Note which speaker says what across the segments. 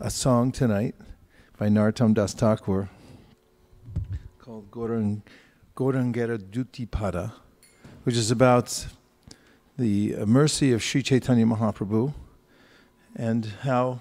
Speaker 1: a song tonight by Narottam Das Thakur called Gorangera Dutipada, which is about the mercy of Sri Chaitanya Mahaprabhu and how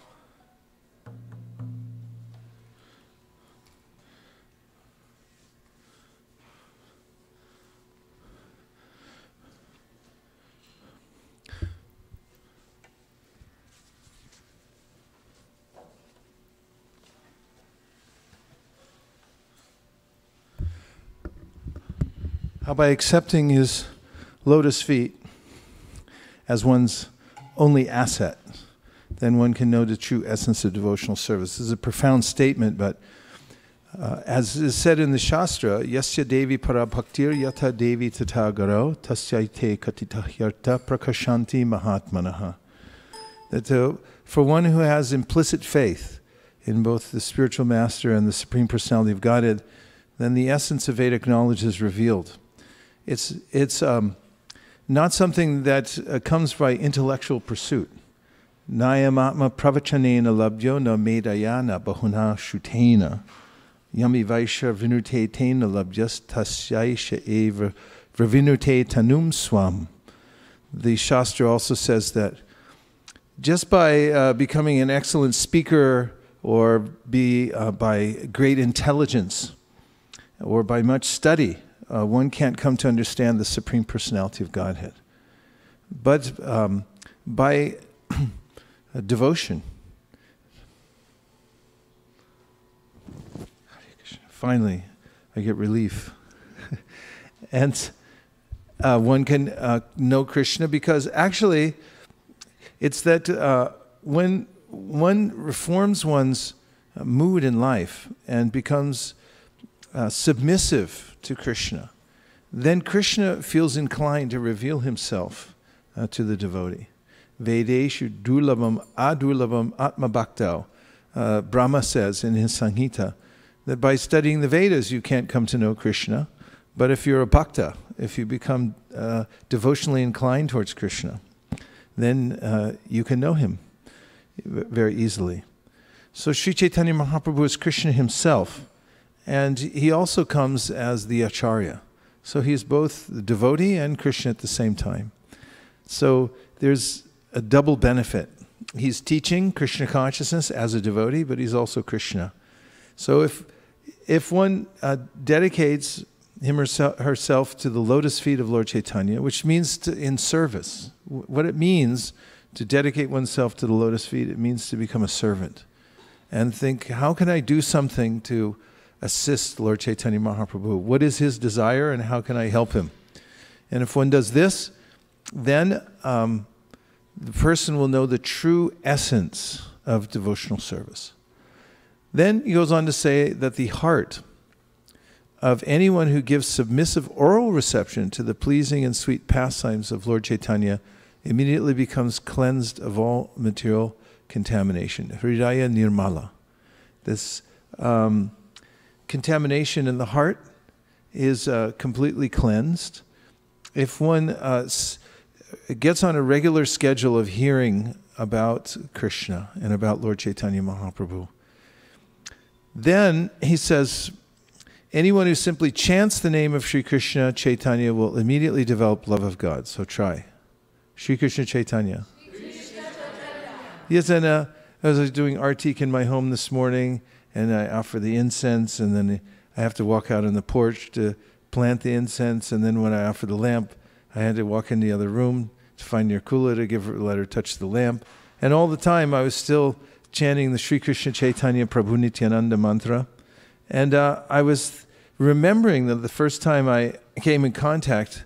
Speaker 1: by accepting his lotus feet as one's only asset, then one can know the true essence of devotional service. This is a profound statement, but as is said in the Shastra, Yasya Devi Para Bhaktir Yatha Devi Tata Garo Tasyaite Katita Hyarta Prakashanti Mahatmanaha. That for one who has implicit faith in both the spiritual master and the Supreme Personality of Godhead, then the essence of Vedic knowledge is revealed. It's not something that comes by intellectual pursuit. Nayamatma pravachanena labdyo na medayana bahuna shutena yami vaisha vinute tena labdyas tasyaisha eva vravinute tanum swam. The Shastra also says that just by becoming an excellent speaker or by great intelligence or by much study, one can't come to understand the Supreme Personality of Godhead. But by devotion, finally, I get relief. And one can know Krishna because actually it's that when one reforms one's mood in life and becomes submissive to Krishna, then Krishna feels inclined to reveal himself to the devotee. Vedeshu durlabam adurlabam atma bhaktau. Brahma says in his Samhita that by studying the Vedas you can't come to know Krishna, but if you're a bhakta, if you become devotionally inclined towards Krishna, then you can know him very easily. So Sri Chaitanya Mahaprabhu is Krishna himself, and he also comes as the Acharya. So he's both the devotee and Krishna at the same time. So there's a double benefit. He's teaching Krishna consciousness as a devotee, but he's also Krishna. So if one dedicates him or herself to the lotus feet of Lord Chaitanya, which means in service, what it means to dedicate oneself to the lotus feet, it means to become a servant. And think, how can I do something to assist Lord Chaitanya Mahaprabhu? What is his desire and how can I help him? And if one does this, then the person will know the true essence of devotional service. Then he goes on to say that the heart of anyone who gives submissive oral reception to the pleasing and sweet pastimes of Lord Chaitanya immediately becomes cleansed of all material contamination. Hridaya nirmala. This contamination in the heart is completely cleansed. If one gets on a regular schedule of hearing about Krishna and about Lord Chaitanya Mahaprabhu, then he says, anyone who simply chants the name of Sri Krishna Chaitanya will immediately develop love of God. So try. Sri Krishna Chaitanya. Yes, and as I was doing artik in my home this morning, and I offer the incense, and then I have to walk out on the porch to plant the incense, and then when I offer the lamp, I had to walk in the other room to find Nirkula to let her touch the lamp. And all the time I was still chanting the Sri Krishna Chaitanya Prabhu Nityananda mantra. And I was remembering that the first time I came in contact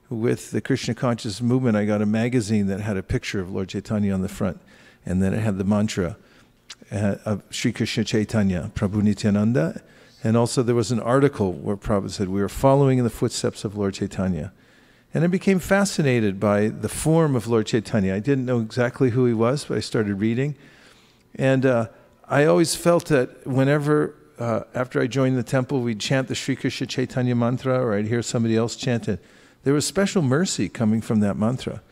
Speaker 1: with the Krishna conscious movement, I got a magazine that had a picture of Lord Chaitanya on the front, and then it had the mantra of Sri Krishna Chaitanya Prabhu Nityananda. And also there was an article where Prabhupada said, we are following in the footsteps of Lord Chaitanya. And I became fascinated by the form of Lord Chaitanya. I didn't know exactly who he was, but I started reading. And I always felt that whenever, after I joined the temple, we'd chant the Sri Krishna Chaitanya mantra, or I'd hear somebody else chant it. There was special mercy coming from that mantra.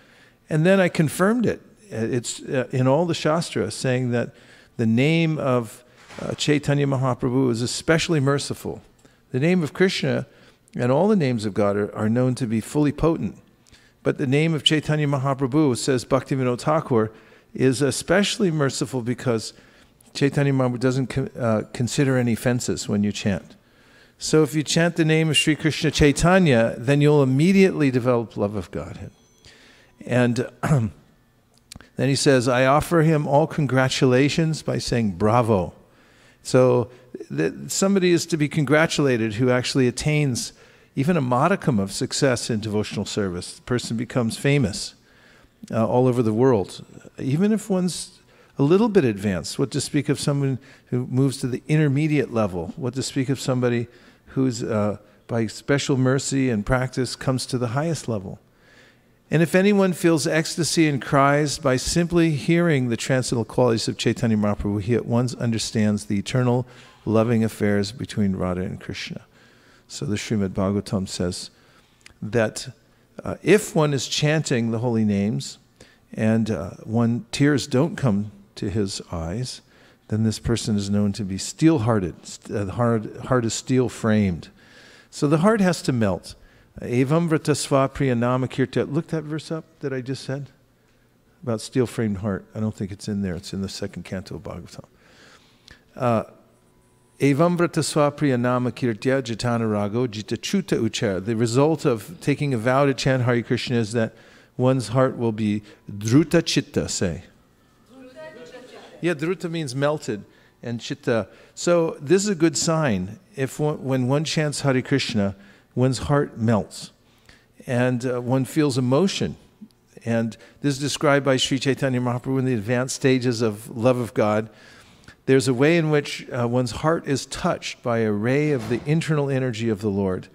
Speaker 1: And then I confirmed it. It's in all the Shastra saying that the name of Chaitanya Mahaprabhu is especially merciful. The name of Krishna and all the names of God are known to be fully potent. But the name of Chaitanya Mahaprabhu, says Bhaktivinoda Thakur, is especially merciful because Chaitanya Mahaprabhu doesn't consider any offenses when you chant. So if you chant the name of Sri Krishna Chaitanya, then you'll immediately develop love of Godhead. And then he says, I offer him all congratulations by saying bravo. So somebody is to be congratulated who actually attains even a modicum of success in devotional service. The person becomes famous all over the world. Even if one's a little bit advanced, what to speak of someone who moves to the intermediate level? What to speak of somebody who's, by special mercy and practice, comes to the highest level? And if anyone feels ecstasy and cries by simply hearing the transcendental qualities of Chaitanya Mahaprabhu, he at once understands the eternal loving affairs between Radha and Krishna. So the Srimad Bhagavatam says that if one is chanting the holy names and tears don't come to his eyes, then this person is known to be steel-hearted. The heart is steel-framed. So the heart has to melt. Evam vrata svapriya nama kirta. Look that verse up that I just said about steel-framed heart. I don't think it's in there. It's in the second canto of Bhagavatam. Evam vrata svapriya nama kirtya jitana rago jitachuta uchara. The result of taking a vow to chant Hare Krishna is that one's heart will be druta chitta, say. Yeah, druta means melted, and chitta. So this is a good sign. When one chants Hare Krishna, one's heart melts, and one feels emotion. And this is described by Sri Chaitanya Mahaprabhu in the advanced stages of love of God. There's a way in which one's heart is touched by a ray of the internal energy of the Lord,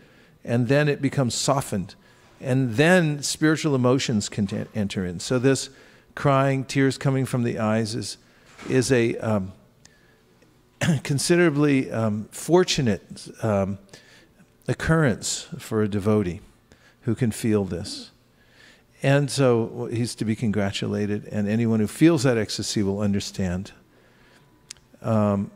Speaker 1: and then it becomes softened, and then spiritual emotions can enter in. So this crying, tears coming from the eyes is a considerably fortunate occurrence for a devotee who can feel this. And so he's to be congratulated, and anyone who feels that ecstasy will understand. I'll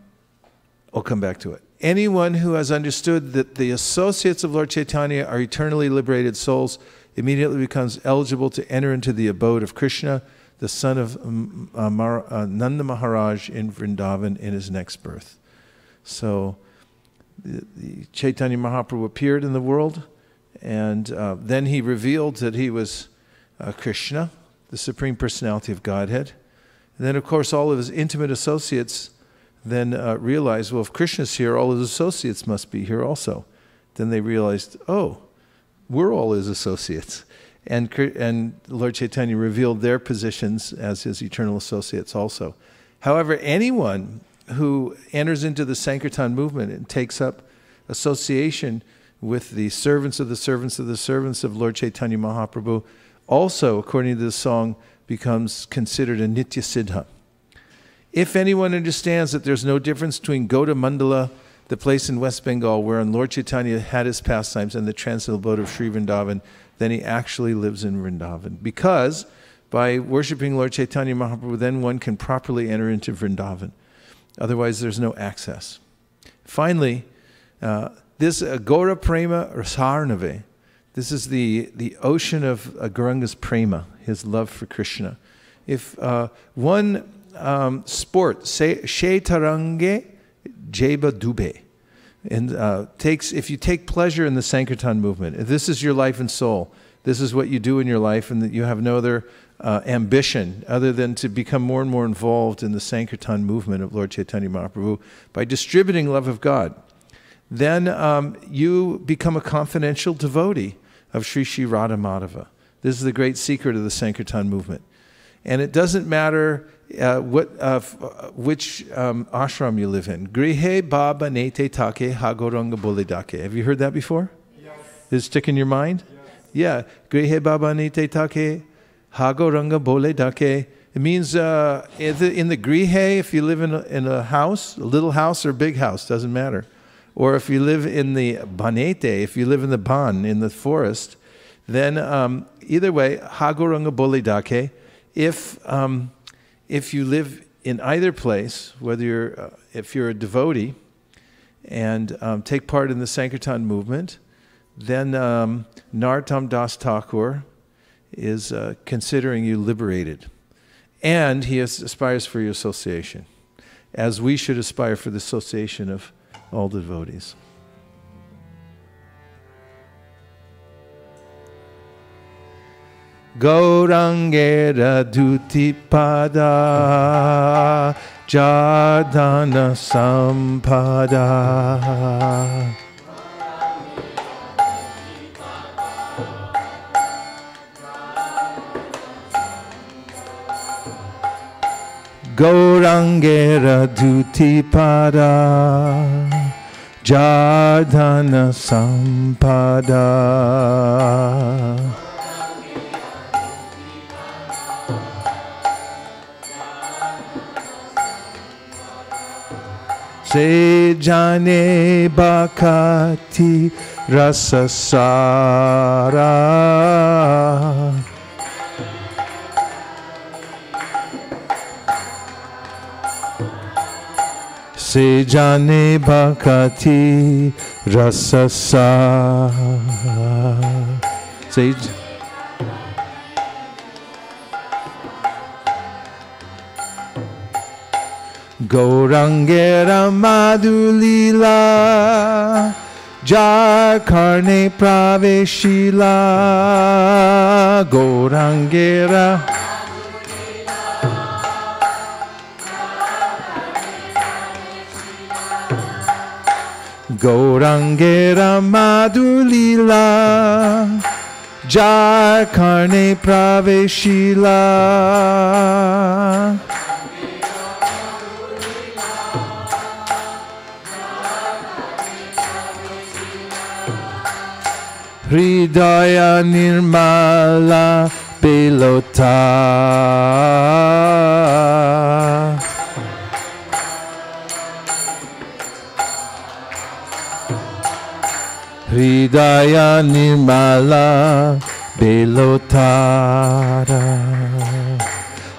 Speaker 1: come back to it. Anyone who has understood that the associates of Lord Chaitanya are eternally liberated souls immediately becomes eligible to enter into the abode of Krishna, the son of Nanda Maharaj in Vrindavan in his next birth. So the Chaitanya Mahaprabhu appeared in the world, and then he revealed that he was Krishna, the Supreme Personality of Godhead. And then, of course, all of his intimate associates then realized, well, if Krishna's here, all his associates must be here also. Then they realized, oh, we're all his associates. And Lord Chaitanya revealed their positions as his eternal associates also. However, anyone who enters into the Sankirtan movement and takes up association with the servants of the servants of the servants of Lord Chaitanya Mahaprabhu also, according to the song, becomes considered a Nitya Siddha. If anyone understands that there's no difference between Gauda Mandala, the place in West Bengal wherein Lord Chaitanya had his pastimes, and the transcendental abode of Sri Vrindavan, then he actually lives in Vrindavan. Because by worshiping Lord Chaitanya Mahaprabhu, then one can properly enter into Vrindavan. Otherwise, there's no access. Finally, this Gaura Prema Rasarnave, this is the ocean of Gauranga's Prema, his love for Krishna. If one sport, say She Tarange Jeba Dube, and if you take pleasure in the Sankirtan movement, if this is your life and soul, this is what you do in your life, and that you have no other ambition other than to become more and more involved in the Sankirtan movement of Lord Chaitanya Mahaprabhu by distributing love of God, then you become a confidential devotee of Sri Sri Radha Madhava. This is the great secret of the Sankirtan movement. And it doesn't matter which ashram you live in. Grihe Baba Nete Take Hagoranga Boledake. Have you heard that before? Yes. Does it stick in your mind? Yes. Yeah. Grihe Baba Nete Take Hagoranga Boledake. It means in the Grihe, if you live in a house, a little house or a big house, doesn't matter. Or if you live in the Banete, if you live in the Ban, in the forest, then either way, Hagoranga Boledake. If you live in either place, whether you're if you're a devotee and take part in the Sankirtan movement, then Narottam Das Thakur is considering you liberated. And he aspires for your association, as we should aspire for the association of all the devotees. Gaurangera Dutipada Jardana Sampada Gaurangera Dutipada Jardana Sampada Se jane bhakti rasasara Se jane bhakti rasasara Se Gaurangera Madhulila Jar Karne Praveshila Gaurangera Gaurangera Madhulila Jar Karne Praveshila Hridaya Nirmala Belota Hridaya Nirmala Belotara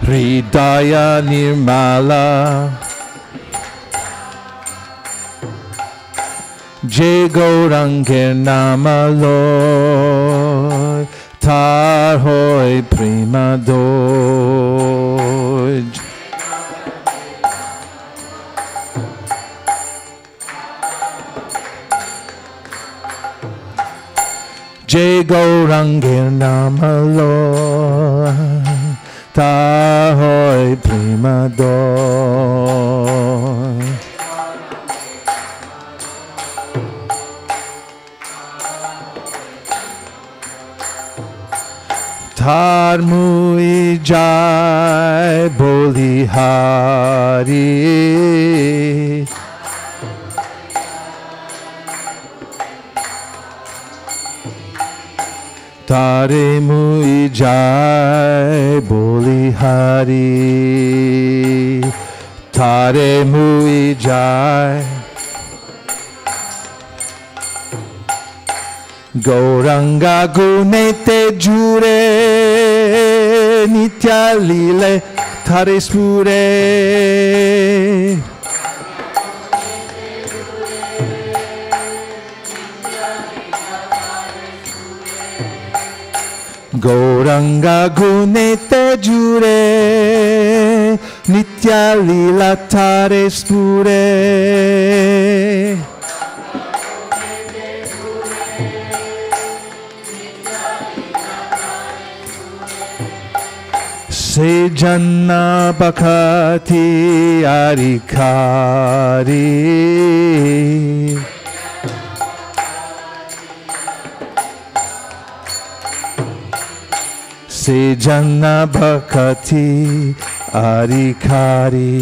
Speaker 1: Hridaya Nirmala Jai Gauranger Namalo Tar Hoy Prima Doj Jai Gauranger Namalo Tar Hoy Prima Doj Tar Mui Jai Bolihari Tare Mui Jai Bolihari Tare Mui Jai Gauranga Gunete Jure Nitya Lile Tare Spure Gauranga Gunete Jure Nitya Lila Tare Spure Se Janna Bhakti Arikari Se Janna Bhakti Arikari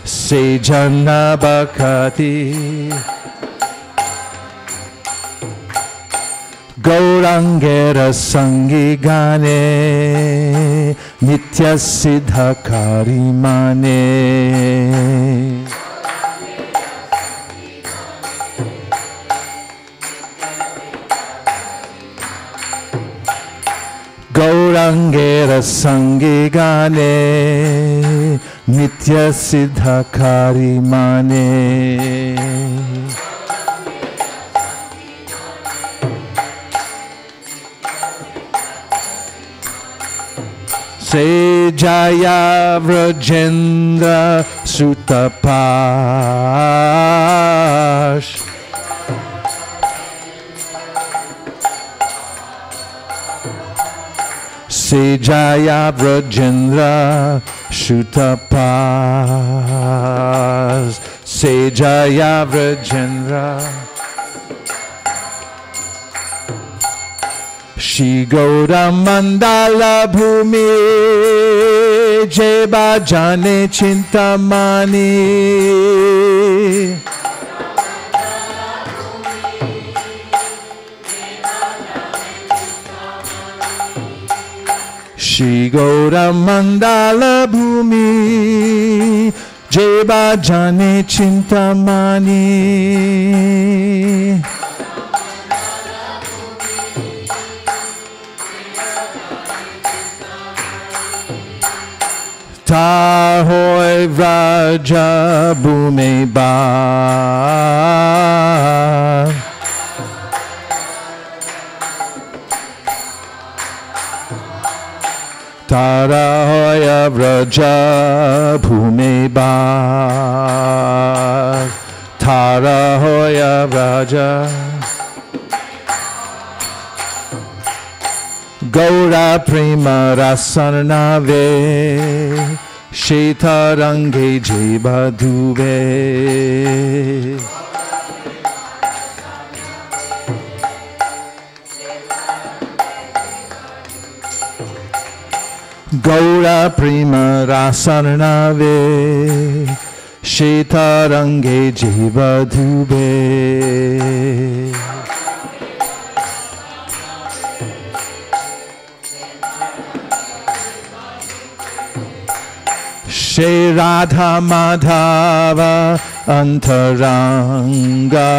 Speaker 1: Se Janna Bhakti Gaurangera Sangi Gane Nitya Siddha Karimane Gaurangera Sangi Gane Nitya Siddhakari Mane. Se Jaya Vrajendra Sutapash. Se Jaya Vrajendra Sutapas. Se Jaya Vrajendra. Shri Gaura Mandala Bhumi Jeba Jane Chintamani. Shri Gaura Mandala Bhumi Jeba Jane Chintamani. Tahoy Vraja Bhume Ba. Tarahoya Vraja Bhume Ba. Tarahoya Vraja. Gaura Prema Rasanave Shetarange Jeba Dube. Gaura Prema Rasanave Shetarange Jeba Dube. Shri Radha Madhava Antaranga.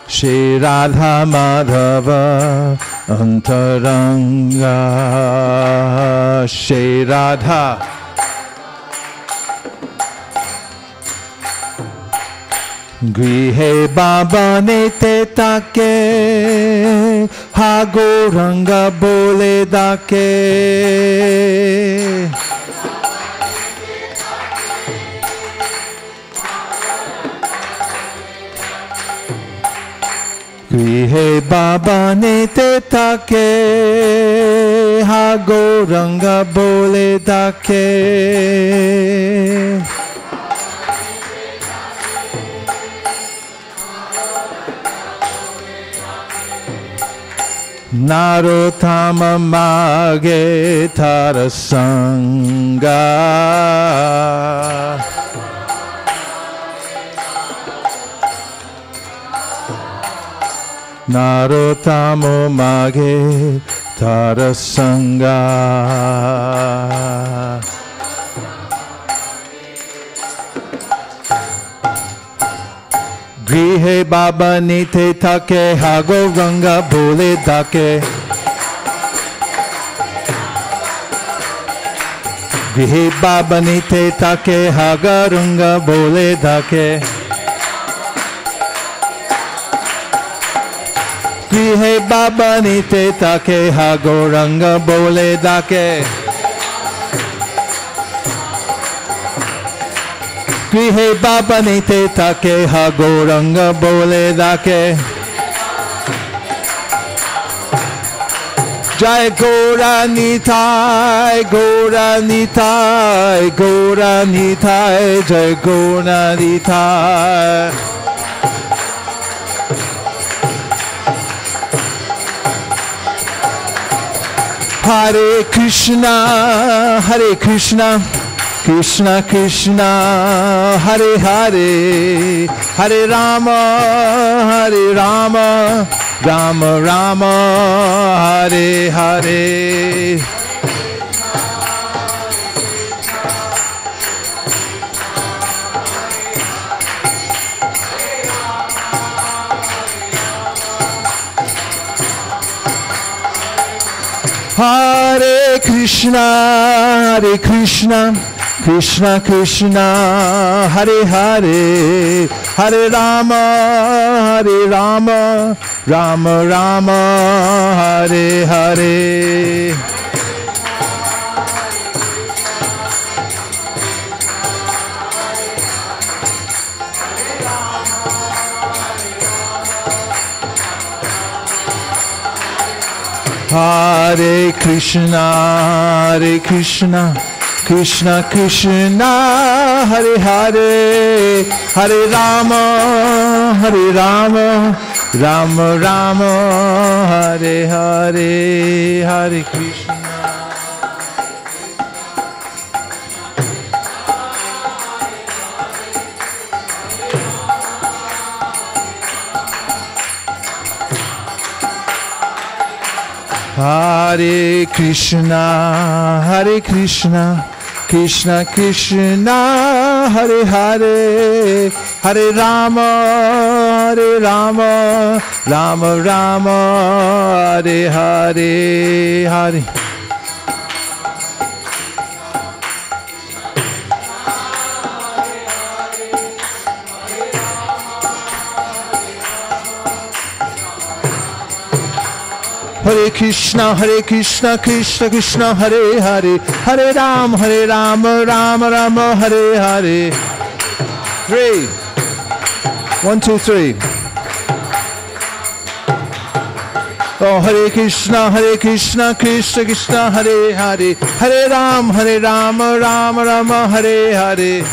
Speaker 1: Shri Radha Madhava Antaranga. Shri Radha Grihe Baba Nete Take Hagoranga Bole Dake. Grihe Baba Nete Take Hagoranga Bole Dake. Narottama Mage Tarasanga. Narottama Mage Tarasanga. Grihe Baba Nite Take Hagoranga Bole Dake. Grihe Baba Nite Take Hagoranga Bole Dake. Grihe Baba Nite Take Hagoranga Bole Dake. Grihe Baba Nite Take Hagoranga Bole Dake. Jai Gora Nitai, Gora Nitai, Gora Nitai, Jai Gora Nitai. Hare Krishna, Hare Krishna, Krishna Krishna, Hare Hare, Hare Rama, Hare Rama, Rama Rama, Hare Hare. Hare Krishna, Krishna Krishna, Hare Hare, Hare Rama, Rama Rama, Hare Hare. Hare Krishna, Krishna Krishna, Hare Hare, Hare Rama, Rama Rama, Hare Hare, Hare Krishna. Hare Krishna, Krishna Krishna, Hare Hare, Hare Rama, Rama Rama, Hare Hare, Hare. Hare Krishna, Krishna Krishna, Hare Hare, Hare Rama, Rama Rama, Hare Hare. 3. 1, 2, 3. Oh, Hare Krishna, Krishna Krishna, Hare Hare, Hare Rama, Rama Rama, Hare Hare.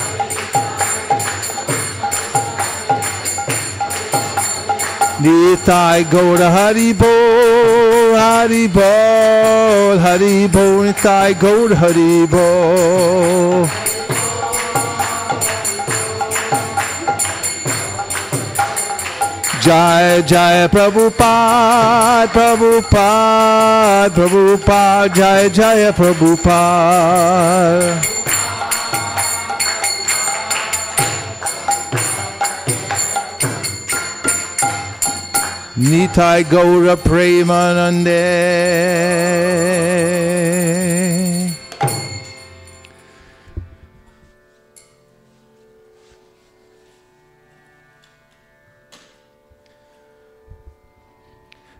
Speaker 1: Nitai Gaura Hari Bol, Hari Bol, Hari Bol, Nitai Gaura Hari Bol. Jai Jai Prabhupada, Prabhupada, Prabhupada, Jai Jai Prabhupada. Nitai Gaura Premanande.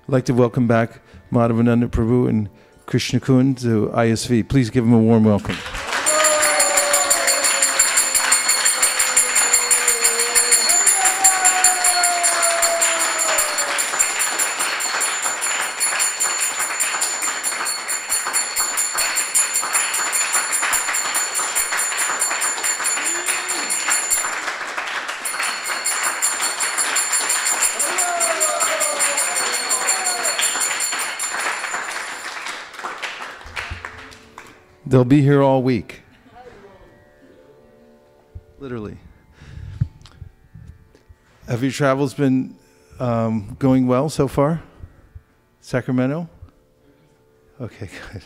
Speaker 1: I'd like to welcome back Madhavananda Prabhu and Krishna Kund to ISV. Please give them a warm welcome. They'll be here all week. Literally. Have your travels been going well so far? Sacramento? Okay, good.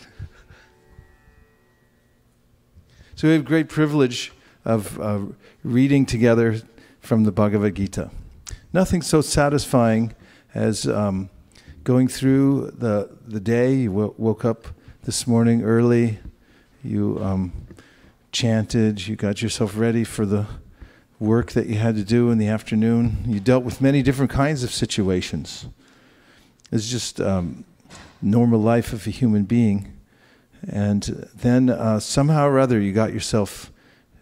Speaker 1: So we have great privilege of reading together from the Bhagavad Gita. Nothing so satisfying as going through the day. You woke up this morning early. You chanted, you got yourself ready for the work that you had to do in the afternoon. You dealt with many different kinds of situations. It's just normal life of a human being. And then somehow or other you got yourself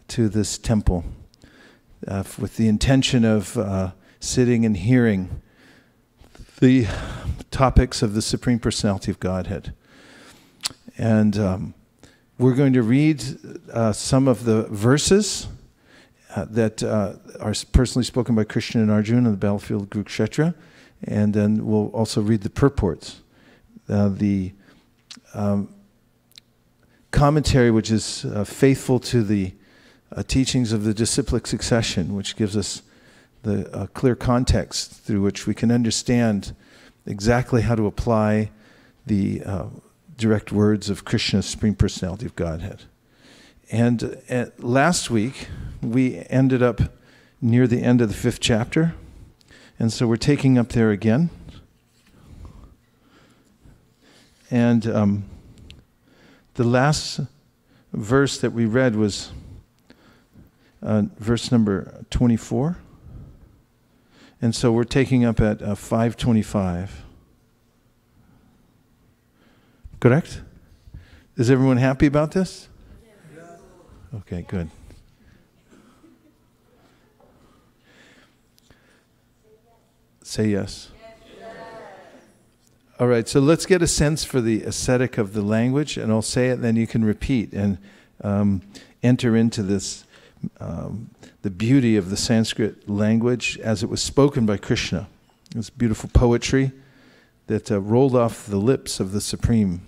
Speaker 1: to this temple with the intention of sitting and hearing the topics of the Supreme Personality of Godhead. And we're going to read some of the verses that are personally spoken by Krishna and Arjuna on the battlefield of Kurukshetra, and then we'll also read the purports. The commentary, which is faithful to the teachings of the disciplic succession, which gives us the clear context through which we can understand exactly how to apply the direct words of Krishna's Supreme Personality of Godhead. And last week, we ended up near the end of the 5th chapter, and so we're taking up there again. And The last verse that we read was verse number 24. And so we're taking up at 525. Correct? Is everyone happy about this? Okay, good. Say yes. All right, so let's get a sense for the aesthetic of the language, and I'll say it, then you can repeat and enter into this, the beauty of the Sanskrit language as it was spoken by Krishna. This beautiful poetry that rolled off the lips of the Supreme.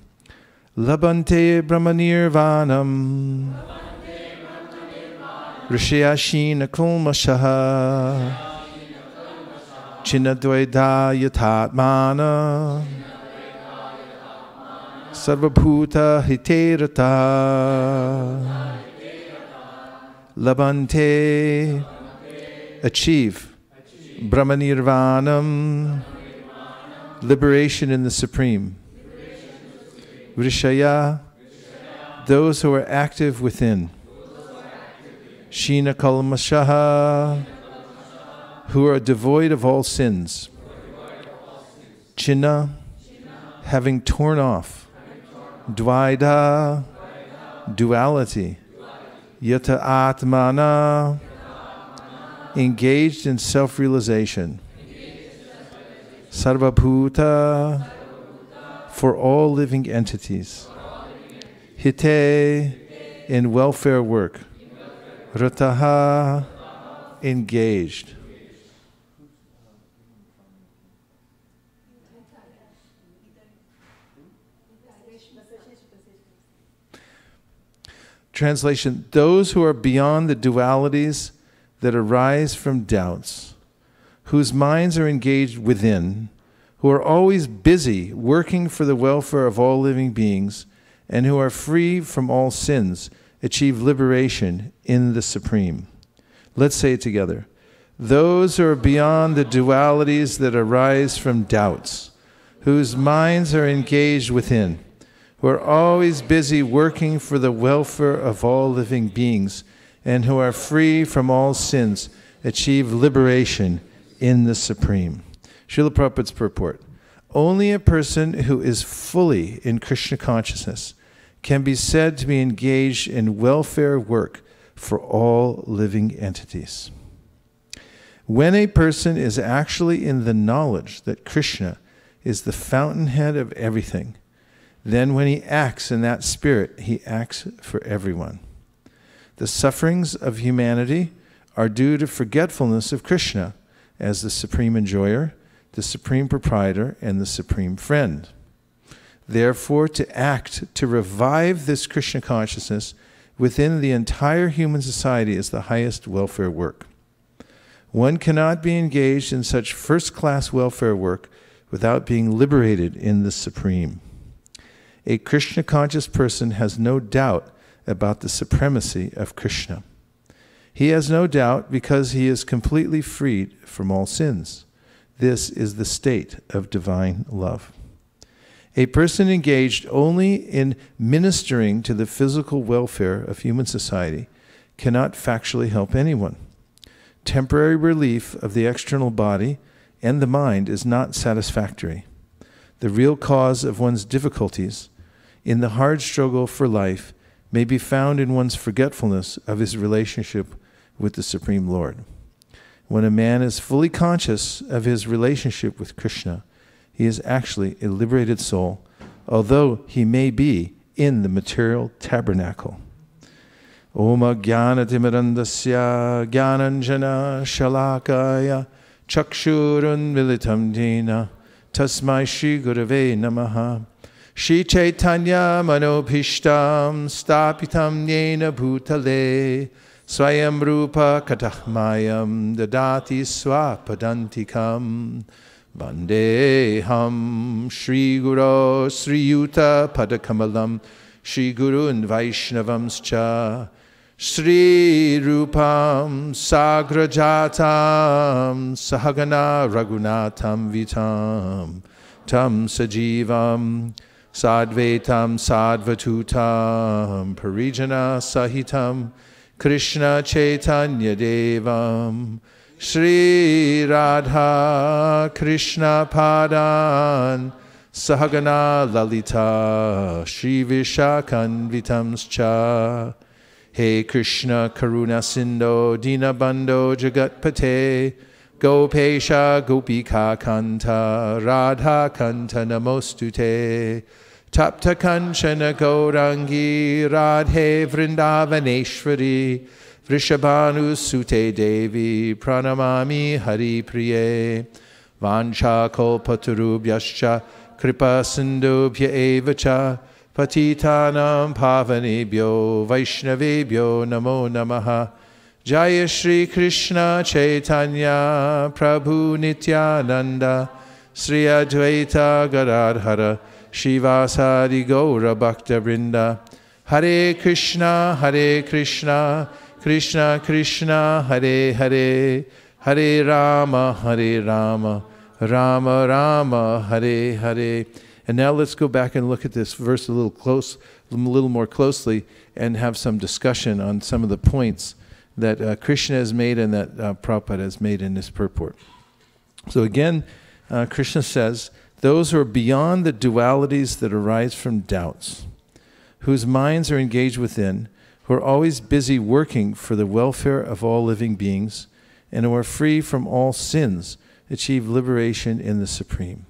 Speaker 1: Labante brahmanirvanam rishayashina kulmashaha Chinadvaida yatatmana sarvabhuta hiterata labante achieve brahmanirvanam liberation in the Supreme. Vrishaya those who are active within. Shina kalmashaha who are devoid of all sins. Chinna, having torn off. Dvaida, duality. Yata atmana, engaged in self-realization. Sarvabhuta, for all living entities. Hite, in welfare work. Rataha, engaged. Translation, those who are beyond the dualities that arise from doubts, whose minds are engaged within, who are always busy working for the welfare of all living beings, and who are free from all sins, achieve liberation in the Supreme. Let's say it together. Those who are beyond the dualities that arise from doubts, whose minds are engaged within, who are always busy working for the welfare of all living beings, and who are free from all sins, achieve liberation in the Supreme. Srila Prabhupada's purport. Only a person who is fully in Krishna consciousness can be said to be engaged in welfare work for all living entities. When a person is actually in the knowledge that Krishna is the fountainhead of everything, then when he acts in that spirit, he acts for everyone. The sufferings of humanity are due to forgetfulness of Krishna as the supreme enjoyer, the supreme proprietor, and the supreme friend. Therefore, to act to revive this Krishna consciousness within the entire human society is the highest welfare work. One cannot be engaged in such first-class welfare work without being liberated in the Supreme. A Krishna-conscious person has no doubt about the supremacy of Krishna. He has no doubt because he is completely freed from all sins. This is the state of divine love. A person engaged only in ministering to the physical welfare of human society cannot factually help anyone. Temporary relief of the external body and the mind is not satisfactory. The real cause of one's difficulties in the hard struggle for life may be found in one's forgetfulness of his relationship with the Supreme Lord. When a man is fully conscious of his relationship with Krishna, he is actually a liberated soul, although he may be in the material tabernacle. Om Jnanatimidandasya Jnananjana Shalakaya Chakshurun Militam Dena Tasmai Shri Gurave Namaha Shri Chaitanya Manobhishtam Stapitam Yena Bhutale Swayam Rupa Katahmayam Dadati Swapadantikam Vandeham Shri Guru Sri Yuta Padakamalam Shri Guru and Vaishnavamscha Shri Rupam Sagrajatam Sahagana Raghunatam Vitam Tam Sajivam Sadvetam Sadvatutam Parijana Sahitam Krishna Chaitanya Devam Shri Radha Krishna Padan Sahagana Lalita Shri Vishakanvitamscha. He Krishna Karuna Sindho Dinabandho Jagatpate Gopesha Gopika Kanta Radha Kanta Namostute Tapta Kanchana Gaurangi Radhe Vrindavaneshwari Vrishabhanu Sute Devi Pranamami Hari Priye Vancha Kolpatarubhyascha Kripa Sindhubhya Evacha Patitanam Pavanebhyo Vaishnavebhyo Namo Namaha. Jaya Shri Krishna Chaitanya Prabhu Nityananda Sri Advaita Gadadhara Shivasadi Gaura Bhakta Vrinda. Hare Krishna Krishna Krishna Hare Hare Hare Rama Rama Rama Hare Hare. And now let's go back and look at this verse a little more closely and have some discussion on some of the points that Krishna has made and that Prabhupada has made in this purport. So again, Krishna says, those who are beyond the dualities that arise from doubts, whose minds are engaged within, who are always busy working for the welfare of all living beings, and who are free from all sins, achieve liberation in the Supreme.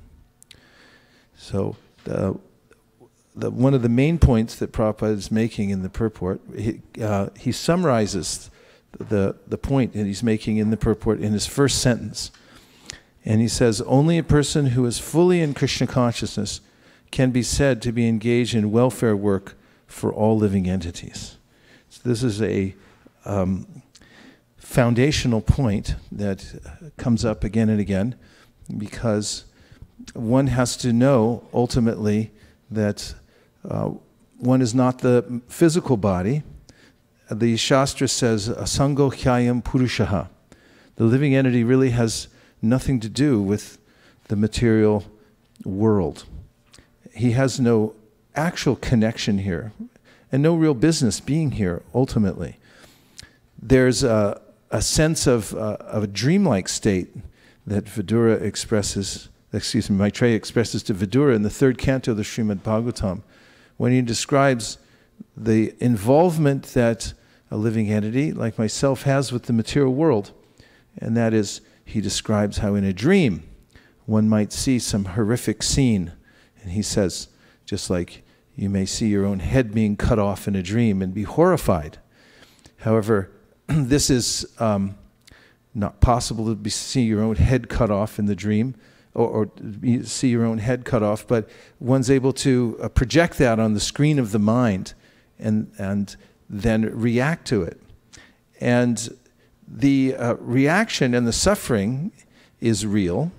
Speaker 1: So one of the main points that Prabhupada is making in the purport, he summarizes the point that he's making in the purport in his first sentence. And he says, only a person who is fully in Krishna consciousness can be said to be engaged in welfare work for all living entities. So this is a foundational point that comes up again and again, because one has to know ultimately that one is not the physical body. The Shastra says, asango hyayam purushaha. The living entity really has nothing to do with the material world. He has no actual connection here and no real business being here ultimately. There's a sense of a dreamlike state that Maitreya expresses to Vidura in the third canto of the Srimad Bhagavatam, when he describes the involvement that a living entity like myself has with the material world. And that is, he describes how in a dream one might see some horrific scene. And he says, just like you may see your own head being cut off in a dream and be horrified. However, this is not possible to see your own head cut off in the dream, or see your own head cut off, but one's able to project that on the screen of the mind and then react to it. And the reaction and the suffering is real.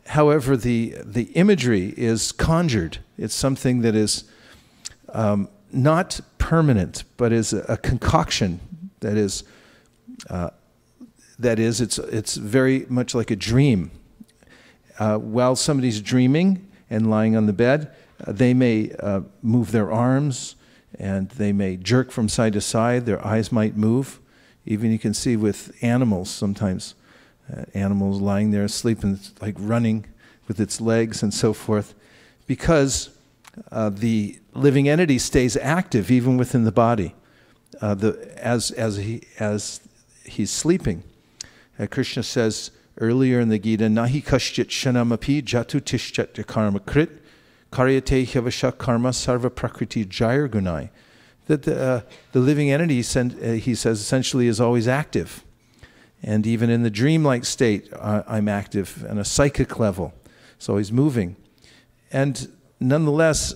Speaker 1: However, the imagery is conjured. It's something that is not permanent, but is a concoction that is it's very much like a dream. While somebody's dreaming and lying on the bed, they may move their arms and they may jerk from side to side. Their eyes might move. Even you can see with animals sometimes, animals lying there asleep and like running with its legs and so forth, because the living entity stays active even within the body as he's sleeping. Krishna says earlier in the Gita, Nahi kashchit shanamapi jatu tishchat karma krit karyate hyavasha karma sarva prakriti jayar gunai. That the living entity, he says, essentially is always active. And even in the dreamlike state, I'm active on a psychic level. It's always moving. And nonetheless,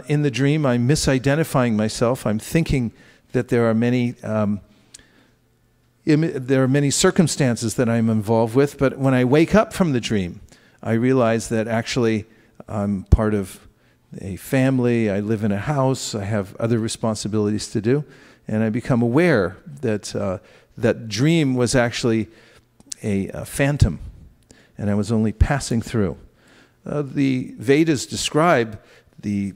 Speaker 1: in the dream, I'm misidentifying myself. I'm thinking that there are many circumstances that I'm involved with, but when I wake up from the dream, I realize that actually I'm part of a family, I live in a house, I have other responsibilities to do, and I become aware that that dream was actually a phantom, and I was only passing through. The Vedas describe the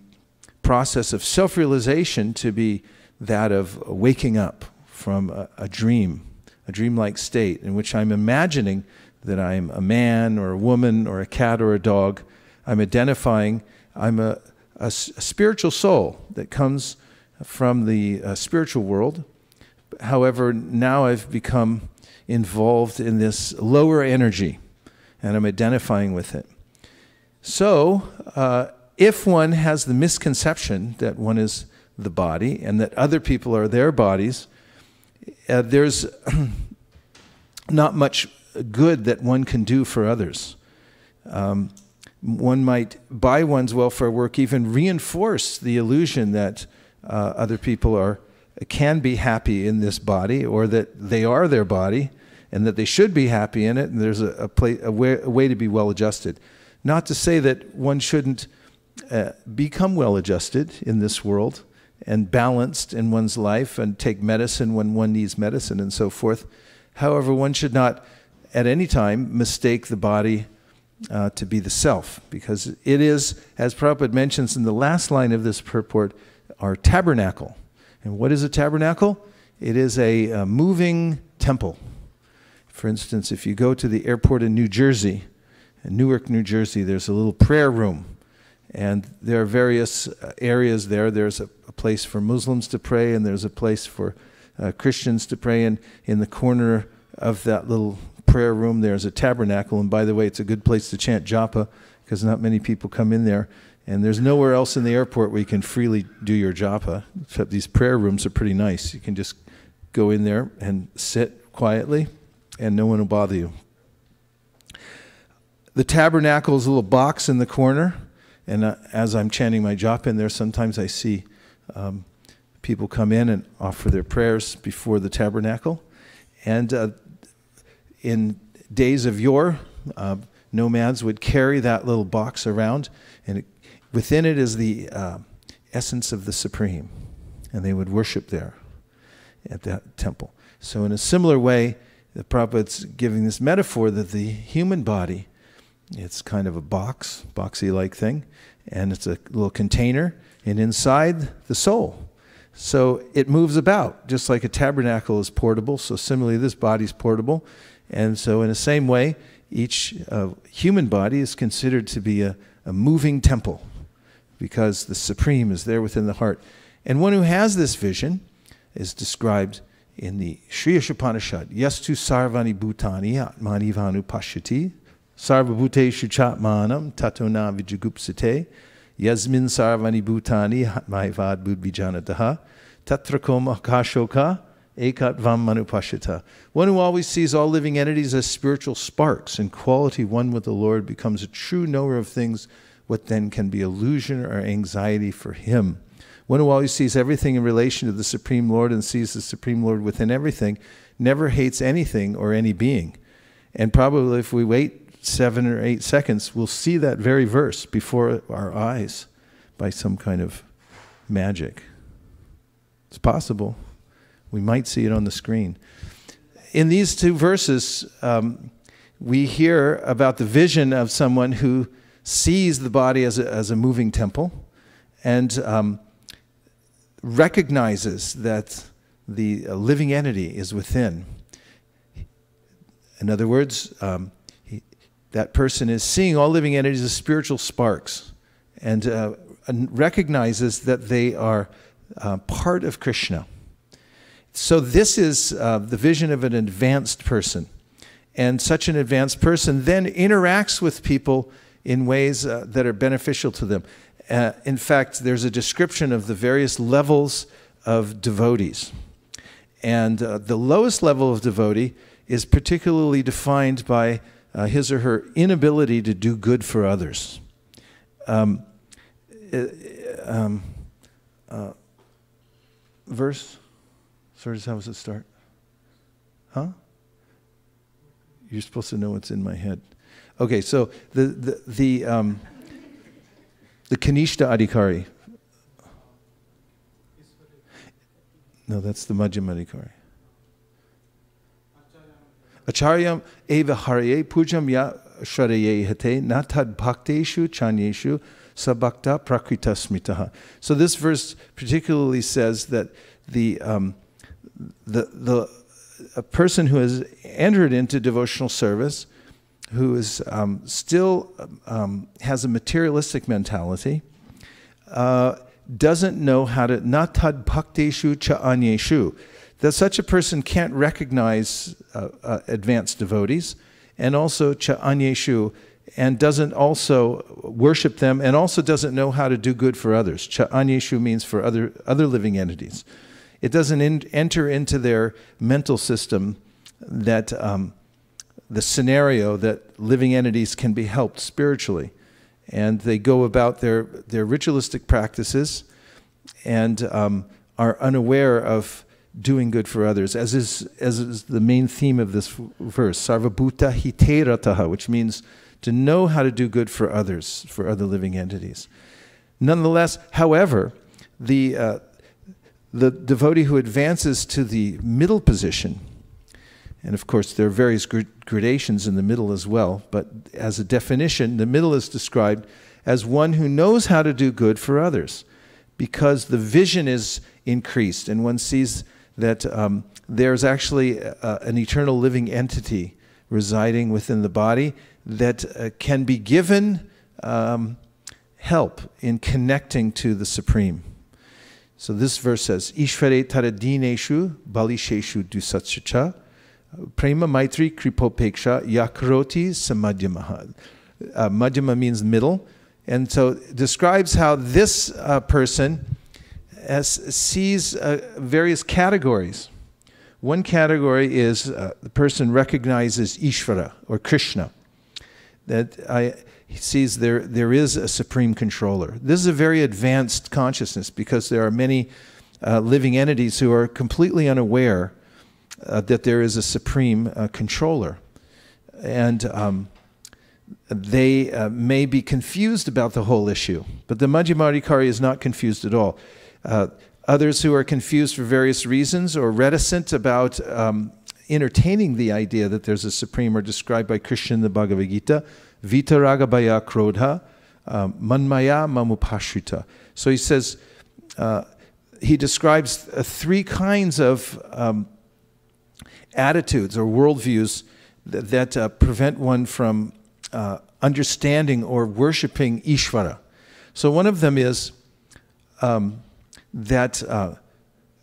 Speaker 1: process of self-realization to be that of waking up from a dreamlike state in which I'm imagining that I'm a man or a woman or a cat or a dog. I'm identifying I'm a spiritual soul that comes from the spiritual world. However, now I've become involved in this lower energy, and I'm identifying with it. So, if one has the misconception that one is the body and that other people are their bodies, there's not much good that one can do for others. One might, by one's welfare work, even reinforce the illusion that other people can be happy in this body, or that they are their body, and that they should be happy in it, and there's a way to be well-adjusted. Not to say that one shouldn't become well-adjusted in this world and balanced in one's life and take medicine when one needs medicine and so forth. However, one should not at any time mistake the body to be the self, because it is, as Prabhupada mentions in the last line of this purport, our tabernacle. And what is a tabernacle? It is a moving temple. For instance, if you go to the airport in New Jersey, in Newark, New Jersey, there's a little prayer room. And there are various areas there. There's a place for Muslims to pray, and there's a place for Christians to pray. And in the corner of that little prayer room, there's a tabernacle. And by the way, it's a good place to chant japa, because not many people come in there. And there's nowhere else in the airport where you can freely do your japa, except these prayer rooms are pretty nice. You can just go in there and sit quietly, and no one will bother you. The tabernacle is a little box in the corner, and as I'm chanting my japa in there, sometimes I see people come in and offer their prayers before the tabernacle. And in days of yore, nomads would carry that little box around, and within it is the essence of the Supreme, and they would worship there at that temple. So in a similar way, the Prabhupada's giving this metaphor that the human body, it's kind of a boxy-like thing, and it's a little container, and inside the soul. So it moves about, just like a tabernacle is portable. So similarly, this body's portable. And so in the same way, each human body is considered to be a moving temple, because the Supreme is there within the heart. And one who has this vision is described in the Sri Upanishad. Yastu sarvani bhutani atmani vanu pashyati sarva bhuteshu chatmanam tato na vijagupsate yasmin sarvani bhutani atmaivad budvijanataha tatrakom akashoka ekat vam manupashyata. One who always sees all living entities as spiritual sparks, in quality one with the Lord, becomes a true knower of things. What then can be illusion or anxiety for him? One who always sees everything in relation to the Supreme Lord and sees the Supreme Lord within everything never hates anything or any being. And probably if we wait 7 or 8 seconds, we'll see that very verse before our eyes by some kind of magic. It's possible. We might see it on the screen. In these 2 verses, we hear about the vision of someone who sees the body as a moving temple, and recognizes that the living entity is within. In other words, that person is seeing all living entities as spiritual sparks, and recognizes that they are part of Krishna. So this is the vision of an advanced person. And such an advanced person then interacts with people in ways that are beneficial to them. In fact, there's a description of the various levels of devotees. And the lowest level of devotee is particularly defined by his or her inability to do good for others. Verse? Sorry, how does it start? Huh? You're supposed to know what's in my head. Okay, so the Kanishta Adhikari. No, that's the Madhyama Adhikari. Acharyam eva harye pujam ya sharaye hate natad bhakteshu chanyeshu sabhakta prakrita smritaha. So this verse particularly says that a person who has entered into devotional service, who is still has a materialistic mentality, doesn't know how to, natad bhakteshu cha anyeshu, that such a person can't recognize advanced devotees, and also cha anyeshu, and doesn't also worship them, and also doesn't know how to do good for others. Cha anyeshu means for other living entities. It doesn't enter into their mental system that the scenario that living entities can be helped spiritually. And they go about their ritualistic practices and are unaware of doing good for others, as is the main theme of this verse, sarvabhuta hiterataha, which means to know how to do good for others, for other living entities. Nonetheless, however, the devotee who advances to the middle position, and of course there are various gradations in the middle as well, but as a definition, the middle is described as one who knows how to do good for others, because the vision is increased and one sees that there's actually an eternal living entity residing within the body that can be given help in connecting to the Supreme. So this verse says, Ishvare taradineshu balisheshu dusatsacha prema maitri kripopeksha yakaroti samadhyamaha. Madhyama means middle. And so it describes how this person sees various categories. One category is the person recognizes Ishvara or Krishna, that he sees there is a supreme controller. This is a very advanced consciousness because there are many living entities who are completely unaware that there is a supreme controller. And they may be confused about the whole issue, but the Majjhima Adhikari is not confused at all. Others who are confused for various reasons or reticent about entertaining the idea that there's a supreme are described by Krishna in the Bhagavad Gita, Vitaraga bhaya krodha, manmaya mamupashrita. So he says, he describes three kinds of attitudes or worldviews that prevent one from understanding or worshiping Ishvara. So one of them is that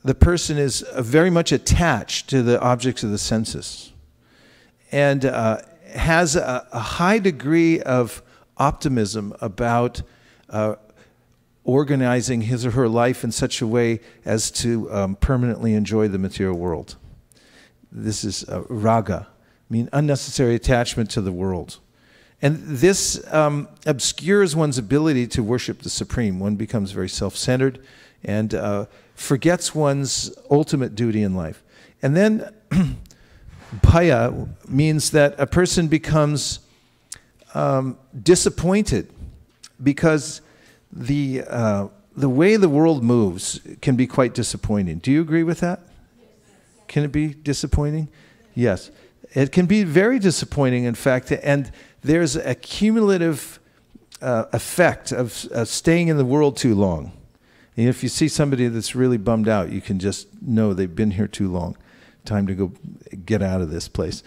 Speaker 1: the person is very much attached to the objects of the senses and has a high degree of optimism about organizing his or her life in such a way as to permanently enjoy the material world. This is raga, unnecessary attachment to the world. And this obscures one's ability to worship the Supreme. One becomes very self-centered and forgets one's ultimate duty in life. And then bhaya means that a person becomes disappointed because the way the world moves can be quite disappointing. Do you agree with that? Can it be disappointing? Yes. It can be very disappointing, in fact, and there's a cumulative effect of staying in the world too long. And if you see somebody that's really bummed out, you can just know they've been here too long. Time to go get out of this place.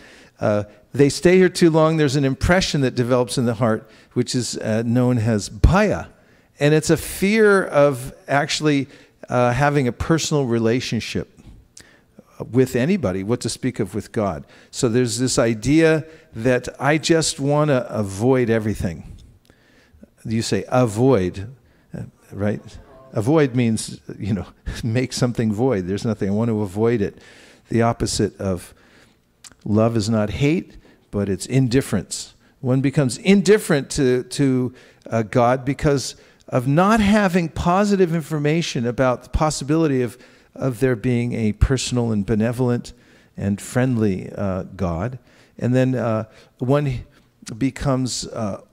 Speaker 1: They stay here too long, there's an impression that develops in the heart, which is known as bhaya. And it's a fear of actually having a personal relationship with anybody, what to speak of with God. So there's this idea that I just want to avoid everything. You say avoid, right? Avoid means, make something void. There's nothing, I want to avoid it. The opposite of love is not hate, but it's indifference. One becomes indifferent to God because of not having positive information about the possibility of there being a personal and benevolent and friendly God. And then one becomes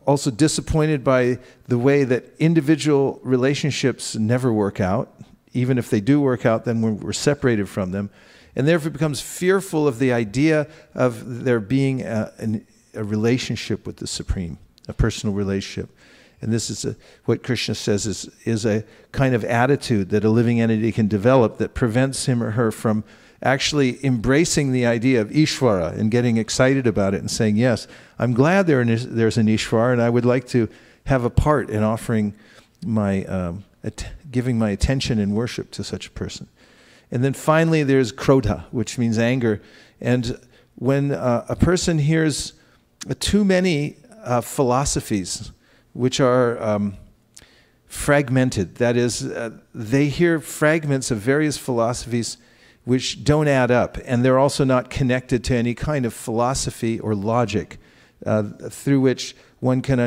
Speaker 1: also disappointed by the way that individual relationships never work out. Even if they do work out, then we're separated from them. And therefore becomes fearful of the idea of there being a relationship with the Supreme, a personal relationship. And this is what Krishna says is a kind of attitude that a living entity can develop that prevents him or her from actually embracing the idea of Ishvara and getting excited about it and saying, yes, I'm glad there's an Ishvara, and I would like to have a part in offering giving my attention and worship to such a person. And then finally there's krodha, which means anger. And when a person hears too many philosophies which are fragmented, that is, they hear fragments of various philosophies which don't add up, and they're also not connected to any kind of philosophy or logic through which one can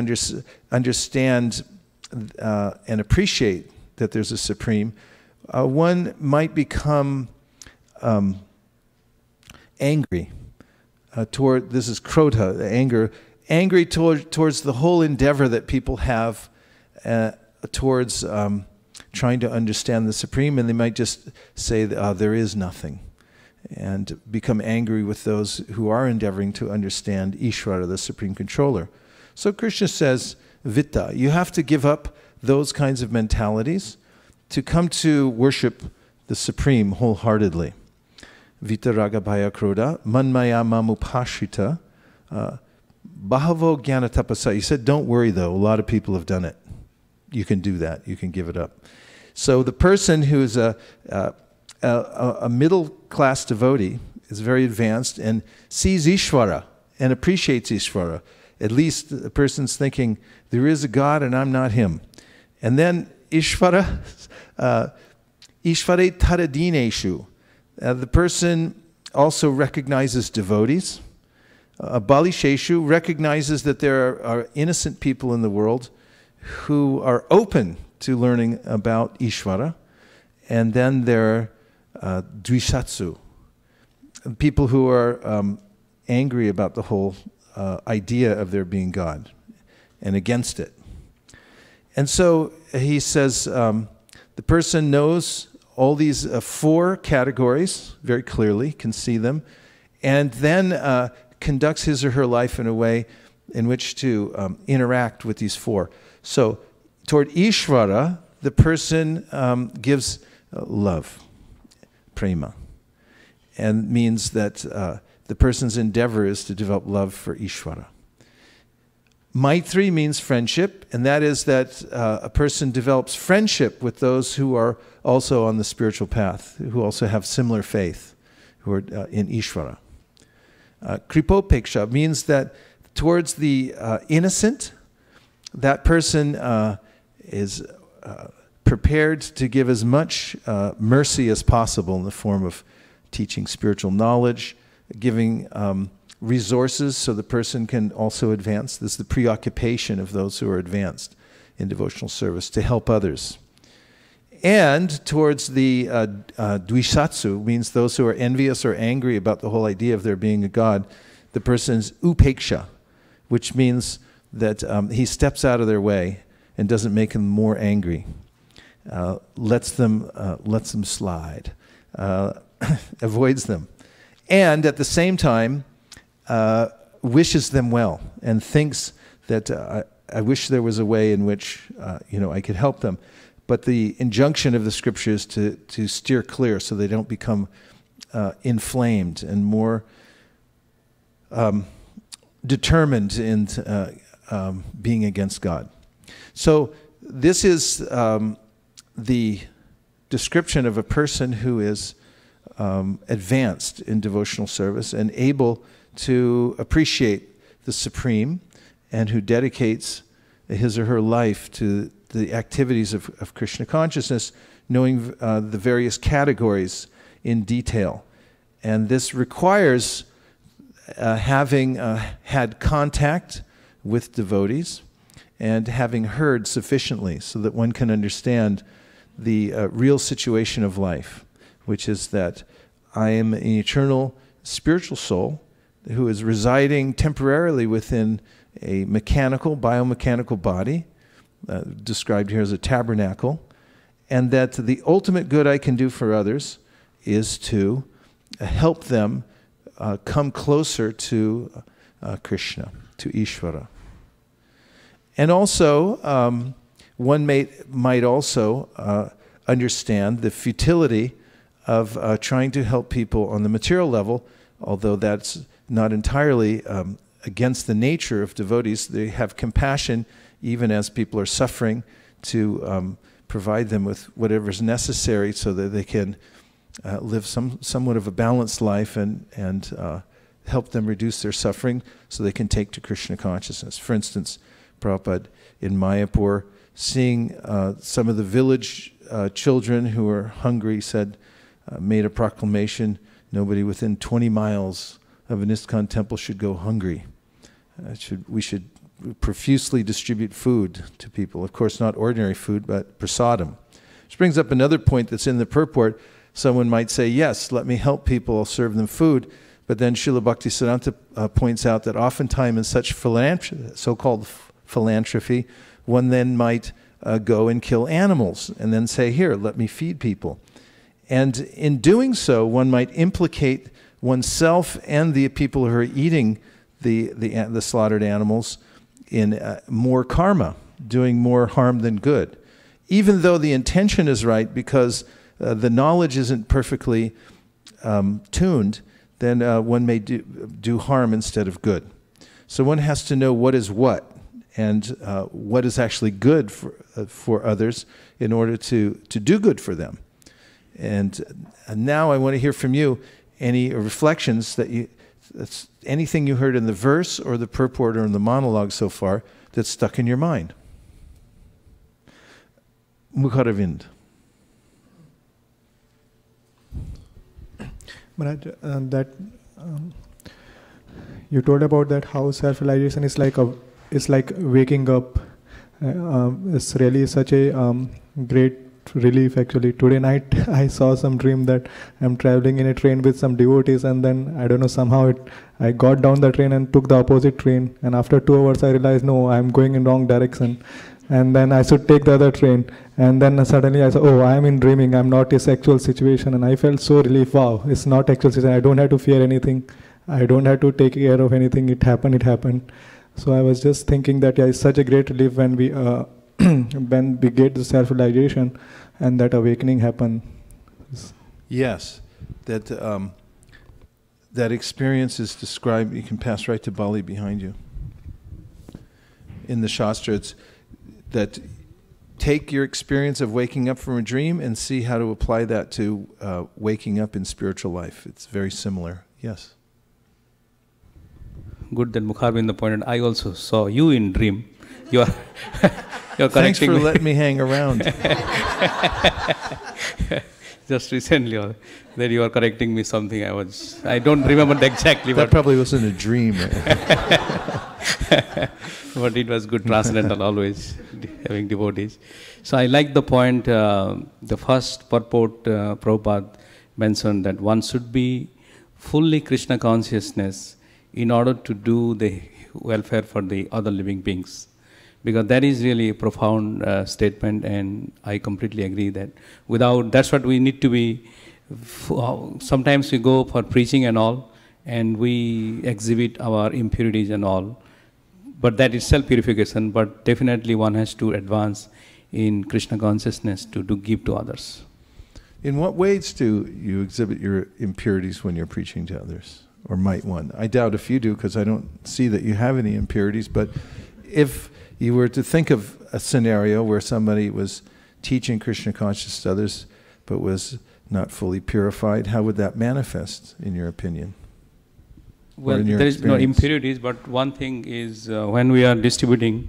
Speaker 1: understand and appreciate that there's a supreme, one might become angry toward, this is krodha, angry towards the whole endeavor that people have towards trying to understand the supreme, and they might just say, there is nothing, and become angry with those who are endeavoring to understand Ishvara, the supreme controller. So Krishna says, Vitta, you have to give up those kinds of mentalities to come to worship the supreme wholeheartedly. Vita raga bhaya krodha, manmaya mamupashita, bahavo jnana tapasa. He said, don't worry though, a lot of people have done it. You can do that, you can give it up. So the person who's a middle-class devotee is very advanced and sees Ishvara and appreciates Ishvara. At least the person's thinking, there is a God and I'm not him. And then Ishvara, Ishvare taradineshu. The person also recognizes devotees. Balisheshu recognizes that there are innocent people in the world who are open to learning about Ishvara. And then there are dvishatsu, people who are angry about the whole idea of there being God and against it. And so he says the person knows all these four categories very clearly, can see them, and then conducts his or her life in a way in which to interact with these four. So toward Ishvara, the person gives love, prema, and means that the person's endeavor is to develop love for Ishvara. Maitri means friendship, and that is that a person develops friendship with those who are also on the spiritual path, who also have similar faith, who are in Ishvara. Kripopeksha means that towards the innocent, that person is prepared to give as much mercy as possible in the form of teaching spiritual knowledge, giving resources so the person can also advance. This is the preoccupation of those who are advanced in devotional service, to help others. And towards the dvishatsu, means those who are envious or angry about the whole idea of there being a God, the person's upeksha, which means that he steps out of their way and doesn't make them more angry, lets them slide, avoids them, and at the same time wishes them well and thinks that I wish there was a way in which I could help them. But the injunction of the scripture is to steer clear so they don't become inflamed and more determined in being against God. So this is the description of a person who is advanced in devotional service and able to appreciate the Supreme, and who dedicates his or her life to the activities of Krishna consciousness, knowing the various categories in detail. And this requires having had contact with devotees and having heard sufficiently so that one can understand the real situation of life, which is that I am an eternal spiritual soul who is residing temporarily within a biomechanical body, described here as a tabernacle, and that the ultimate good I can do for others is to help them come closer to Krishna, to Ishvara. And also, one might also understand the futility of trying to help people on the material level, although that's not entirely against the nature of devotees. They have compassion even as people are suffering to provide them with whatever is necessary so that they can live somewhat of a balanced life and help them reduce their suffering so they can take to Krishna consciousness. For instance, Prabhupada in Mayapur, seeing some of the village children who were hungry, made a proclamation, nobody within 20 miles of an ISKCON temple should go hungry. We should profusely distribute food to people. Of course, not ordinary food, but prasadam. Which brings up another point that's in the purport. Someone might say, yes, let me help people, I'll serve them food. But then Srila Bhaktisiddhanta points out that oftentimes in such so-called philanthropy, one then might go and kill animals and then say, here, let me feed people. And in doing so, one might implicate oneself and the people who are eating the slaughtered animals in more karma, doing more harm than good. Even though the intention is right, because the knowledge isn't perfectly tuned, then one may do harm instead of good. So one has to know what is what, and what is actually good for others in order to do good for them. And now I want to hear from you any reflections that's anything you heard in the verse or the purport or in the monologue so far that's stuck in your mind. Mukharavind.
Speaker 2: Maharaj, you told about that how self-realization is like waking up. It's really such a great relief actually. Today night I saw some dream that I'm traveling in a train with some devotees, and then I don't know, somehow I got down the train and took the opposite train, and after 2 hours I realized no, I'm going in wrong direction, and then I should take the other train, and then suddenly I said, oh, I'm in dreaming, I'm not a actual situation, and I felt so relief. Wow, it's not actual situation. I don't have to fear anything, I don't have to take care of anything. It happened. So I was just thinking that it's such a great relief when we when we get the self-realization and that awakening happen.
Speaker 1: Yes, that experience is described. You can pass right to Bali behind you. In the Shastra, it's that take your experience of waking up from a dream and see how to apply that to waking up in spiritual life. It's very similar. Yes.
Speaker 3: Good that Mukharvinda pointed. I also saw you in dream. You're
Speaker 1: Thanks for letting me hang around.
Speaker 3: Just recently, that you are correcting me something. I don't remember exactly.
Speaker 1: That probably wasn't a dream.
Speaker 3: But it was good transcendental always, having devotees. So I like the point, the first purport Prabhupada mentioned that one should be fully Krishna consciousness in order to do the welfare for the other living beings. Because that is really a profound statement, and I completely agree that that's what we need to be. Sometimes we go for preaching and all, and we exhibit our impurities and all, but that is self-purification, but definitely one has to advance in Krishna consciousness to give to others.
Speaker 1: In what ways do you exhibit your impurities when you're preaching to others? Or might one? I doubt if you do, because I don't see that you have any impurities, but if you were to think of a scenario where somebody was teaching Krishna consciousness to others, but was not fully purified, how would that manifest, in your opinion?
Speaker 3: Well, there is no impurities, but one thing is when we are distributing,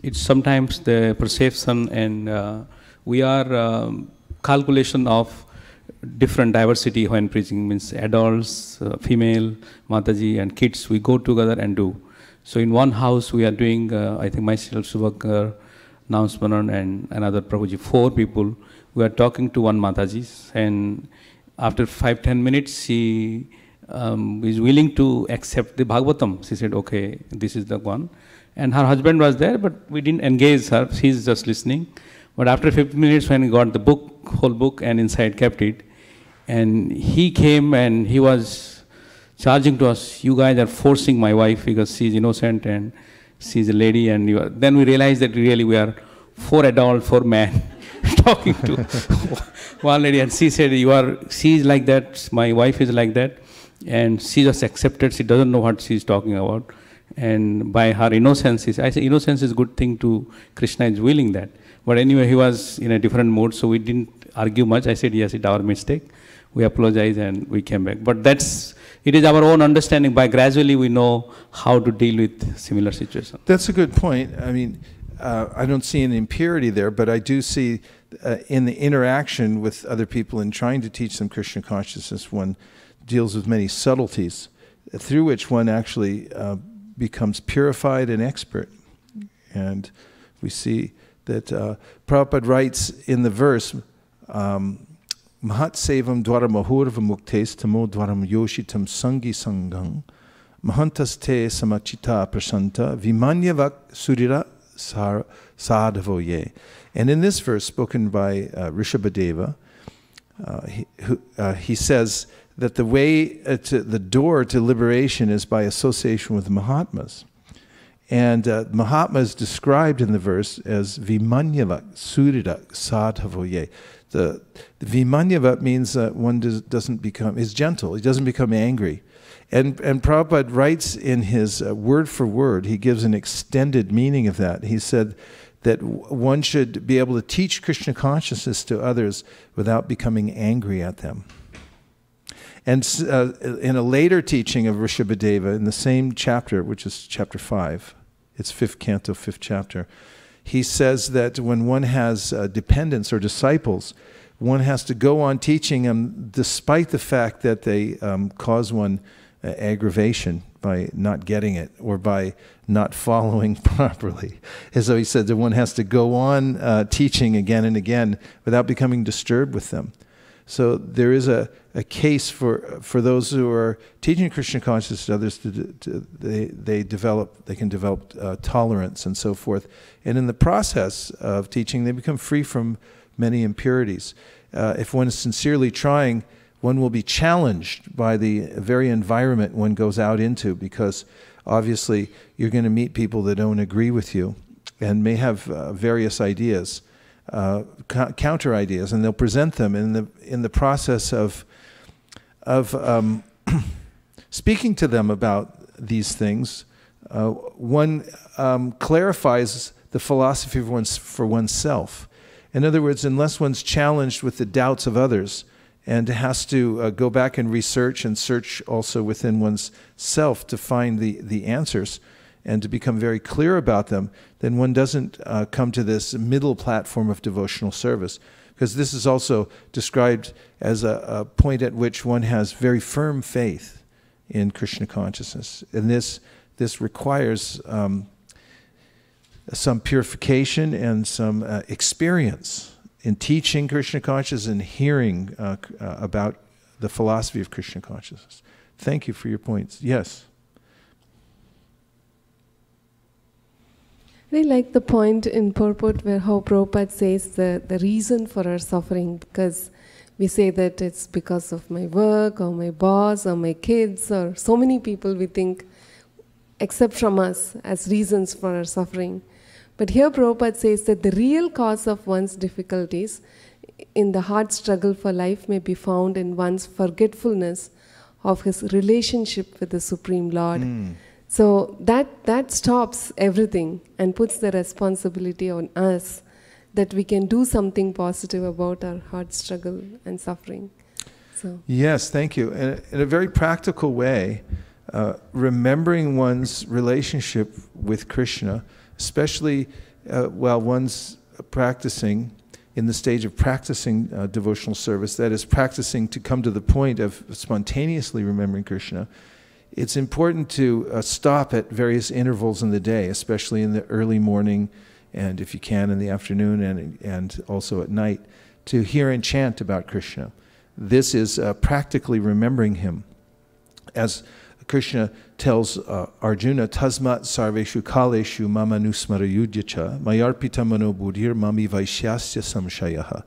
Speaker 3: it's sometimes the perception and we are calculation of different diversity when preaching, means adults, female, Mataji and kids, we go together and do. So in one house we are doing, I think myself, Subhakar, Namsmaran and another Prabhuji, 4 people, we are talking to one Mataji, and after 5-10 minutes she is willing to accept the Bhagavatam. She said, okay, this is the one. And her husband was there, but we didn't engage her, she's just listening. But after 15 minutes when he got the book, whole book, and inside kept it, and he came and he was charging to us, you guys are forcing my wife because she's innocent and she's a lady, and then we realized that really we are 4 adults, 4 men talking to one lady, and she said, she's like that, my wife is like that, and she just accepted, she doesn't know what she's talking about. And by her innocence, I said innocence is a good thing to, Krishna is willing that. But anyway, he was in a different mood, so we didn't argue much. I said, yes, it's our mistake. We apologize and we came back. But it is our own understanding. By gradually we know how to deal with similar situations.
Speaker 1: That's a good point. I mean, I don't see an impurity there, but I do see in the interaction with other people and trying to teach them Krishna consciousness, one deals with many subtleties through which one actually becomes purified and expert. And we see that Prabhupada writes in the verse, Mahat sevam dwaramahurva muktes tamo dwaram yoshitam sangi sangam mahantas te samachita prasanta vimanyavak surira sadhavoye. And in this verse, spoken by Rishabhadeva, he says that the way the door to liberation is by association with Mahatmas. And Mahatma is described in the verse as Vimanyava Surira Sadhavoye. The Vimanyava means that one is gentle, he doesn't become angry. And Prabhupada writes in his word for word, he gives an extended meaning of that. He said that one should be able to teach Krishna consciousness to others without becoming angry at them. And in a later teaching of Rishabhadeva, in the same chapter, which is chapter 5, it's 5th canto, 5th chapter, he says that when one has dependents or disciples, one has to go on teaching them despite the fact that they cause one aggravation by not getting it or by not following properly. And so he said that one has to go on teaching again and again without becoming disturbed with them. So there is a case for those who are teaching Krishna consciousness to others. They can develop tolerance and so forth. And in the process of teaching, they become free from many impurities. If one is sincerely trying, one will be challenged by the very environment one goes out into, because obviously you're going to meet people that don't agree with you and may have various ideas. Counter ideas, and they'll present them in the process of speaking to them about these things. One clarifies the philosophy for oneself. In other words, unless one's challenged with the doubts of others and has to go back and research and search also within one's self to find the answers and to become very clear about them, then one doesn't come to this middle platform of devotional service. Because this is also described as a point at which one has very firm faith in Krishna consciousness. And this requires some purification and some experience in teaching Krishna consciousness and hearing about the philosophy of Krishna consciousness. Thank you for your points. Yes?
Speaker 4: I like the point in purport where how Prabhupada says the reason for our suffering, because we say that it's because of my work or my boss or my kids or so many people we think accept from us as reasons for our suffering. But here Prabhupada says that the real cause of one's difficulties in the hard struggle for life may be found in one's forgetfulness of his relationship with the Supreme Lord. So that stops everything and puts the responsibility on us that we can do something positive about our hard struggle and suffering. So. Yes,
Speaker 1: thank you. In a very practical way, remembering one's relationship with Krishna, especially while one's practicing, in the stage of practicing devotional service, that is practicing to come to the point of spontaneously remembering Krishna, it's important to stop at various intervals in the day, especially in the early morning, and if you can in the afternoon, and also at night, to hear and chant about Krishna. This is practically remembering him. As Krishna tells Arjuna, Tasmat sarveshu kaleshu mama nusmara yudyacha mayarpita mano buddhir mami vaishyasya samshayaha.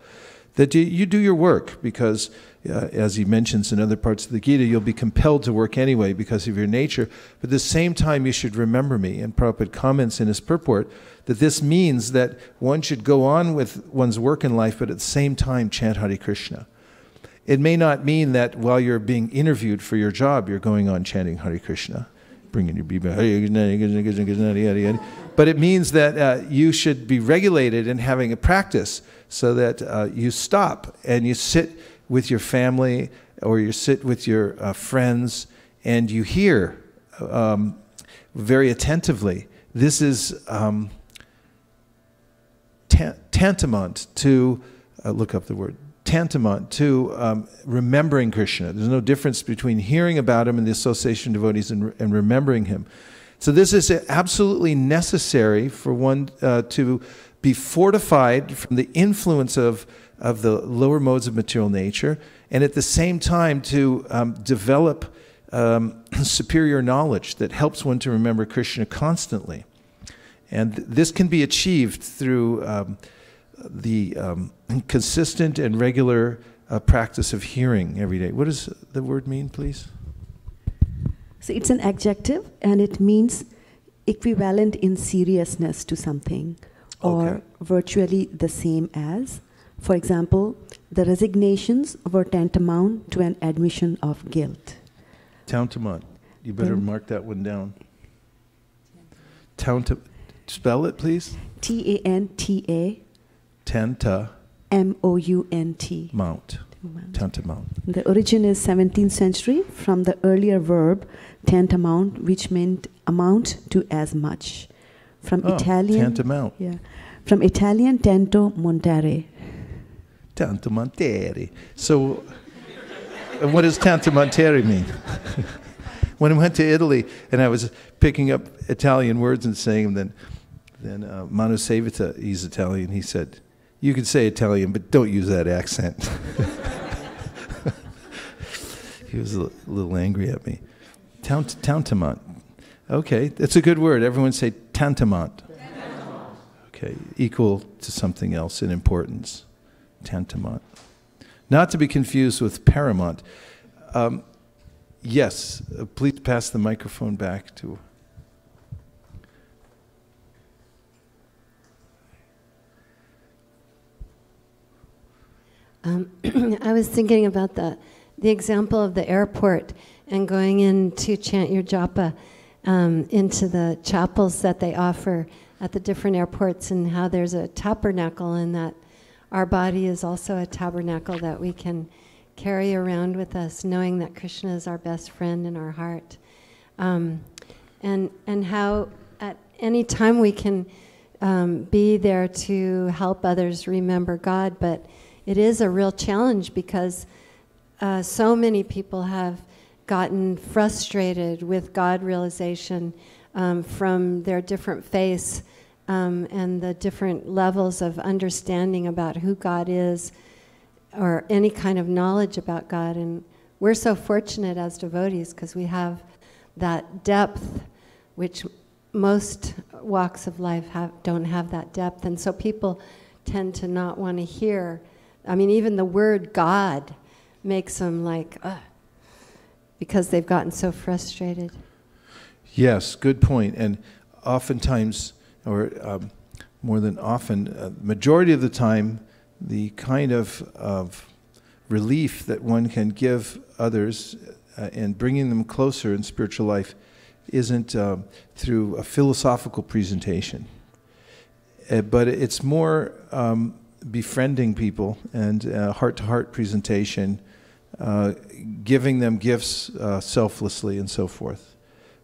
Speaker 1: that you do your work because, as he mentions in other parts of the Gita, you'll be compelled to work anyway because of your nature. But at the same time, you should remember me. And Prabhupada comments in his purport that this means that one should go on with one's work in life, but at the same time chant Hare Krishna. It may not mean that while you're being interviewed for your job, you're going on chanting Hare Krishna, bringing your biba, but it means that you should be regulated in having a practice so that you stop and you sit with your family or you sit with your friends and you hear very attentively. This is tantamount to, look up the word, tantamount to remembering Krishna. There's no difference between hearing about him in the association of devotees and remembering him. So this is absolutely necessary for one to be fortified from the influence of the lower modes of material nature, and at the same time to develop superior knowledge that helps one to remember Krishna constantly. And this can be achieved through the consistent and regular practice of hearing every day. What does the word mean, please?
Speaker 5: So it's an adjective, and it means equivalent in seriousness to something, or virtually the same as. For example, the resignations were tantamount to an admission of guilt.
Speaker 1: Tantamount. You better mark that one down. Spell it, please.
Speaker 5: T-A-N-T-A.
Speaker 1: Tanta.
Speaker 5: M-O-U-N-T.
Speaker 1: Mount. Tantamount.
Speaker 5: The origin is 17th century from the earlier verb tantamount, which meant amount to as much. From Italian.
Speaker 1: Tantamount.
Speaker 5: Yeah. From Italian, tanto montare.
Speaker 1: Tanto montare. So, what does tanto montare mean? When I went to Italy and I was picking up Italian words and saying them, then Manu Sevita, he's Italian, he said, "You can say Italian, but don't use that accent." He was a little angry at me. Tantamount. Okay, that's a good word. Everyone say tantamount. Okay, equal to something else in importance. Tantamount. Not to be confused with paramount. Yes, please pass the microphone back to...
Speaker 6: I was thinking about the example of the airport and going in to chant your japa into the chapels that they offer at the different airports, and how there's a tabernacle, and that our body is also a tabernacle that we can carry around with us, knowing that Krishna is our best friend in our heart. And how at any time we can be there to help others remember God, but it is a real challenge because so many people have gotten frustrated with God realization from their different faiths and the different levels of understanding about who God is, or any kind of knowledge about God. And we're so fortunate as devotees because we have that depth, which most walks of life don't have that depth. And so people tend to not want to hear. I mean, even the word God makes them like, ugh, because they've gotten so frustrated.
Speaker 1: Yes, good point. And oftentimes, or more than often, majority of the time, the kind of relief that one can give others and bringing them closer in spiritual life isn't through a philosophical presentation. But it's more befriending people and heart-to-heart presentation, giving them gifts selflessly and so forth.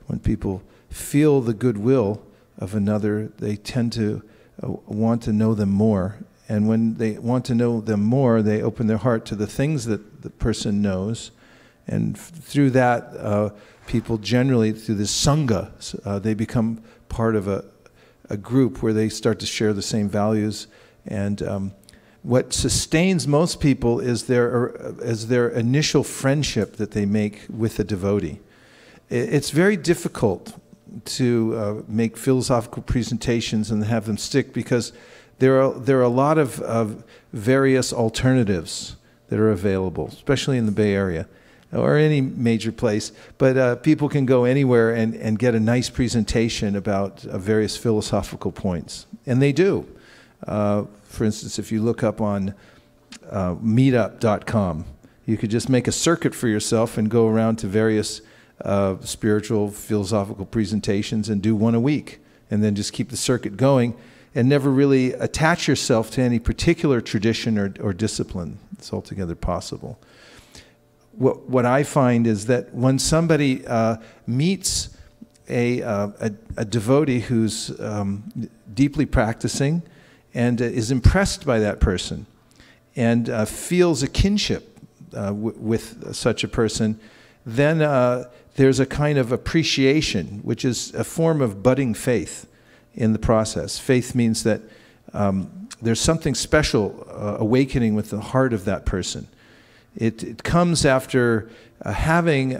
Speaker 1: When people feel the goodwill of another, they tend to want to know them more. And when they want to know them more, they open their heart to the things that the person knows. And through that, people generally, through this sangha, they become part of a group where they start to share the same values. And what sustains most people is their initial friendship that they make with the devotee. It's very difficult to make philosophical presentations and have them stick, because there are a lot of various alternatives that are available, especially in the Bay Area or any major place. But people can go anywhere and get a nice presentation about various philosophical points. And they do. For instance, if you look up on meetup.com, you could just make a circuit for yourself and go around to various spiritual, philosophical presentations and do one a week. And then just keep the circuit going and never really attach yourself to any particular tradition or discipline. It's altogether possible. What I find is that when somebody meets a devotee who's deeply practicing and is impressed by that person and feels a kinship with such a person, then there's a kind of appreciation, which is a form of budding faith in the process. Faith means that there's something special awakening with the heart of that person. It comes after having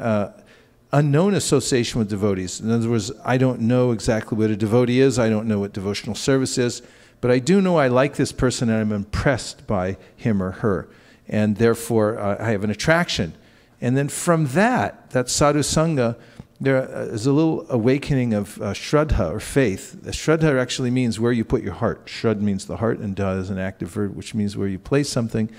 Speaker 1: unknown association with devotees. In other words, I don't know exactly what a devotee is, I don't know what devotional service is, but I do know I like this person and I'm impressed by him or her. And therefore, I have an attraction. And then from that sadhu sangha, there is a little awakening of shraddha, or faith. Shraddha actually means where you put your heart. Shraddha means the heart, and da is an active verb, which means where you place something.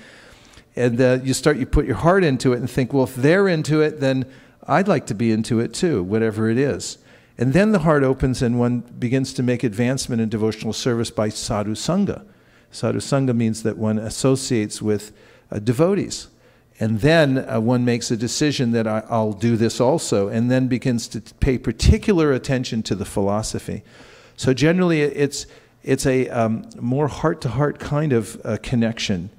Speaker 1: And you put your heart into it and think, well, if they're into it, then I'd like to be into it too, whatever it is. And then the heart opens and one begins to make advancement in devotional service by sadhu sangha. Sadhu sangha means that one associates with devotees. And then one makes a decision that I'll do this also, and then begins to pay particular attention to the philosophy. So generally it's a more heart-to-heart kind of connection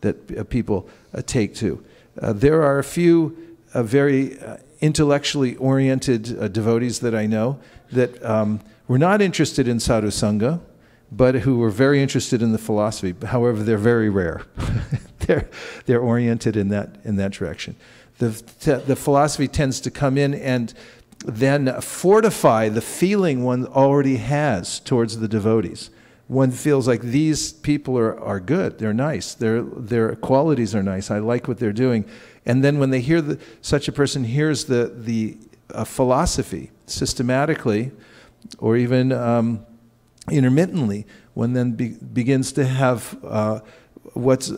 Speaker 1: that people take to. There are a few very intellectually oriented devotees that I know that were not interested in sadhu sangha, but who were very interested in the philosophy. However, they're very rare. they're oriented in that direction. The philosophy tends to come in and then fortify the feeling one already has towards the devotees. One feels like these people are good, they're nice, their qualities are nice, I like what they're doing. And then when they hear such a person hears the philosophy systematically, or even intermittently, one then begins to have what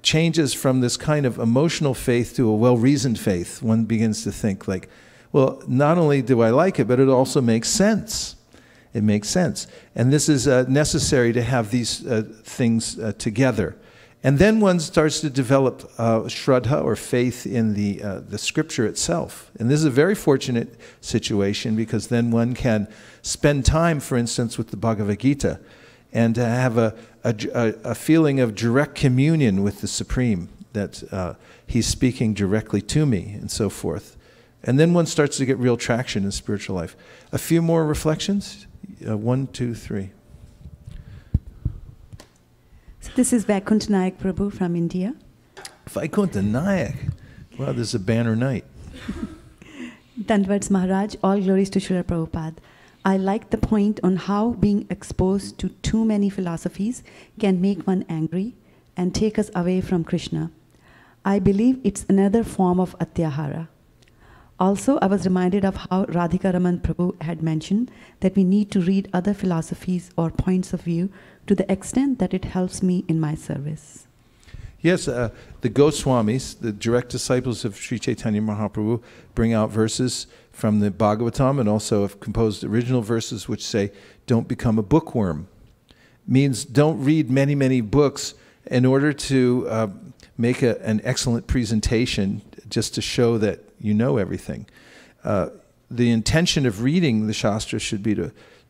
Speaker 1: changes from this kind of emotional faith to a well-reasoned faith. One begins to think like, well, not only do I like it, but it also makes sense. It makes sense. And this is necessary to have these things together. And then one starts to develop shraddha, or faith in the scripture itself. And this is a very fortunate situation, because then one can spend time, for instance, with the Bhagavad Gita and have a feeling of direct communion with the Supreme, that he's speaking directly to me and so forth. And then one starts to get real traction in spiritual life. A few more reflections? 1, 2, 3.
Speaker 5: So this is Vaikuntha Nayak Prabhu from India.
Speaker 1: Vaikuntha Nayak. Wow, this is a banner night.
Speaker 5: Dandavats Maharaj, all glories to Srila Prabhupada. I like the point on how being exposed to too many philosophies can make one angry and take us away from Krishna. I believe it's another form of atyahara. Also, I was reminded of how Radhika Raman Prabhu had mentioned that we need to read other philosophies or points of view to the extent that it helps me in my service.
Speaker 1: Yes, the Goswamis, the direct disciples of Sri Chaitanya Mahaprabhu, bring out verses from the Bhagavatam, and also have composed original verses which say, don't become a bookworm. Means don't read many, many books in order to make an excellent presentation, just to show that you know everything. The intention of reading the Shastra should be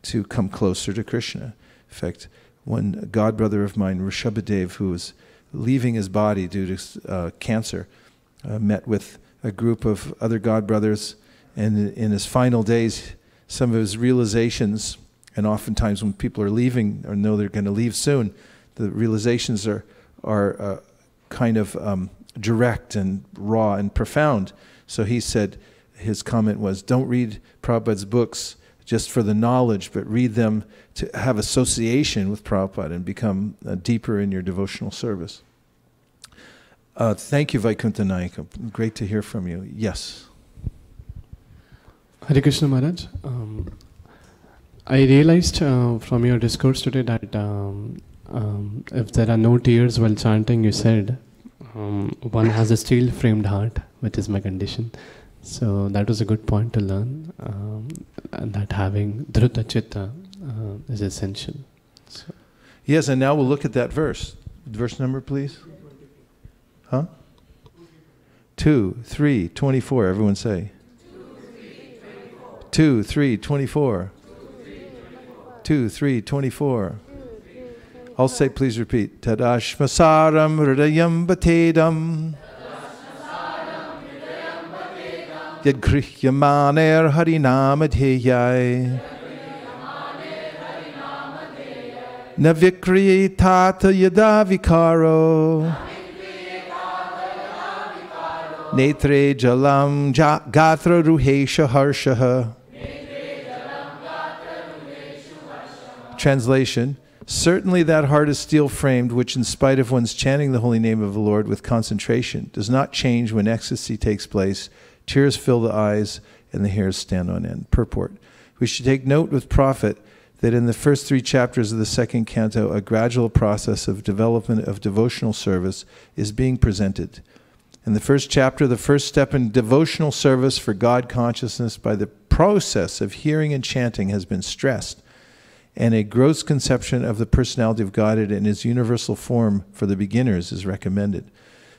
Speaker 1: to come closer to Krishna. In fact, one godbrother of mine, Rishabhadev, who was leaving his body due to cancer, met with a group of other godbrothers, and in his final days, some of his realizations, and oftentimes when people are leaving or know they're going to leave soon, the realizations are kind of direct and raw and profound. So he said, his comment was, don't read Prabhupada's books just for the knowledge, but read them to have association with Prabhupada and become deeper in your devotional service. Thank you, Vaikuntha Nayaka. Great to hear from you. Yes.
Speaker 7: Hare Krishna Maharaj. I realized from your discourse today that if there are no tears while chanting, you said, one has a steel-framed heart, which is my condition. So that was a good point to learn, and that having dhruta chitta is essential. So.
Speaker 1: Yes, and now we'll look at that verse. Verse number, please. Huh? 2, 3, 24. Everyone say. 2, 3, 24. 2, 3, 24. I'll say, please repeat. Tadashmasaram hridayam batedam yadgrihyamaner harinamadheyai navikriyatata yada vikaro netre jalam gatra ruhesha harshaha. Translation: certainly that heart is steel-framed, which in spite of one's chanting the holy name of the Lord with concentration, does not change when ecstasy takes place, tears fill the eyes, and the hairs stand on end. Purport: we should take note with profit that in the first 3 chapters of the 2nd canto, a gradual process of development of devotional service is being presented. In the first chapter, the first step in devotional service for God consciousness by the process of hearing and chanting has been stressed, and a gross conception of the personality of Godhead in his universal form for the beginners is recommended.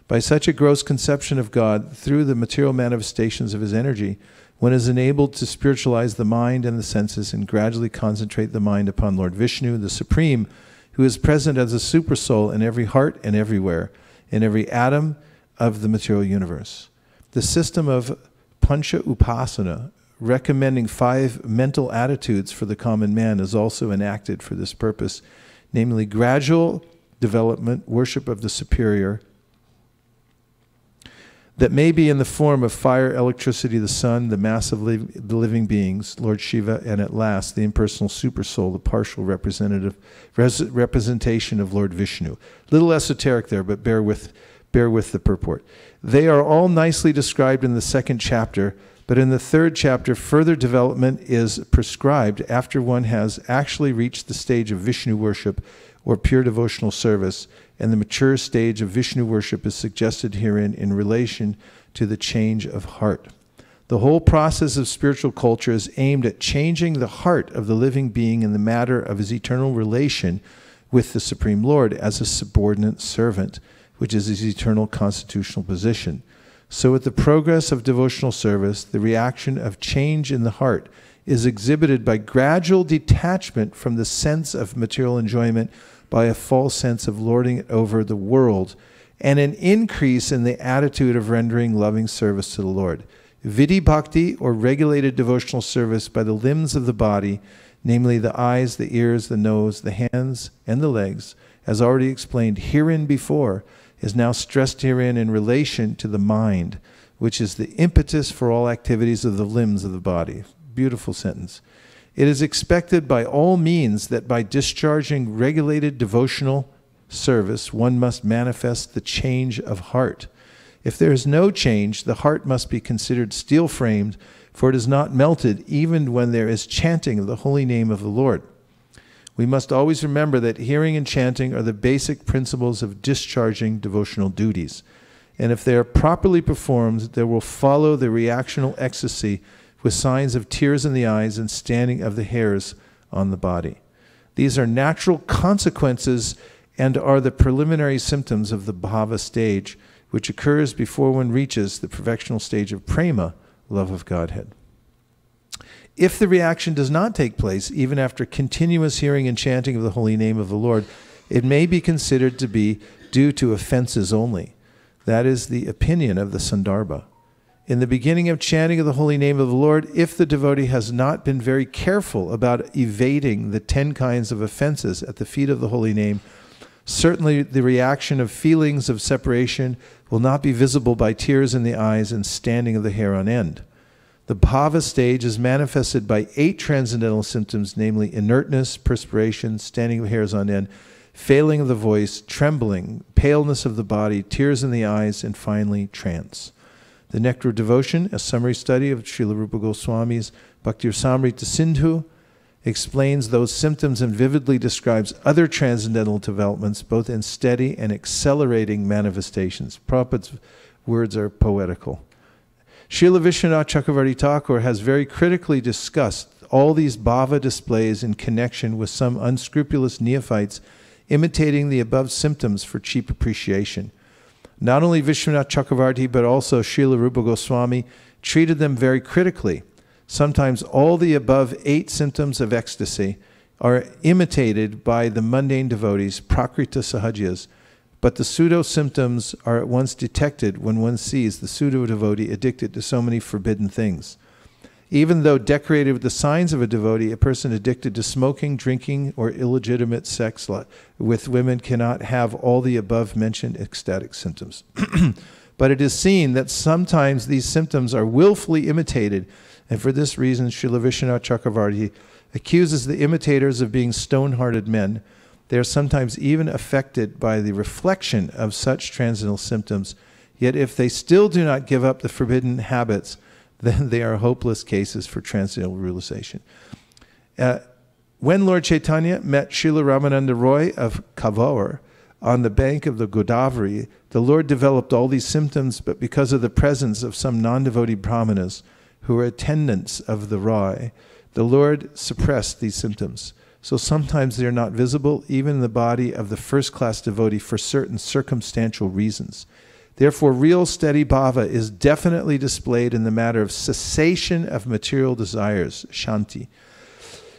Speaker 1: By such a gross conception of God, through the material manifestations of his energy, one is enabled to spiritualize the mind and the senses and gradually concentrate the mind upon Lord Vishnu, the Supreme, who is present as a supersoul in every heart and everywhere, in every atom of the material universe. The system of Pancha Upasana, recommending 5 mental attitudes for the common man, is also enacted for this purpose, namely gradual development, worship of the superior, that may be in the form of fire, electricity, the sun, the mass of the living beings, Lord Shiva, and at last the impersonal supersoul, the partial representation of Lord Vishnu. Little esoteric there, but bear with the purport. They are all nicely described in the 2nd chapter, but in the 3rd chapter, further development is prescribed after one has actually reached the stage of Vishnu worship or pure devotional service, and the mature stage of Vishnu worship is suggested herein in relation to the change of heart. The whole process of spiritual culture is aimed at changing the heart of the living being in the matter of his eternal relation with the Supreme Lord as a subordinate servant, which is his eternal constitutional position. So with the progress of devotional service, the reaction of change in the heart is exhibited by gradual detachment from the sense of material enjoyment by a false sense of lording it over the world, and an increase in the attitude of rendering loving service to the Lord. Vidhi bhakti, or regulated devotional service by the limbs of the body, namely the eyes, the ears, the nose, the hands, and the legs, as already explained herein before, is now stressed herein in relation to the mind, which is the impetus for all activities of the limbs of the body. Beautiful sentence. It is expected by all means that by discharging regulated devotional service, one must manifest the change of heart. If there is no change, the heart must be considered steel-framed, for it is not melted even when there is chanting of the holy name of the Lord. We must always remember that hearing and chanting are the basic principles of discharging devotional duties. And if they are properly performed, there will follow the reactional ecstasy with signs of tears in the eyes and standing of the hairs on the body. These are natural consequences and are the preliminary symptoms of the bhava stage, which occurs before one reaches the perfectional stage of prema, love of Godhead. If the reaction does not take place, even after continuous hearing and chanting of the holy name of the Lord, it may be considered to be due to offenses only. That is the opinion of the Sandarbha. In the beginning of chanting of the holy name of the Lord, if the devotee has not been very careful about evading the 10 kinds of offenses at the feet of the holy name, certainly the reaction of feelings of separation will not be visible by tears in the eyes and standing of the hair on end. The bhava stage is manifested by 8 transcendental symptoms, namely inertness, perspiration, standing of hairs on end, failing of the voice, trembling, paleness of the body, tears in the eyes, and finally trance. The Nectar of Devotion, a summary study of Srila Rupa Goswami's Bhakti Rasamrita Sindhu, explains those symptoms and vividly describes other transcendental developments, both in steady and accelerating manifestations. Prabhupada's words are poetical. Srila Vishwanath Chakravarti Thakur has very critically discussed all these bhava displays in connection with some unscrupulous neophytes imitating the above symptoms for cheap appreciation. Not only Vishwanath Chakravarti, but also Srila Rupa Goswami treated them very critically. Sometimes all the above 8 symptoms of ecstasy are imitated by the mundane devotees, prakrita sahajas, but the pseudo-symptoms are at once detected when one sees the pseudo-devotee addicted to so many forbidden things. Even though decorated with the signs of a devotee, a person addicted to smoking, drinking, or illegitimate sex with women cannot have all the above-mentioned ecstatic symptoms. But it is seen that sometimes these symptoms are willfully imitated, and for this reason Srila Vishwanath Chakravarti accuses the imitators of being stone-hearted men. They are sometimes even affected by the reflection of such transcendental symptoms, yet if they still do not give up the forbidden habits, then they are hopeless cases for transcendental realization. When Lord Chaitanya met Srila Ramananda Roy of Kavaur on the bank of the Godavari, the Lord developed all these symptoms, but because of the presence of some non-devotee brahmanas who were attendants of the Roy, the Lord suppressed these symptoms. So sometimes they are not visible even in the body of the first-class devotee for certain circumstantial reasons. Therefore, real steady bhava is definitely displayed in the matter of cessation of material desires, shanti,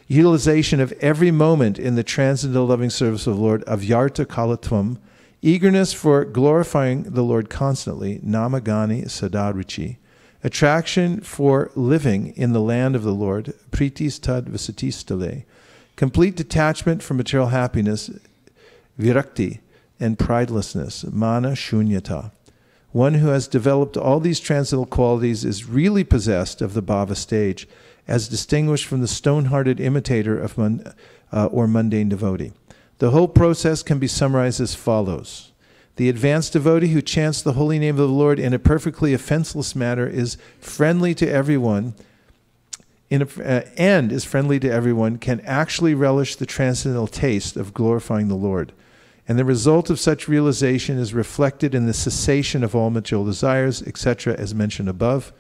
Speaker 1: utilization of every moment in the transcendental loving service of the Lord, avyarta kalatvam, eagerness for glorifying the Lord constantly, namagani sadaruchi, attraction for living in the land of the Lord, pritis tad visatistale, complete detachment from material happiness, virakti, and pridelessness, mana shunyata. One who has developed all these transcendental qualities is really possessed of the bhava stage, as distinguished from the stone-hearted imitator of or mundane devotee. The whole process can be summarized as follows. The advanced devotee who chants the holy name of the Lord in a perfectly offenseless manner is friendly to everyone, and is friendly to everyone, can actually relish the transcendental taste of glorifying the Lord. And the result of such realization is reflected in the cessation of all material desires, etc., as mentioned above.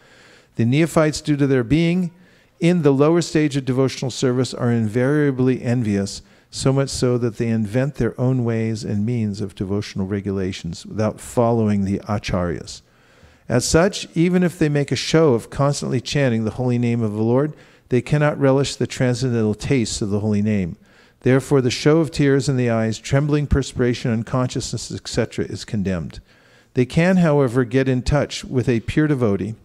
Speaker 1: The neophytes, due to their being in the lower stage of devotional service, are invariably envious, so much so that they invent their own ways and means of devotional regulations without following the acharyas. As such, even if they make a show of constantly chanting the holy name of the Lord, they cannot relish the transcendental taste of the holy name. Therefore, the show of tears in the eyes, trembling, perspiration, unconsciousness, etc. is condemned. They can, however, get in touch with a pure devotee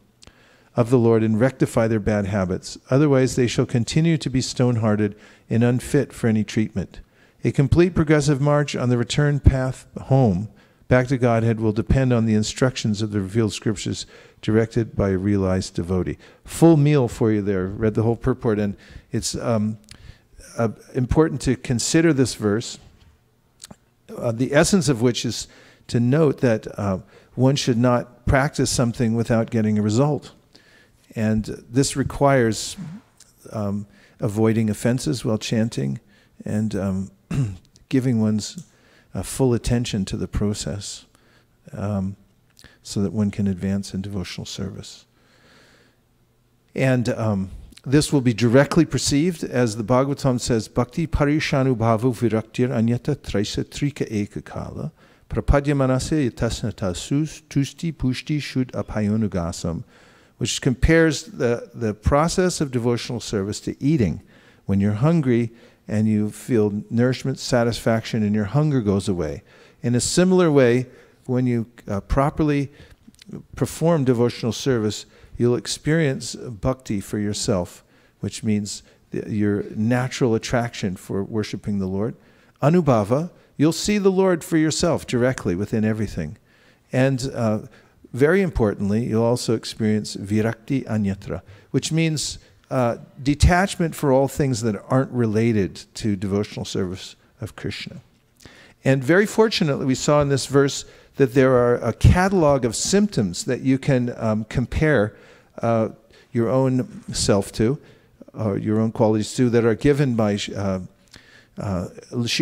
Speaker 1: of the Lord and rectify their bad habits. Otherwise, they shall continue to be stone-hearted and unfit for any treatment. A complete progressive march on the return path home, back to Godhead, will depend on the instructions of the revealed scriptures directed by a realized devotee. Full meal for you there. Read the whole purport, and it's important to consider this verse, the essence of which is to note that one should not practice something without getting a result. And this requires avoiding offenses while chanting and giving one's full attention to the process so that one can advance in devotional service. And this will be directly perceived, as the Bhagavatam says, Bhakti parishanu bhavu viraktir anyata traisa trika eka kala prapadya manase yatasnata sus tusti pushti shud apayonugasam, which compares the process of devotional service to eating. When you're hungry and you feel nourishment, satisfaction, and your hunger goes away. In a similar way, when you properly perform devotional service, you'll experience bhakti for yourself, which means your natural attraction for worshiping the Lord. Anubhava, you'll see the Lord for yourself directly within everything. And very importantly, you'll also experience virakti anyatra, which means detachment for all things that aren't related to devotional service of Krishna. And very fortunately, we saw in this verse that there are a catalog of symptoms that you can compare your own self to, or your own qualities to, that are given by Sri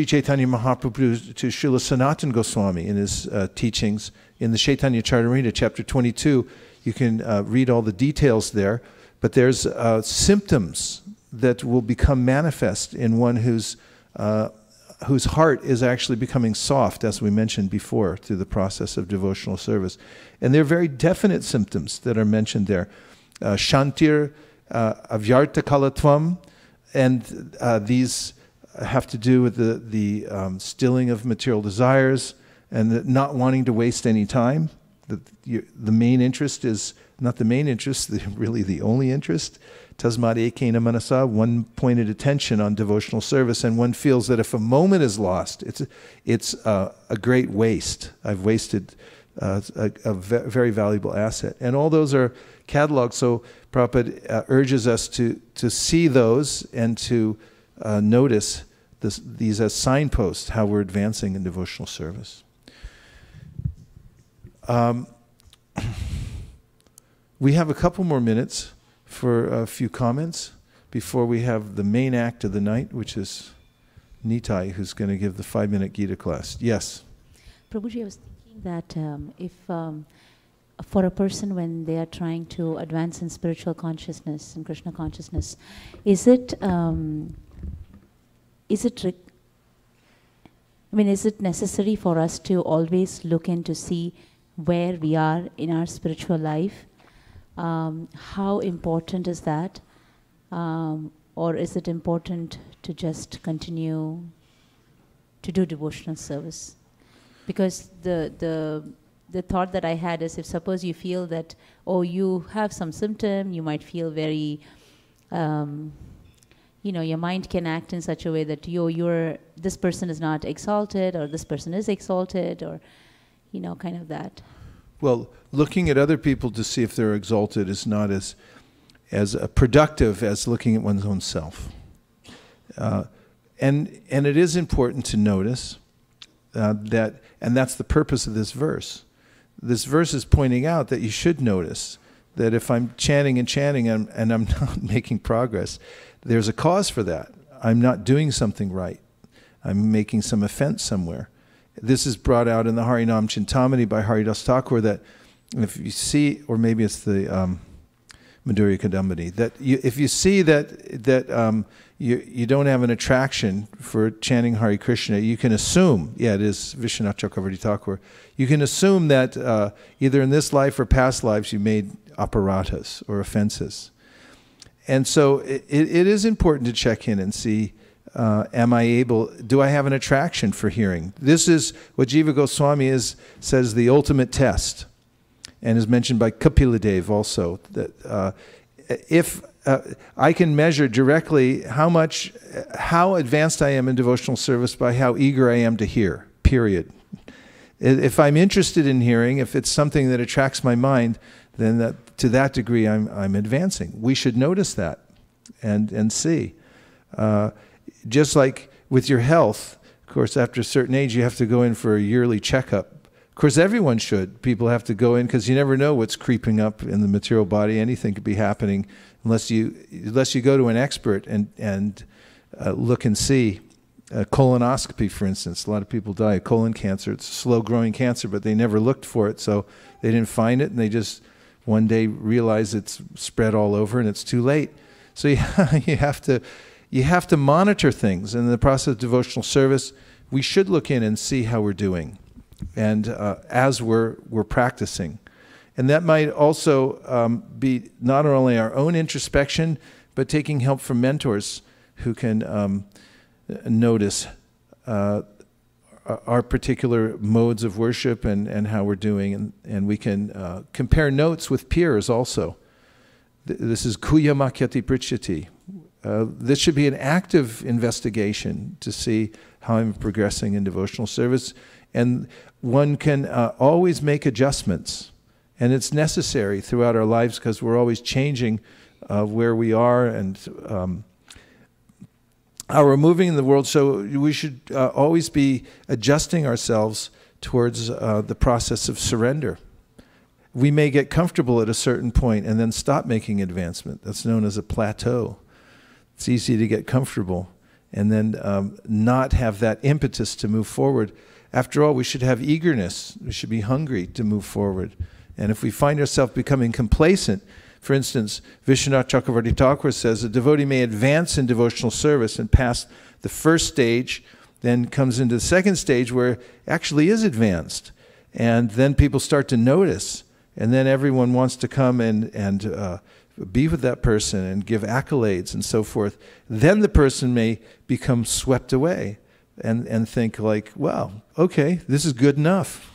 Speaker 1: Chaitanya Mahaprabhu to Srila Sanatana Goswami in his teachings in the Chaitanya Charitamrita, chapter 22. You can read all the details there, but there's symptoms that will become manifest in one whose heart is actually becoming soft, as we mentioned before, through the process of devotional service. And there are very definite symptoms that are mentioned there. Shantir avyarta kalatvam, and these have to do with the stilling of material desires and the not wanting to waste any time. The main interest is not the main interest, really the only interest. Tasmad ekena manasa, one pointed attention on devotional service, and one feels that if a moment is lost, it's a great waste. I've wasted a very valuable asset. And all those are cataloged, so Prabhupada urges us to see those and to notice these as signposts, how we're advancing in devotional service. We have a couple more minutes for a few comments before we have the main act of the night, which is Nitai, who's going to give the 5-minute Gita class. Yes?
Speaker 8: Prabhuji, I was thinking that if for a person when they are trying to advance in spiritual consciousness and Krishna consciousness, is it necessary for us to always look in to see where we are in our spiritual life? How important is that? Or is it important to just continue to do devotional service? Because the thought that I had is, if suppose you feel that, oh, you have some symptom, you might feel very, your mind can act in such a way that this person is not exalted, or this person is exalted, or, kind of that.
Speaker 1: Well, looking at other people to see if they're exalted is not as productive as looking at one's own self. And it is important to notice that, and that's the purpose of this verse. This verse is pointing out that you should notice that if I'm chanting and I'm not making progress, there's a cause for that. I'm not doing something right. I'm making some offense somewhere. This is brought out in the Harinam Chintamani by Haridas Thakur, that if you see, or maybe it's the Madhurya Kadambini, that if you see that you don't have an attraction for chanting Hare Krishna, you can assume, it is Vishwanath Chakravarti Thakur, you can assume that either in this life or past lives you made aparatas or offenses. And so it is important to check in and see, do I have an attraction for hearing? This is what Jiva Goswami says the ultimate test, and is mentioned by Kapila Dev also, that if I can measure directly how advanced I am in devotional service by how eager I am to hear, period. If I'm interested in hearing, if it's something that attracts my mind, then to that degree I'm advancing. We should notice that and see. Just like with your health, of course, after a certain age, you have to go in for a yearly checkup. Of course, everyone should. People have to go in because you never know what's creeping up in the material body. Anything could be happening unless you go to an expert and look and see. Colonoscopy, for instance. A lot of people die of colon cancer. It's a slow-growing cancer, but they never looked for it, so they didn't find it, and they just one day realize it's spread all over, and it's too late. So you have to monitor things. And in the process of devotional service, we should look in and see how we're doing, and as we're practicing. And that might also be not only our own introspection, but taking help from mentors who can notice our particular modes of worship and how we're doing. And we can compare notes with peers also. This is kuya makyati prichyati. This should be an active investigation to see how I'm progressing in devotional service. And one can always make adjustments And it's necessary throughout our lives because we're always changing where we are and how we're moving in the world. So we should always be adjusting ourselves towards the process of surrender. We may get comfortable at a certain point and then stop making advancement. That's known as a plateau. It's easy to get comfortable and then not have that impetus to move forward. After all, we should have eagerness. We should be hungry to move forward. And if we find ourselves becoming complacent, for instance, Vishwanath Chakravarti Thakur says a devotee may advance in devotional service and pass the first stage, then comes into the second stage where it actually is advanced. And then people start to notice. And then everyone wants to come and be with that person and give accolades and so forth. Then the person may become swept away and think like, well, okay, this is good enough.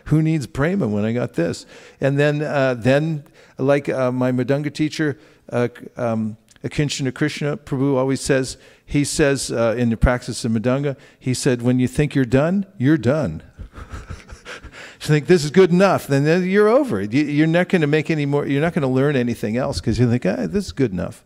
Speaker 1: Who needs prema when I got this? And then like my Mridanga teacher, Akinchana Krishna Prabhu always says, he says in the practice of Mridanga, he said, when you think you're done, you're done. You think this is good enough, then you're over it. You're not going to make any more, you're not going to learn anything else because you think, this is good enough.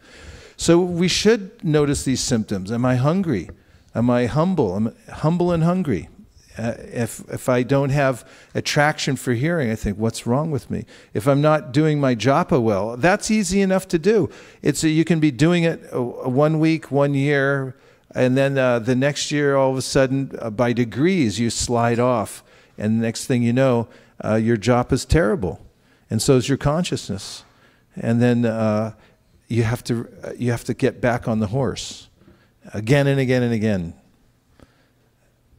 Speaker 1: So we should notice these symptoms. Am I hungry? Am I humble? I'm humble and hungry. If I don't have attraction for hearing, I think, what's wrong with me? If I'm not doing my japa well, that's easy enough to do. You can be doing it 1 week, 1 year, and then the next year, all of a sudden, by degrees, you slide off. And the next thing you know, your japa is terrible. And so is your consciousness. And then you have to get back on the horse again and again and again.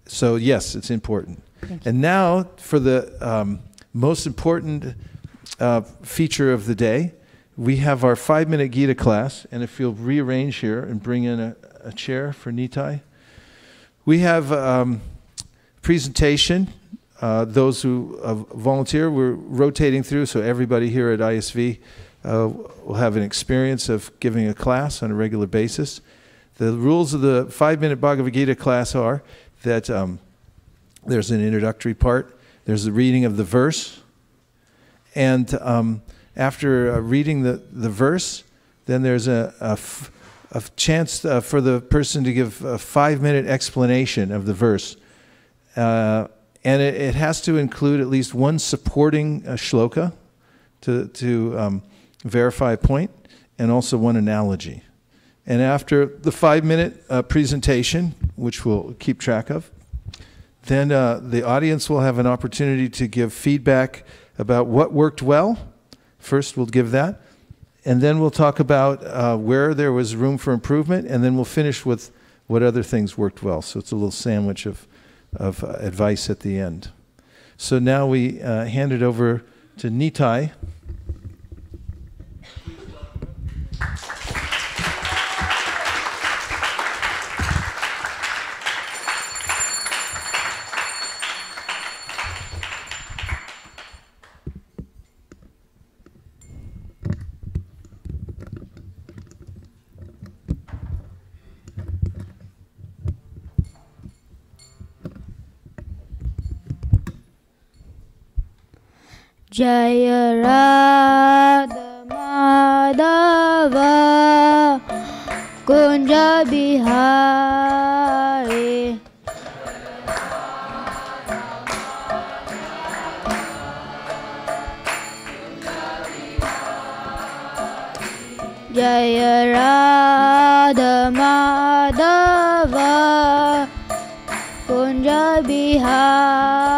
Speaker 1: So yes, it's important. And now for the most important feature of the day, we have our 5-minute Gita class. And if you'll rearrange here and bring in a chair for Nitai. We have presentation. Those who volunteer, we're rotating through, so everybody here at ISV will have an experience of giving a class on a regular basis. The rules of the 5-minute Bhagavad Gita class are that there's an introductory part, there's the reading of the verse, and after reading the verse, then there's a chance for the person to give a 5-minute explanation of the verse. And it has to include at least one supporting shloka to verify a point, and also one analogy. And after the 5-minute presentation, which we'll keep track of, then the audience will have an opportunity to give feedback about what worked well. First, we'll give that. And then we'll talk about where there was room for improvement, and then we'll finish with what other things worked well. So it's a little sandwich of advice at the end. So now we hand it over to Nitai.
Speaker 9: Jaya Radha Madhava Kunja Bihari Jaya Radha Madhava Kunja Bihari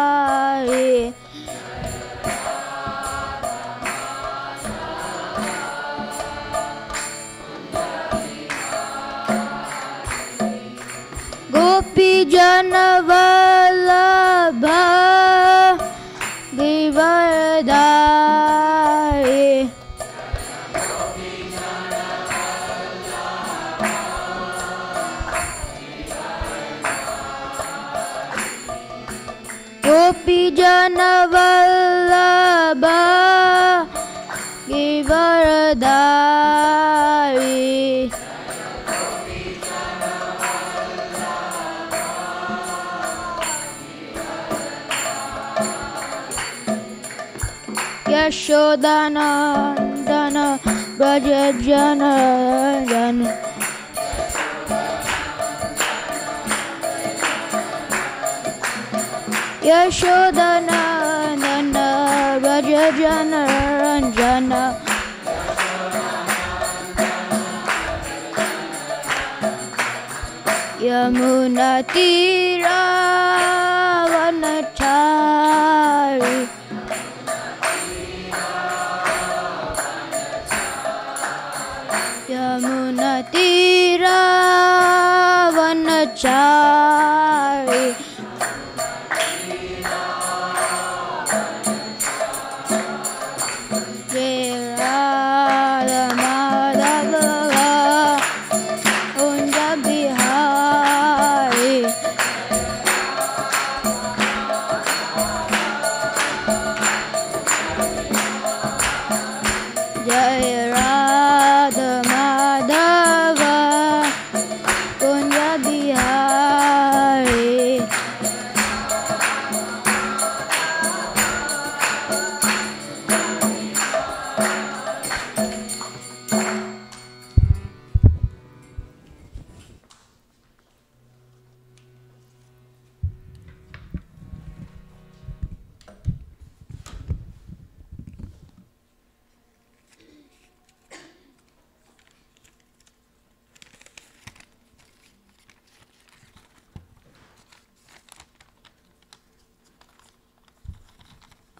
Speaker 9: Gopi Jana Vallabha Givardhari Gopi Jana Vallabha Givardhari Yashodanandana Braja Janardana Yashodanandana Braja Janardana Yamuna Tira Vanachari Yamuna Tira Vanachari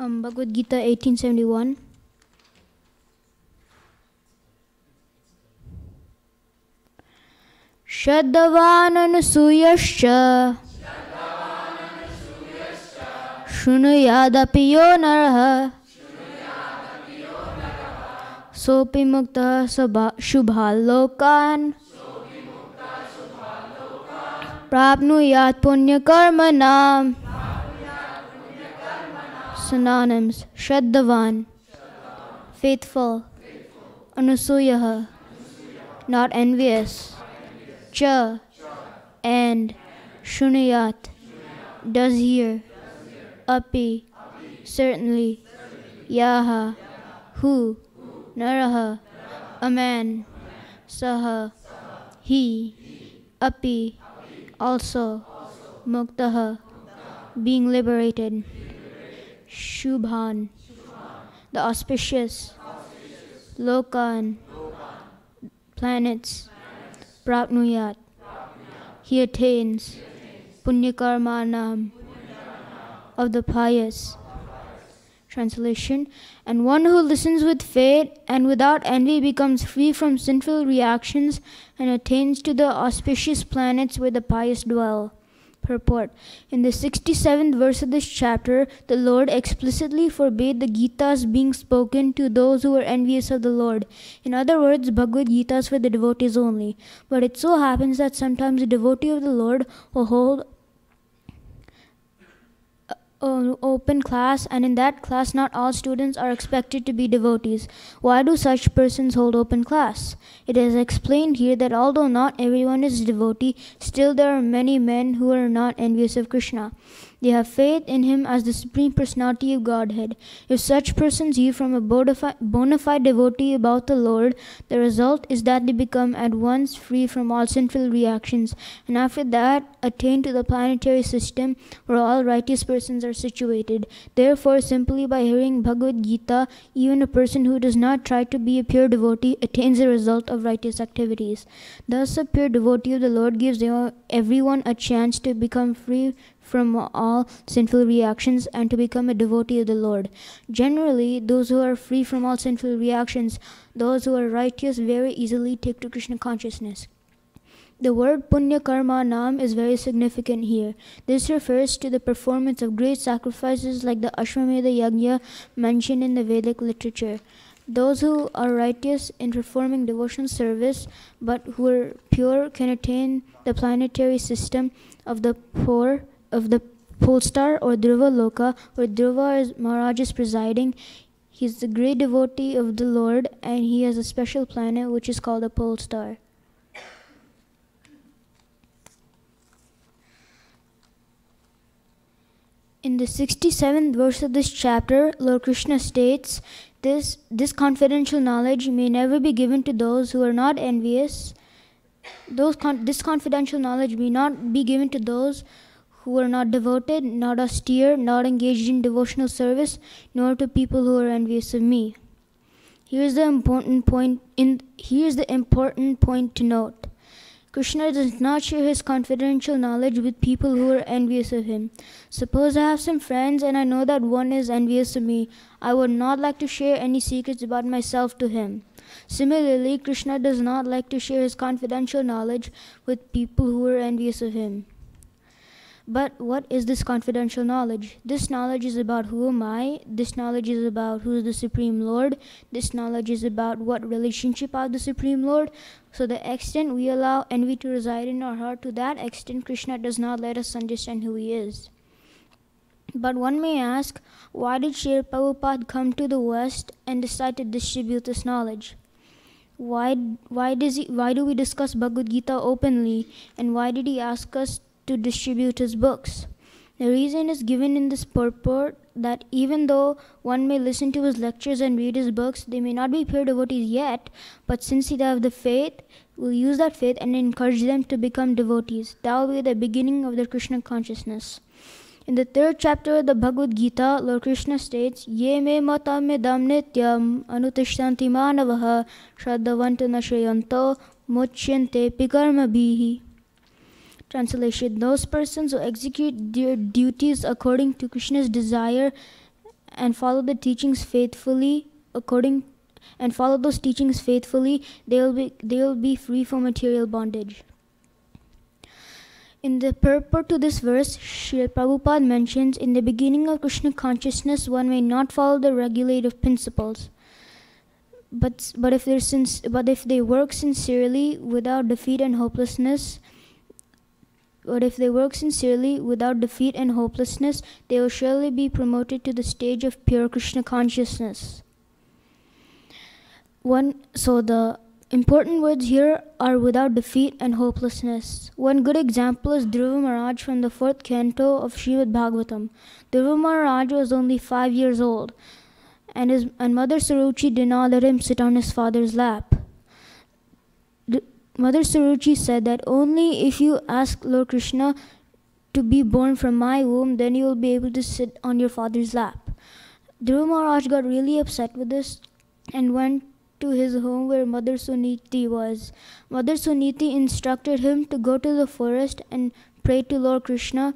Speaker 9: Bhagavad Gita 1871. Shraddhavananusuyascha Shrunuyadapi yo naraha Sopi mukta shubhalokan Prapnuyat punya karmanam. Synonyms: Shraddhavan, faithful, Anusuyaha, not envious, Cha, and Shunayat, does hear, Api, certainly, Yaha, who, Naraha, a man, Saha, he, Api, also, Muktaha, being liberated, Shubhan, the auspicious, Lokan, planets, Prapnuyat, he attains, Punyakarmanam, of the pious. Translation: and one who listens with faith and without envy becomes free from sinful reactions and attains to the auspicious planets where the pious dwell. Purport: in the 67th verse of this chapter, the Lord explicitly forbade the Gitas being spoken to those who were envious of the Lord. In other words, Bhagavad Gita is for the devotees only. But it so happens that sometimes a devotee of the Lord will hold an open class, and in that class not all students are expected to be devotees. Why do such persons hold open class? It is explained here that although not everyone is a devotee, still there are many men who are not envious of Krishna. They have faith in him as the Supreme Personality of Godhead. If such persons hear from a bona fide devotee about the Lord, the result is that they become at once free from all sinful reactions, and after that attain to the planetary system where all righteous persons are situated. Therefore, simply by hearing Bhagavad Gita, even a person who does not try to be a pure devotee attains the result of righteous activities. Thus, a pure devotee of the Lord gives everyone a chance to become free from all sinful reactions and to become a devotee of the Lord. Generally, those who are free from all sinful reactions, those who are righteous, very easily take to Krishna consciousness. The word Punya Karma Nam is very significant here. This refers to the performance of great sacrifices like the Ashwamedha Yajna mentioned in the Vedic literature. Those who are righteous in performing devotional service but who are pure can attain the planetary system of the pole star or Dhruva Loka, where Dhruva Maharaj is presiding. He is the great devotee of the Lord, and he has a special planet which is called the pole star. In the 67th verse of this chapter, Lord Krishna states, this confidential knowledge may never be given to those who are not envious. This confidential knowledge may not be given to those who are not devoted, not austere, not engaged in devotional service, nor to people who are envious of me. Here's the important point to note. Krishna does not share his confidential knowledge with people who are envious of him. Suppose I have some friends and I know that one is envious of me. I would not like to share any secrets about myself to him. Similarly, Krishna does not like to share his confidential knowledge with people who are envious of him. But what is this confidential knowledge? This knowledge is about who am I. This knowledge is about who is the Supreme Lord. This knowledge is about what relationship I have the Supreme Lord. So the extent we allow envy to reside in our heart, to that extent Krishna does not let us understand who he is. But one may ask, why did Srila Prabhupada come to the West and decide to distribute this knowledge? Why do we discuss Bhagavad Gita openly, and why did he ask us to distribute his books? The reason is given in this purport that even though one may listen to his lectures and read his books, they may not be pure devotees yet, but since they have the faith, we'll use that faith and encourage them to become devotees. That will be the beginning of their Krishna consciousness. In the 3rd chapter of the Bhagavad Gita, Lord Krishna states, Ye me matam medam nityam anutishtanti manavaha shraddhavanta nashrayanto mochyante pikarma bihi. Translation: those persons who execute their duties according to Krishna's desire and follow the teachings faithfully, they will be free from material bondage. In the purport to this verse, Srila Prabhupada mentions, in the beginning of Krishna consciousness, one may not follow the regulative principles. But if they work sincerely without defeat and hopelessness, they will surely be promoted to the stage of pure Krishna consciousness. So the important words here are without defeat and hopelessness. One good example is Dhruva Maharaj from the 4th canto of Srimad Bhagavatam. Dhruva Maharaj was only 5 years old, and Mother Saruchi did not let him sit on his father's lap. Mother Saruchi said that only if you ask Lord Krishna to be born from my womb, then you will be able to sit on your father's lap. Dhruva Maharaj got really upset with this and went to his home where Mother Suniti was. Mother Suniti instructed him to go to the forest and pray to Lord Krishna.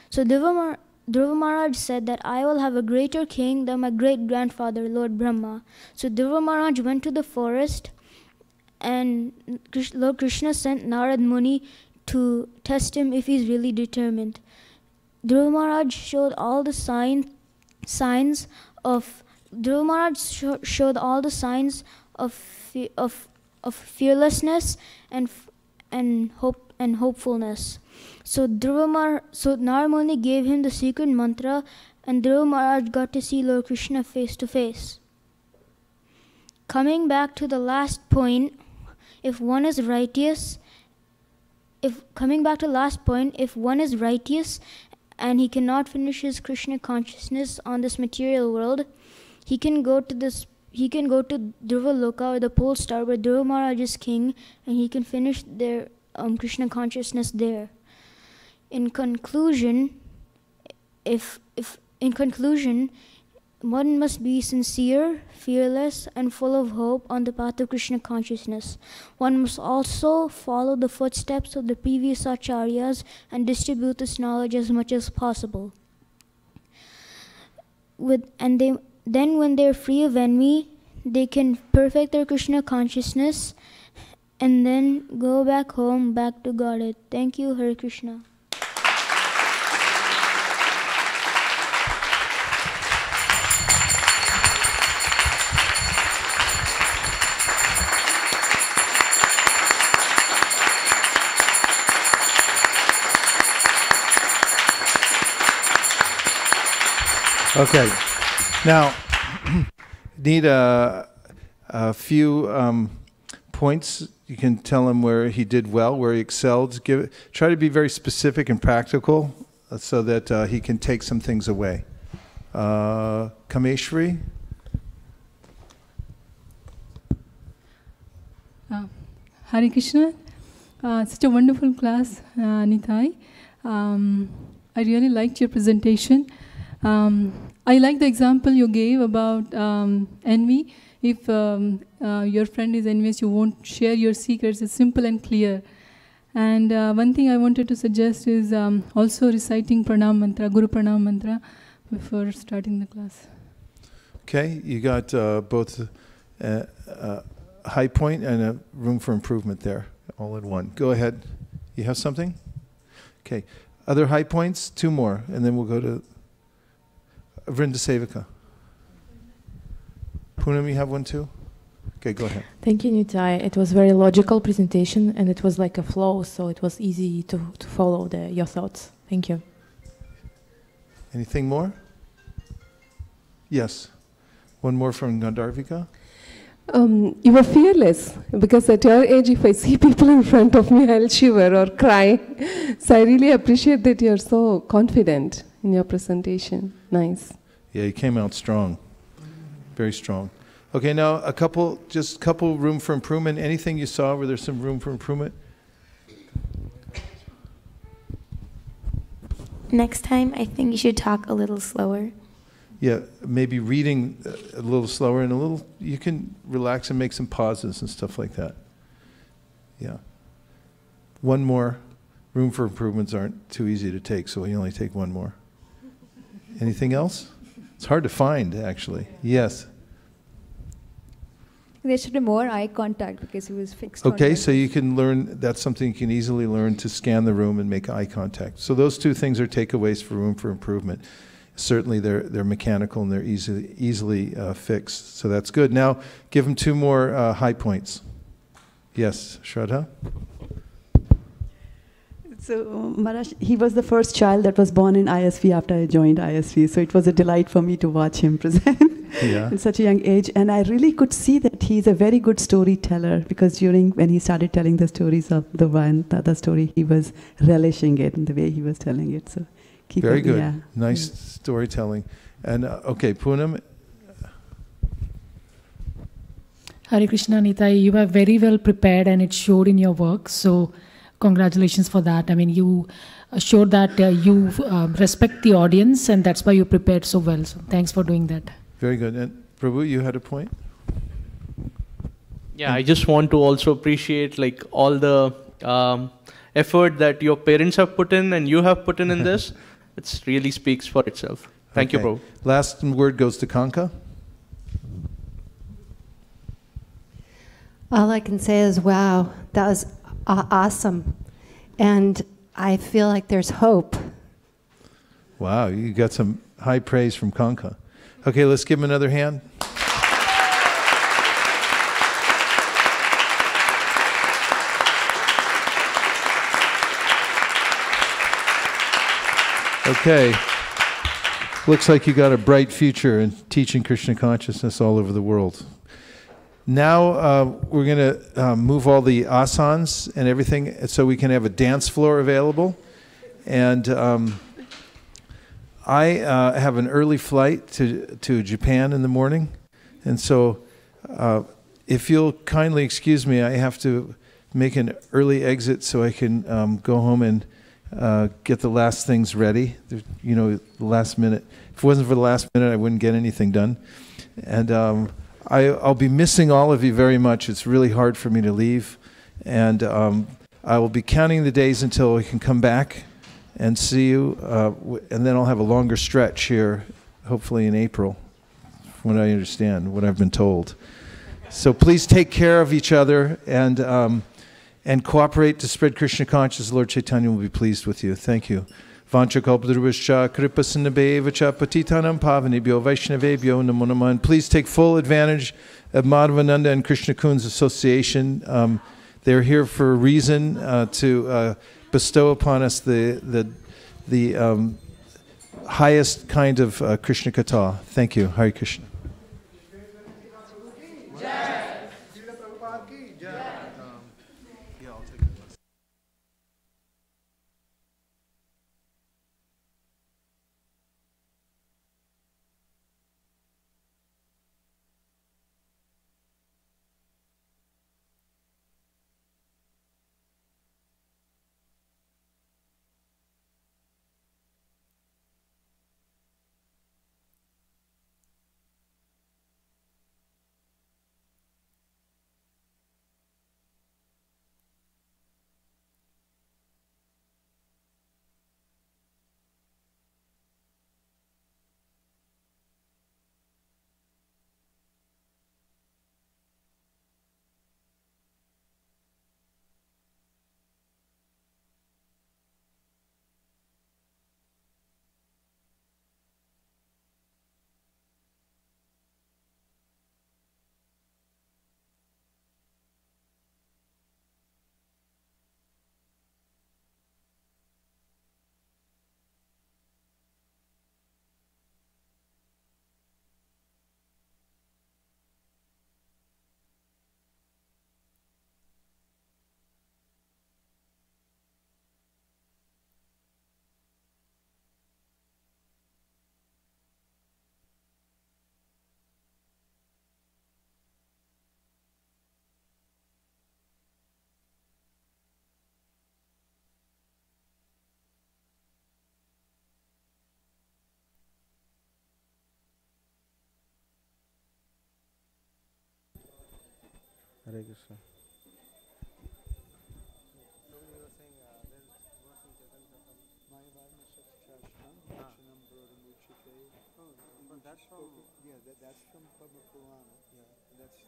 Speaker 9: So Dhruva Maharaj said that I will have a greater king than my great-grandfather, Lord Brahma. So Dhruva Maharaj went to the forest, and Lord Krishna sent Narad Muni to test him if he's really determined. Dhruva Maharaj showed all the signs of fearlessness and hopefulness. So Narad Muni gave him the secret mantra, and Dhruva Maharaj got to see Lord Krishna face to face. Coming back to the last point, if one is righteous and he cannot finish his Krishna consciousness on this material world, he can go to Dhruva Loka, or the pole star where Dhruva Maharaj is king, and he can finish their Krishna consciousness there. In conclusion, one must be sincere, fearless, and full of hope on the path of Krishna consciousness. One must also follow the footsteps of the previous acharyas and distribute this knowledge as much as possible. Then when they're free of envy, they can perfect their Krishna consciousness and then go back home, back to Godhead. Thank you, Hare Krishna.
Speaker 1: Okay, now need a few points. You can tell him where he did well, where he excelled. Try to be very specific and practical so that he can take some things away. Kameshri?
Speaker 10: Hare Krishna. Such a wonderful class, Nitai. I really liked your presentation. I like the example you gave about envy. If your friend is envious, you won't share your secrets. It's simple and clear. And one thing I wanted to suggest is also reciting Pranam Mantra, Guru Pranam Mantra, before starting the class.
Speaker 1: Okay, you got both high point and a room for improvement there, all in one. Go ahead. You have something? Okay. Other high points? 2 more, and then we'll go to Vrinda Sevaka. Poonam, you have one too? Okay, go ahead.
Speaker 11: Thank you, Nitai. It was very logical presentation, and it was like a flow, so it was easy to follow your thoughts. Thank you.
Speaker 1: Anything more? Yes. One more from Gandharvika.
Speaker 4: You were fearless, because at your age, if I see people in front of me, I'll shiver or cry. So I really appreciate that you're so confident in your presentation. Nice.
Speaker 1: Yeah, you came out strong. Very strong. Okay, now just a couple room for improvement. Anything you saw where there's some room for improvement?
Speaker 12: Next time, I think you should talk a little slower.
Speaker 1: Yeah, maybe reading a little slower and you can relax and make some pauses and stuff like that. Yeah. One more. Room for improvements aren't too easy to take, so you only take one more. Anything else? It's hard to find, actually. Yes.
Speaker 13: There should be more eye contact because he was fixed.
Speaker 1: Okay, so you can learn, that's something you can easily learn, to scan the room and make eye contact. So those 2 things are takeaways for room for improvement. Certainly they're mechanical and they're easily fixed. So that's good. Now give him 2 more high points. Yes, Shraddha?
Speaker 5: So Maharaj, he was the first child that was born in ISV after I joined ISV. So it was a delight for me to watch him present at such a young age. And I really could see that he's a very good storyteller, because when he started telling the stories of the other story, he was relishing it in the way he was telling it. So
Speaker 1: very good. Yeah. Nice storytelling. And okay, Poonam.
Speaker 14: Hare Krishna, Nitai, you were very well prepared and it showed in your work. So congratulations for that. I mean, you showed that you respect the audience, and that's why you prepared so well. So thanks for doing that.
Speaker 1: Very good. And Prabhu, you had a point?
Speaker 15: Yeah, I just want to also appreciate all the effort that your parents have put in and you have put in this. It really speaks for itself. Thank you, Prabhu.
Speaker 1: Last word goes to Kanka.
Speaker 6: All I can say is, wow, that was awesome. And I feel like there's hope.
Speaker 1: Wow, you got some high praise from Kanka. Okay, let's give him another hand. Okay. Looks like you got a bright future in teaching Krishna consciousness all over the world. Now we're going to move all the asanas and everything so we can have a dance floor available. And I have an early flight to Japan in the morning. And so if you'll kindly excuse me, I have to make an early exit so I can go home and get the last things ready. You know, the last minute. If it wasn't for the last minute, I wouldn't get anything done. And I'll be missing all of you very much. It's really hard for me to leave. And I will be counting the days until we can come back and see you. And then I'll have a longer stretch here, hopefully in April, from what I understand, what I've been told. So please take care of each other and cooperate to spread Krishna consciousness. Lord Chaitanya will be pleased with you. Thank you. Vancha kalpadruvascha kripasinnabevacha patitanam pavanebhyo vaishnavebhyo namo namaha. Please take full advantage of Madhavananda and Krishna Kun's association. They're here for a reason, to bestow upon us the highest kind of Krishna Katha. Thank you. Hare Krishna.
Speaker 16: Hare Krishna.
Speaker 17: That's from that's from Padma Purana. Yeah, that's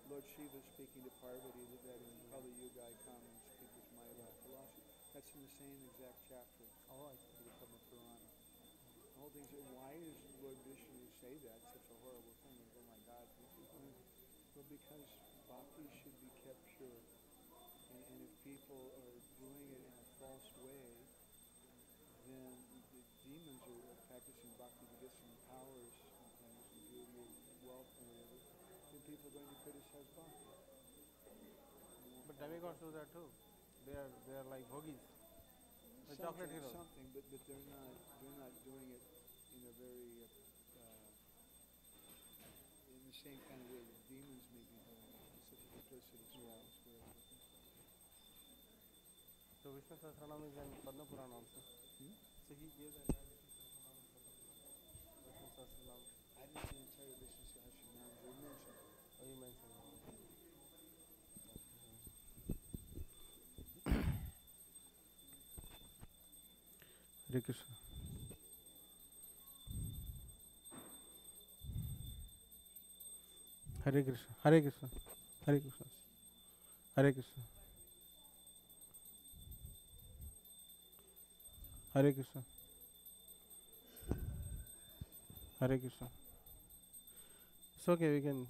Speaker 17: Lord Shiva speaking to Parvati that in Kali Yuga I come and speak with my philosophy. That's in the same exact chapter. Oh, I see. The Padma Purana. The whole thing's why does Lord Vishnu say that? Such a horrible thing. Oh my God, this is well because bhakti should be kept pure, and if people are doing it in a false way, then the demons are practicing bhakti to get some powers and things, and beauty and wealth and whatever, then people are going to criticize bhakti.
Speaker 16: But demigods do that too. They are like bhogis. The chocolate heroes.
Speaker 17: Something, but they're not doing it in a very in the same kind of way that demons may be doing it. It's such a duplicity.
Speaker 16: So Vishnu Sahasranam is in Padma Purana also. So he gave that Vishnu Sahasranam.
Speaker 17: I didn't see the entire Vishnu Sahasranam. You mentioned it.
Speaker 16: Oh, you mentioned it. Hare Krishna. Hare Krishna. Hare Krishna. Hare Krishna. Hare Krishna. Hare Krishna. Hare Krishna. It's okay, we can.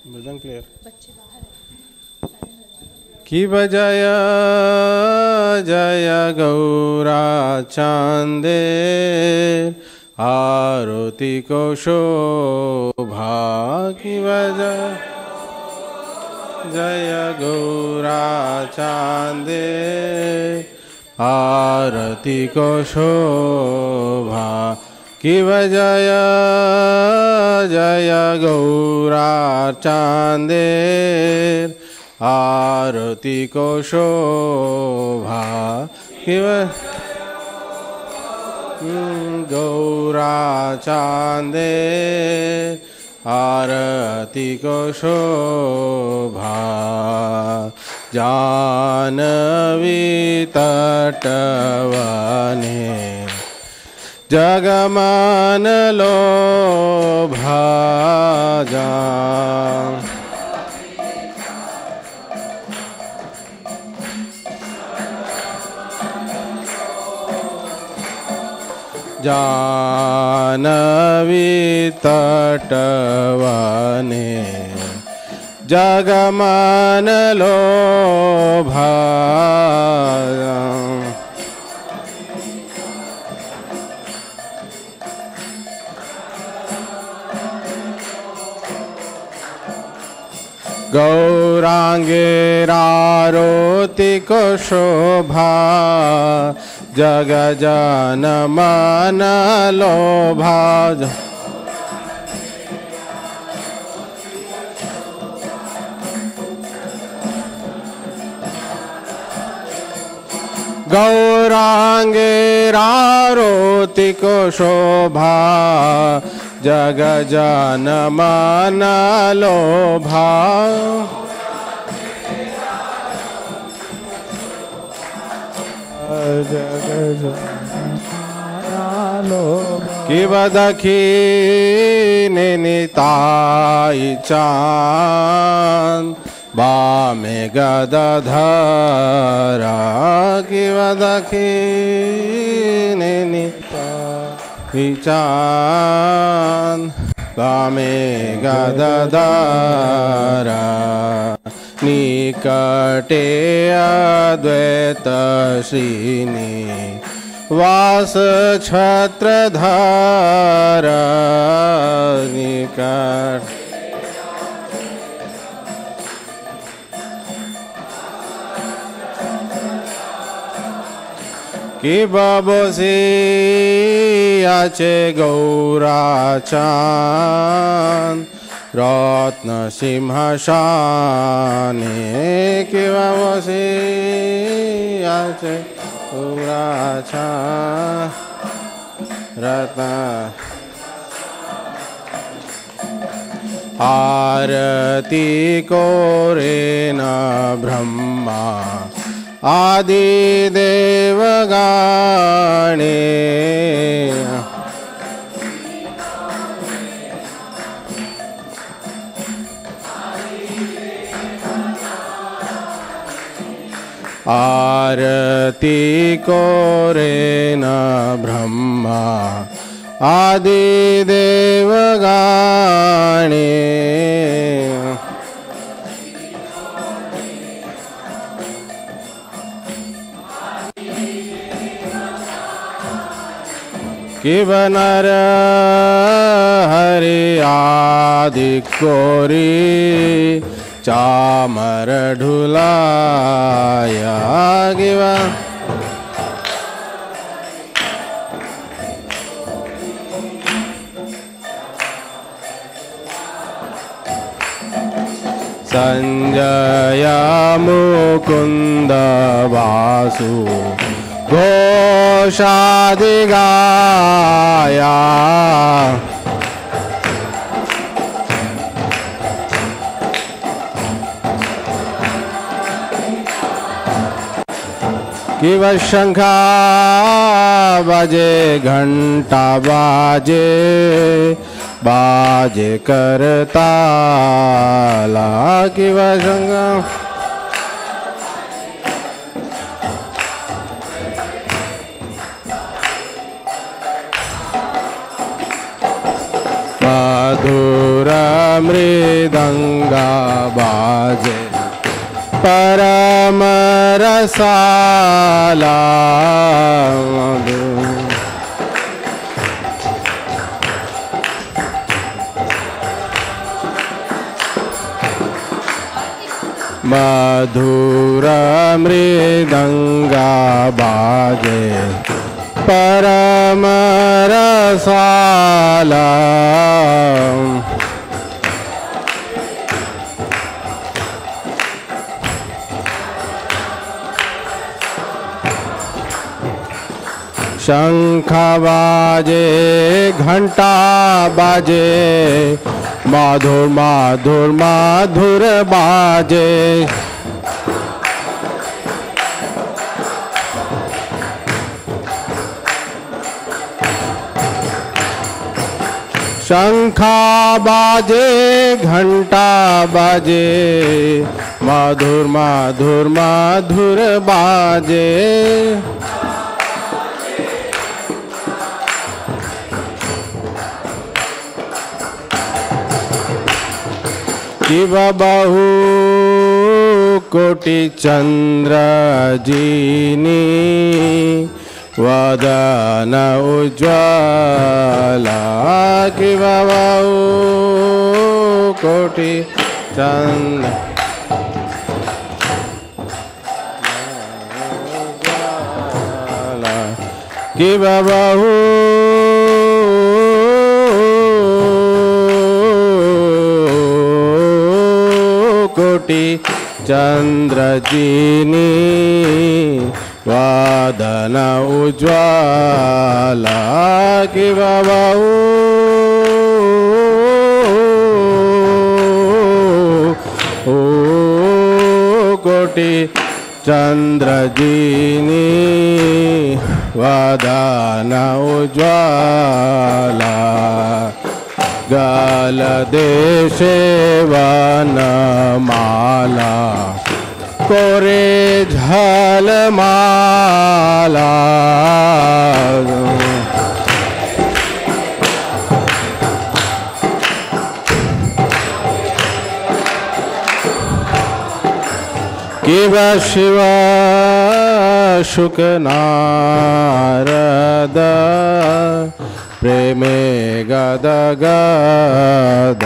Speaker 16: मृदंग player की बजाय जय गौरा चांदे आरती को शोभा की बजाय जय गौरा चांदे आरती को शोभा की बजाय जय गौरा चांदे आरती को शोभा की गौरा चांदे आरती को शोभा जानवी तटवने जगमान लोभा जानवी तटवने जगमान लोभा गौरांगेरारोति को शोभा जग जन मन लोभा गौरांगेरारोति को शोभा जग जन मन लोभा कि बदखी निताई चांद बामे गदधरा कि बदखी निताई चांद बामे गदधरा निकटे अद्वैत श्रीनि वास छत्रधर निकट कि बबोसी
Speaker 18: याचे गौराचान रत्न सिंहासने किंवा वसे याचे गौराचान रत्न आरती कोरेन ब्रह्मा आदि देवगणे आरती कोरेन ब्रह्मा आदि देवगणे किव नर हरि आदि कोरी चामर ढुलाया गिव संजय मुकुंद वासु घोषादि गाया किव शंखा बाजे घंटा बाजे बाजे करताला किव शंखा मधुर मृदंगा बाजे परम रसाला मधुर मृदंगा बाजे परम रसाला शंख बाजे घंटा बाजे माधुर माधुर माधुर बाजे शंखा बाजे घंटा बाजे माधुर माधुर माधुर बाजे शिव बहु कोटि चंद्र जीनी वदन उज्ज्वला शिव बहु कोटि चंद्र शिव बहु कोटि चंद्र जीनी वदन उज्ज्वला शिव बहु कोटि चंद्र जीनी वदन उज्ज्वला गल देशे वनमाला कोरे झलमाला शिव शिव शुक नारद प्रेमे गद गद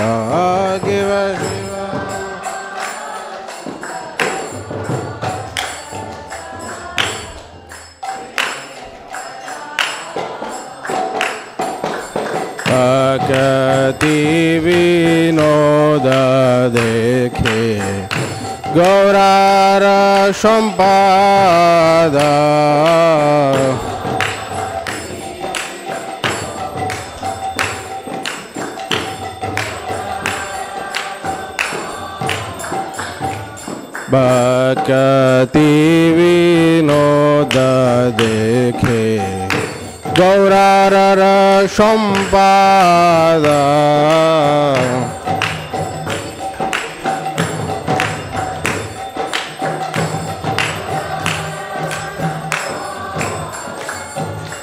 Speaker 18: शिव शिव भक्ति विनोद देखे गौरार संपाद भक्ति विनोद देखे गौरार संपाद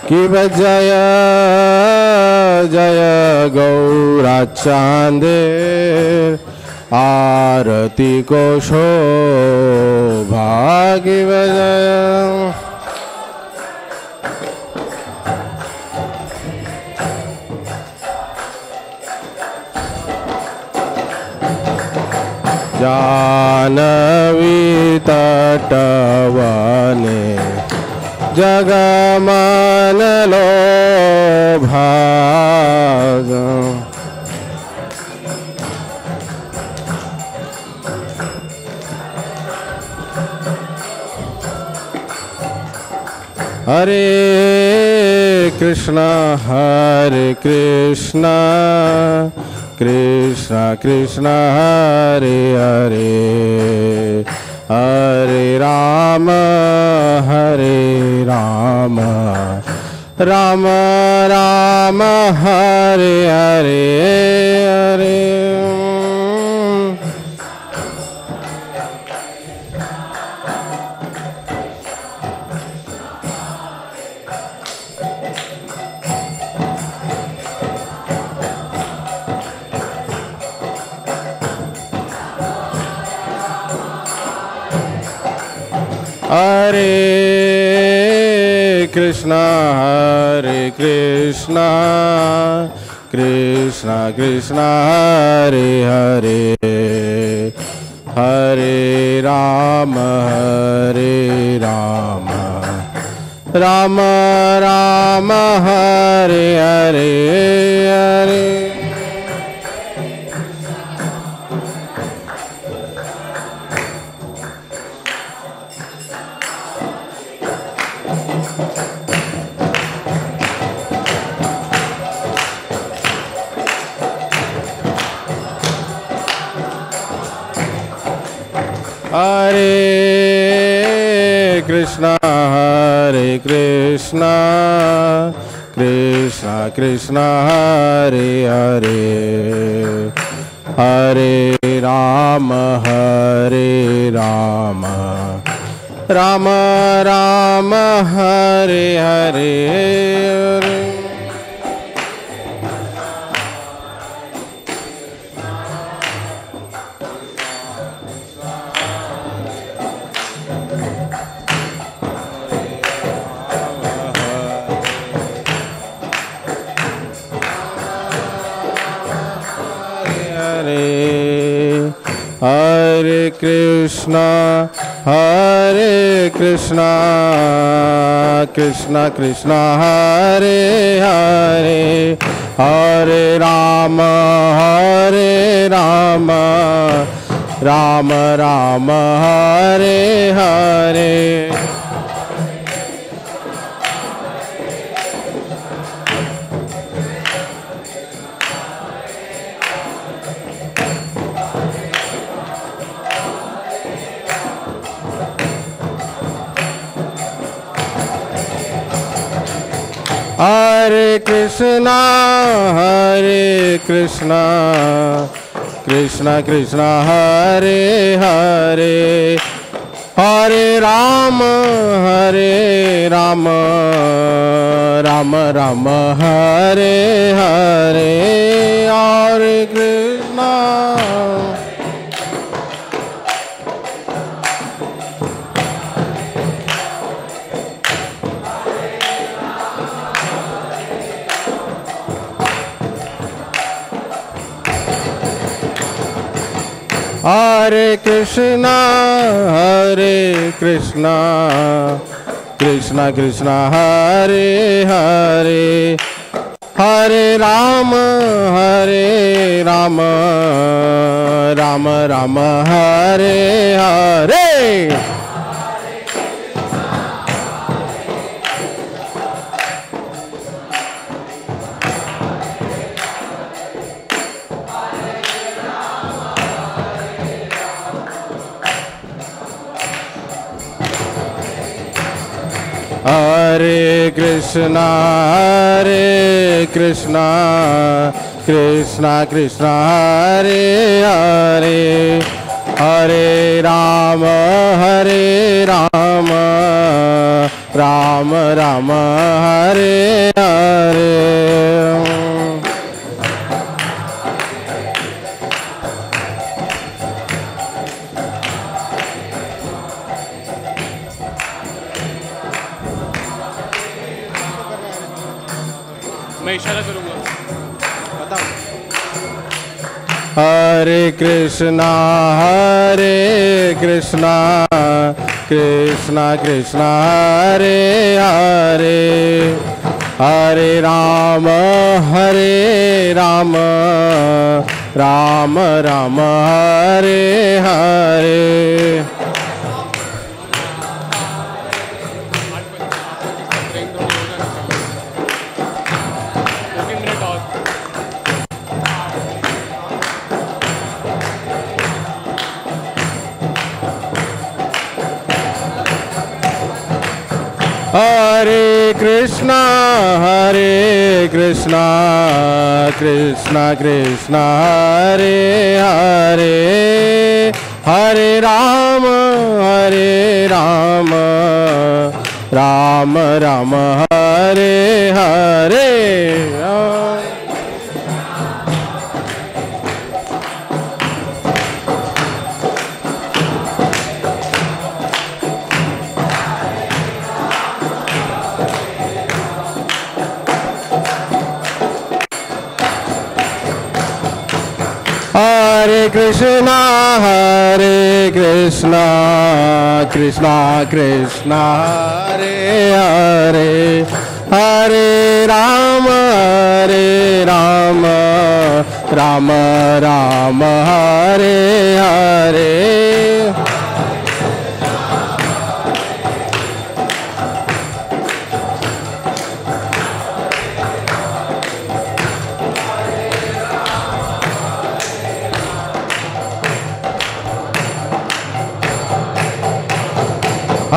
Speaker 18: कि जय जय गौरा चांदे आरती को शोभा की जय जानवी तटवने जगमन लोभा हरे कृष्णा कृष्णा कृष्णा हरे हरे हरे राम राम राम हरे हरे हरे हरे कृष्णा कृष्णा कृष्णा हरे हरे हरे राम राम राम हरे हरे हरे हरे कृष्णा कृष्णा कृष्णा हरे हरे हरे राम राम राम हरे हरे हरे हरे कृष्णा कृष्णा कृष्णा हरे हरे हरे राम राम राम हरे हरे हरे कृष्णा कृष्णा कृष्णा हरे हरे हरे राम राम राम हरे हरे हरे कृष्णा हरे Krishna Krishna Krishna Hare Hare Hare Hare Rama, Rama Rama, Hare Hare. Hare Krishna, Krishna Krishna, Hare Hare, Hare Rama, Rama Rama, Hare Hare.
Speaker 15: मैं इशारा करूंगा, बताओ।
Speaker 18: Hare Krishna, Krishna Krishna, Hare Hare, Hare Rama, Rama Rama, Hare Hare. Hare Krishna, Krishna Krishna, Hare Hare, Hare Rama, Rama Rama, Hare Hare. Hare Krishna, Krishna Krishna, Hare Hare, Hare Rama, Rama Rama, Hare Hare.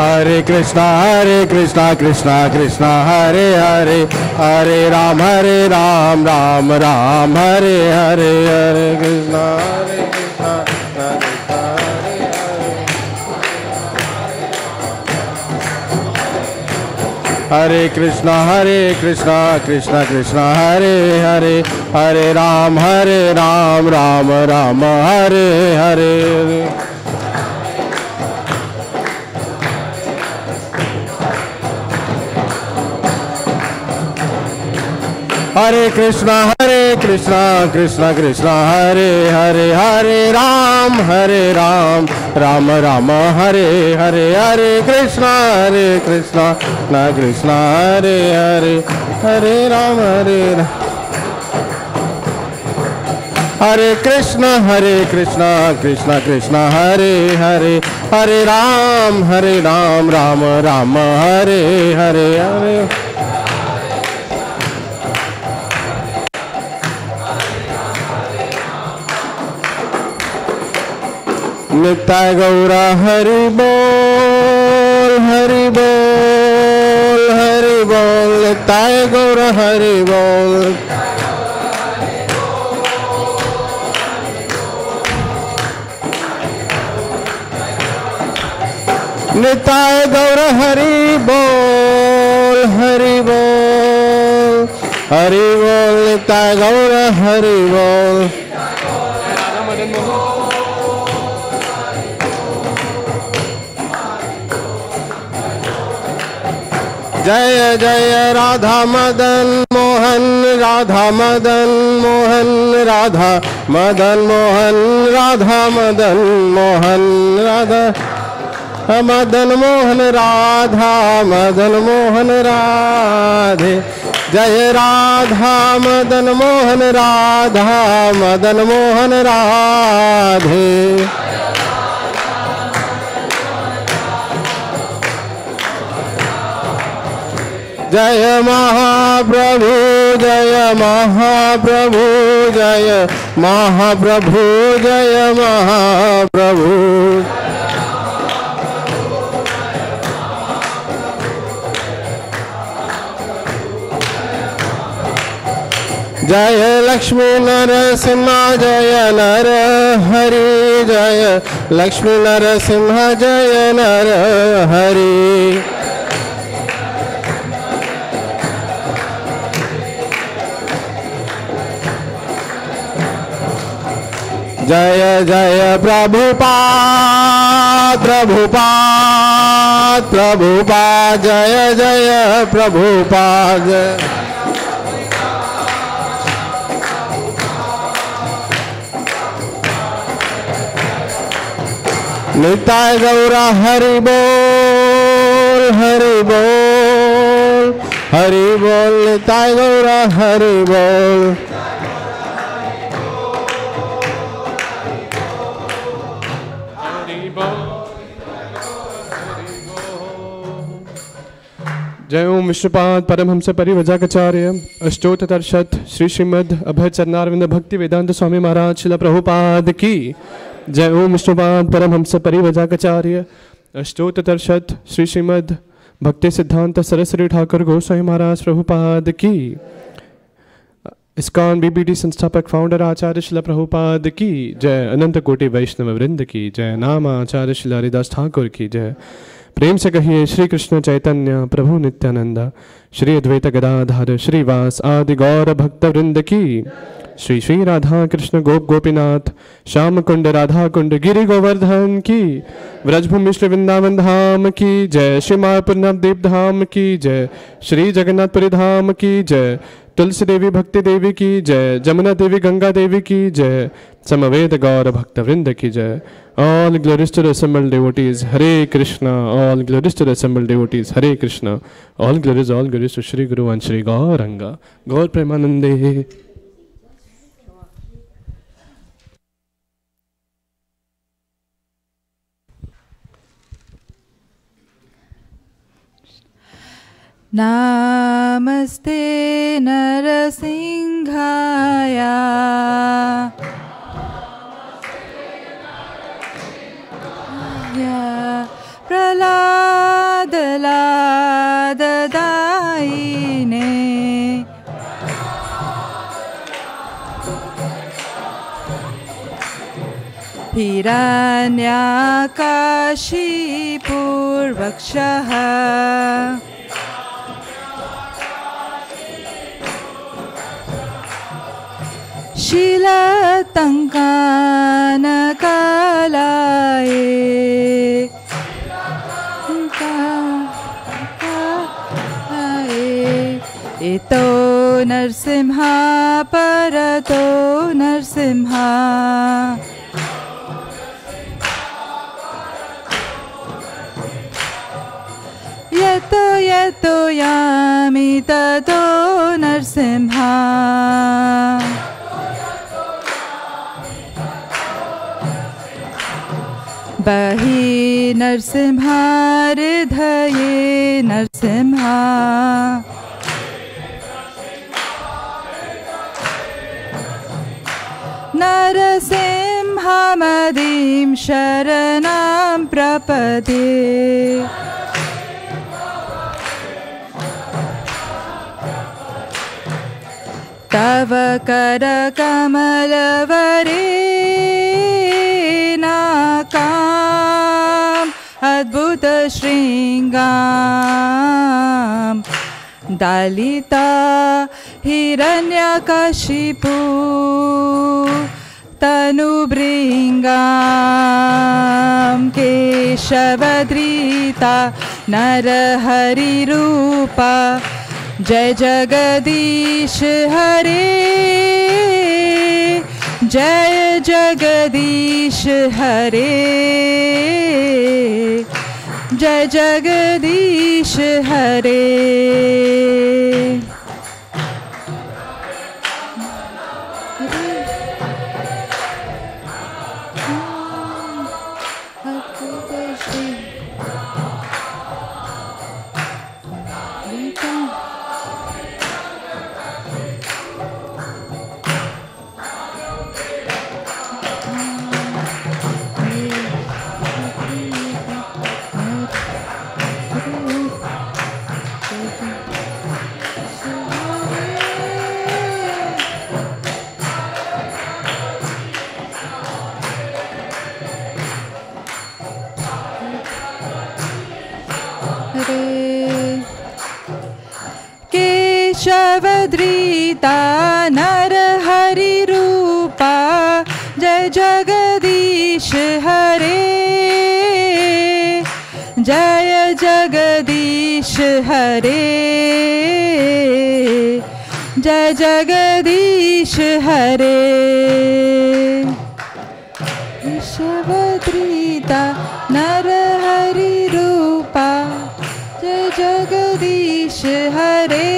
Speaker 18: Hare Krishna, Krishna Krishna, Hare Hare, Hare Ram, Ram Ram, Hare Hare, Hare Krishna, Hare Krishna, Krishna Krishna, Hare Hare, Hare Ram, Ram Ram, Hare Hare. Hare Krishna, Krishna Krishna, Hare Hare, Hare Ram, Ram Ram, Hare Hare, Hare Krishna, Krishna Krishna, Hare Hare, Hare Ram, Hare Krishna, Krishna Krishna, Hare Hare, Hare Ram, Ram Ram, Hare Hare, Hare. Nitya Gaura Hari Bol, Hari Bol, Hari Bol, Nitya Gaura Hari Bol. Nitya Gaura Hari Bol, Hari Bol, Hari Bol, Nitya Gaura Hari Bol. Jaya Jaya Radha Madan Mohan, Radha Madan Mohan, Radha Madan Mohan, Radha Madan Mohan, Radha. Madan Mohan Radha Madan Mohan Radhe जय राधा मदन मोहन राधा मदन मोहन राधे जय महाप्रभु जय महाप्रभु जय महाप्रभु जय महाप्रभु जय लक्ष्मी नरसिंह जय नर हरि जय लक्ष्मी नरसिंह जय नर हरि जय जय प्रभुपाद प्रभुपाद प्रभुपाद जय जय प्रभुपाद निताय गौरा हरि बोल हरि बोल हरि बोल निताय गौरा हरि बोल
Speaker 7: जय ओम विष्णुपाद परमहंस परिव्राजकाचार्य अष्टोत्तरशत श्री श्रीमद् अभय चरणारविंद भक्ति वेदांत स्वामी महाराज शिला प्रभुपाद की जय ओम विष्णुपाद परमहंस परिव्राजकाचार्य अष्टोत्तरशत श्री श्रीमद् भक्ति सिद्धांत सरस्वती ठाकुर गोस्वामी महाराज प्रभुपाद की ISKCON BBT संस्थापक फाउंडर आचार्य शिला प्रभुपाद की जय अनंत कोटि वैष्णव वृंद की जय नाम आचार्य शिला हरिदास ठाकुर की जय प्रेम से कहिए श्री कृष्ण चैतन्य प्रभु नित्यानंद श्री अद्वैत गदाधर श्रीवास आदि गौर भक्त वृंद की श्री श्री राधा कृष्ण गोप गोपीनाथ श्याम कुंड राधा कुंड गिरि गोवर्धन की व्रजभूमि श्री वृंदावन धाम की जय श्री मायापुर नवदीप धाम की जय श्री जगन्नाथपुरी धाम की जय तुलसी देवी भक्ति देवी की जय जमुना देवी गंगा देवी की जय समवेद गौर भक्त वृंद की जय All glories to the assembled devotees, Hare Krishna. All glories to the assembled devotees, Hare Krishna. All glories to Shri Guru and Shri Gauranga. Gaur Premanande.
Speaker 19: Namaste Narasinghaya Prahlad लाददायिने हिरण्याकाशीपूर्वक्षः शीलतङ्कानकलाये इतो नरसिंहा परतो नरसिंहा यतो यतो यामि ततो नरसिंहा बहि नरसिंहा हृदये नरसिंहा नरसिंहमदीं शरणं प्रपदे तव करकमलवरेणाकाम् अद्भुतशृङ्गाम् दलिता हिरण्यकशिपु तनुभृङ्गां केशवधृता नरहरिरूपा जय जगदीश हरे जय जगदीश हरे जय जगदीश हरे। केशवधृता नर हरि रूपा जय जगदीश हरे। जय जगदीश हरे। जय जगदीश हरे। केशवधृता नर हरि रूपा जय जगदीश हरे।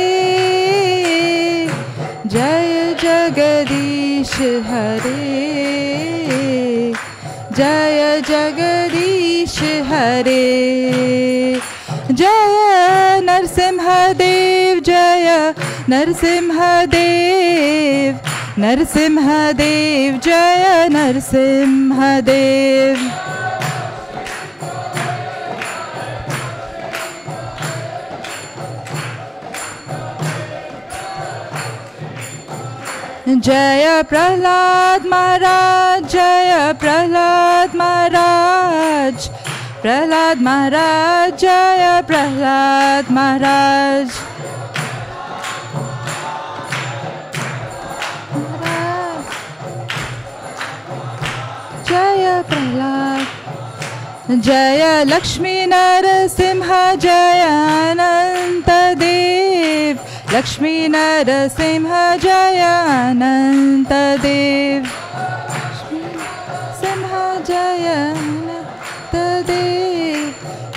Speaker 19: जय जगदीश हरे। जय जगदीश हरे। जय नरसिंहदेव जय नरसिंहदेव। नरसिंहदेव जय नरसिंहदेव। जय प्रहलाद महाराज जय प्रहलाद महाराज। प्रहलाद महाराज जय प्रहलाद महाराज। जय प्रहलाद। जय लक्ष्मी नरसिंह जय अनंत देव। लक्ष्मी नरसिंह जय अनंत देव। सिंह जय अनंत देव।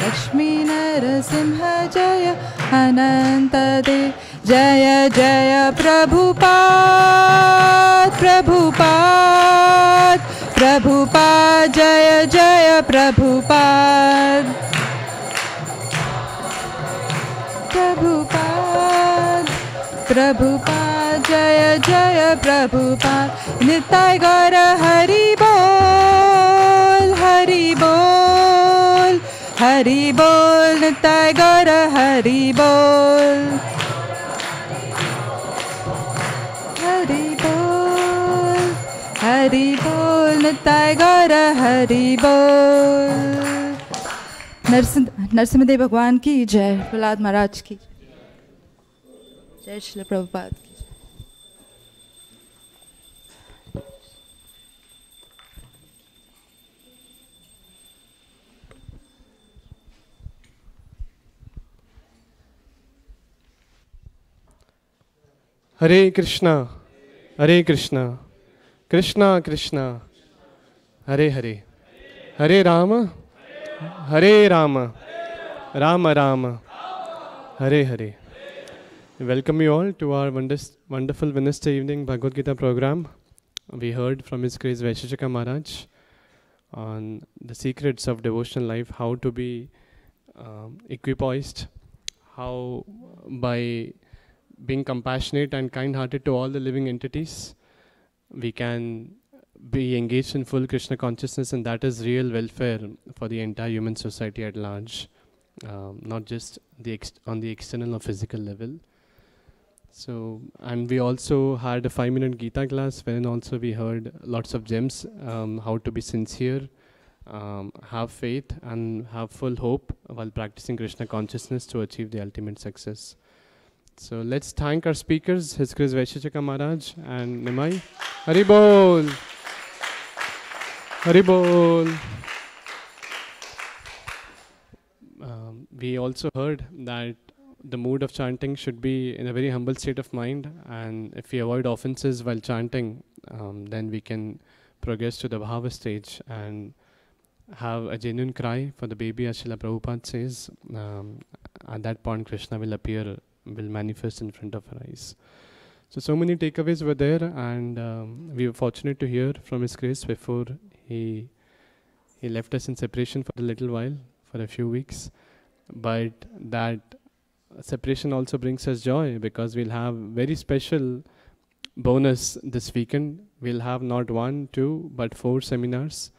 Speaker 19: लक्ष्मी नरसिंह जय अनंत देव। जय जय प्रभुपाद प्रभुपाद प्रभुपाद जय जय प्रभुपाद प्रभुपाद प्रभुपाद जय जय प्रभुपाद। निताय गौर हरि बोल हरि बोल हरि बोल। निताय गौर हरि बोल हरि बोल हरि बोल। निताय गौर हरि बोल। नरसिंहदेव भगवान की जय। प्रहलाद महाराज की जय। श्री प्रभुपाद की।
Speaker 7: हरे कृष्णा कृष्णा कृष्णा हरे हरे। हरे Ram Ram Ram Hare Hare. Welcome you all to our wonderful Wednesday evening Bhagavad Gita program. We heard from His Grace Vaisheshika Maharaj on the secrets of devotional life, how to be equipoised, how by being compassionate and kind-hearted to all the living entities, we can be engaged in full Krishna consciousness, and that is real welfare for the entire human society at large, not just on the external or physical level. So, and we also had a 5-minute Gita class wherein also we heard lots of gems, how to be sincere, have faith and have full hope while practicing Krishna consciousness to achieve the ultimate success. So let's thank our speakers, His Grace Vaisheshika Maharaj and Nimai. Hari Bol! Hari Bol! We also heard that the mood of chanting should be in a very humble state of mind, and if we avoid offenses while chanting, then we can progress to the bhava stage and have a genuine cry for the baby, as Srila Prabhupada says, at that point Krishna will appear, will manifest in front of her eyes. So many takeaways were there, and we were fortunate to hear from His Grace before he left us in separation for a little while, for a few weeks. But that separation also brings us joy, because we'll have very special bonus this weekend. We'll have not 1, 2, but 4 seminars,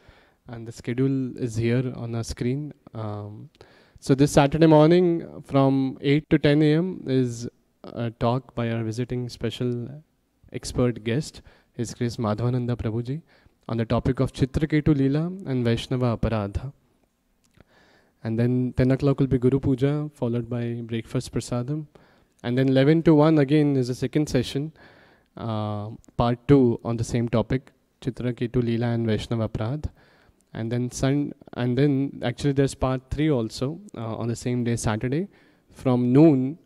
Speaker 7: and the schedule is here on our screen. So this Saturday morning from 8 to 10 a.m. is a talk by our visiting special expert guest, His Grace Madhavananda Prabhuji, on the topic of Chitraketu Leela and Vaishnava Aparadha. And then 10 o'clock will be Guru Puja, followed by breakfast prasadam. And then 11 to 1 again is a second session, part 2 on the same topic, Chitraketu Leela and Vaishnava Aparadha. And then actually there's part 3 also on the same day, Saturday, from noon.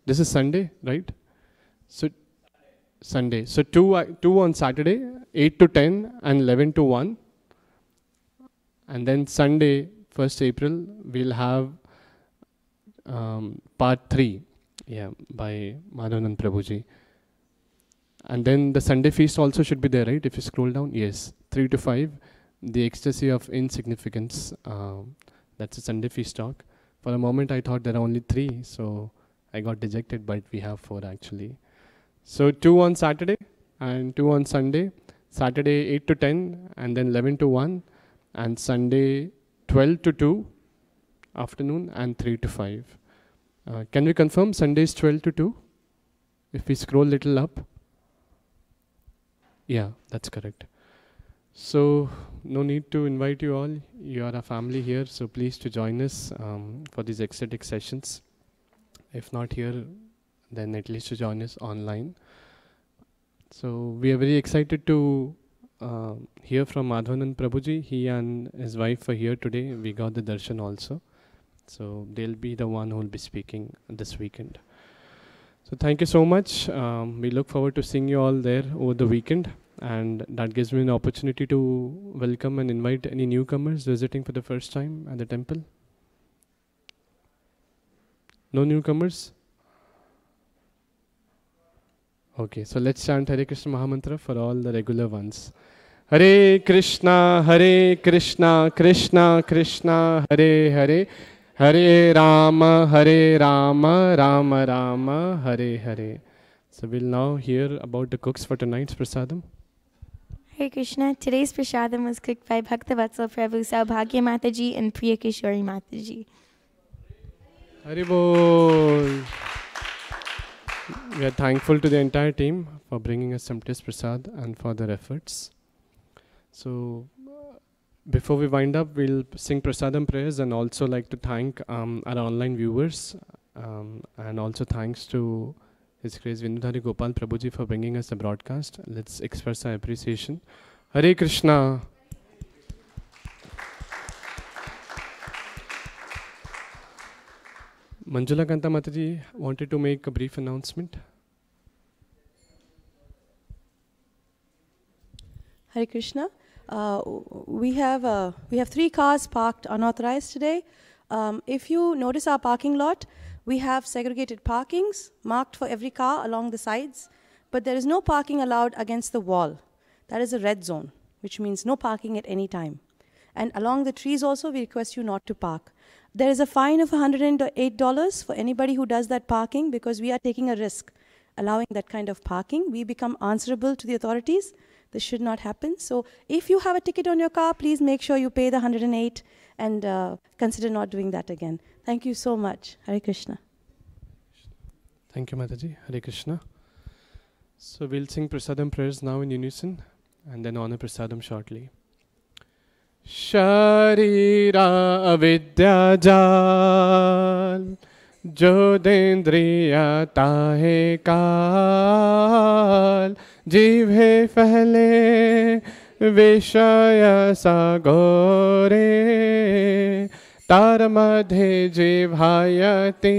Speaker 7: This is Sunday, right? So Sunday. So 2 on Saturday, 8 to 10 and 11 to 1. And then Sunday, 1st April, we'll have part 3, by Madhavananda Prabhuji. And then the Sunday feast also should be there, right? If you scroll down, yes, 3 to 5, the ecstasy of insignificance. That's a Sunday feast talk. For a moment, I thought there are only 3, so I got dejected, but we have 4 actually. So 2 on Saturday and 2 on Sunday. Saturday 8 to 10 and then 11 to 1, and Sunday 12 to 2 afternoon and 3 to 5. Can we confirm Sundays 12 to 2? If we scroll little up. Yeah, that's correct. So no need to invite you all. You are a family here, so please to join us for these ecstatic sessions. If not here, then at least to join us online. So we are very excited to hear from Madhavananda Prabhuji. He and his wife are here today. We got the darshan also. So they'll be the one who will be speaking this weekend. So thank you so much. We look forward to seeing you all there over the weekend. And that gives me an opportunity to welcome and invite any newcomers visiting for the first time at the temple. No newcomers? Okay, so let's chant Hare Krishna Mahamantra for all the regular ones. Hare Krishna, Krishna Krishna, Hare Hare, Hare Rama, Rama Rama, Hare Hare. So we'll now hear about the cooks for tonight's prasadam.
Speaker 12: Hare Krishna. Today's prasadam was cooked by Bhaktavatsal Prabhu, Saubhagya Mataji and Priya Kishori Mataji.
Speaker 7: Haribol. We are thankful to the entire team for bringing us some taste prasad and for their efforts. So before we wind up, we'll sing prasadam prayers, and also like to thank our online viewers, and also thanks to His Grace Vindudhari Gopal Prabhuji for bringing us the broadcast. Let's express our appreciation. Hare Krishna. Manjula Kanta Mataji wanted to make a brief announcement.
Speaker 20: Hare Krishna. We have 3 cars parked unauthorized today. If you notice our parking lot, we have segregated parkings marked for every car along the sides, but there is no parking allowed against the wall. That is a red zone, which means no parking at any time. And along the trees also, we request you not to park. There is a fine of $108 for anybody who does that parking, because we are taking a risk allowing that kind of parking. We become answerable to the authorities. This should not happen. So if you have a ticket on your car, please make sure you pay the $108 and consider not doing that again. Thank you so much. Hare Krishna.
Speaker 7: Thank you, Mataji. Hare Krishna. So we'll sing prasadam prayers now in unison, and then honor prasadam shortly. Sharira avidya jal, jodendriya tahe kal, जीव है फैले विषय सागरे, तार मध्य जीवायते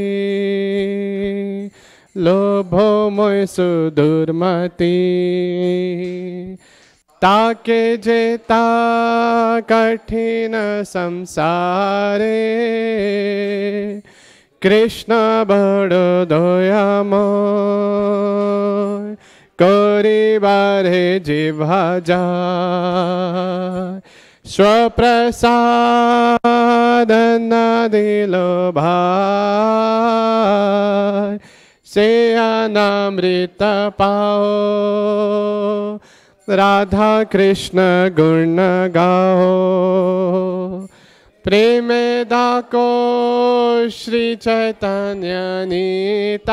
Speaker 7: लोभो मोह सुदुर्मति,
Speaker 18: ताके जेता कठिन संसारे कृष्ण बड़ दयामय करिबारे जिह्वा जाय स्वप्रसाद न दिलो भाई से अनामृत पाओ राधा कृष्ण गुण गाओ प्रेमे दाको श्री चैतन्य निताय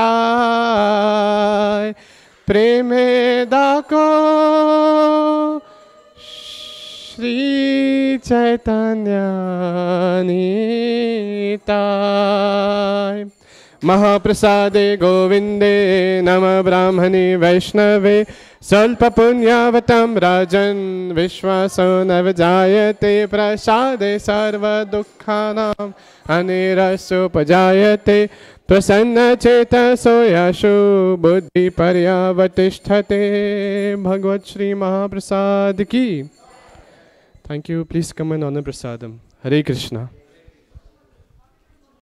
Speaker 18: प्रेमे दाको श्री चैतन्य निताय महाप्रसादे गोविंदे नम ब्राह्मणे वैष्णवे स्वल्पपुण्यावतं राजन् विश्वासो न विजायते प्रसादे सर्वदुःखानां अनिरसोपजायते प्रसन्नचेतसो यशो बुद्धिपर्यवतिष्ठते भगवत श्री महाप्रसाद की। Thank you. Please come and honor prasadam. Hare Krishna.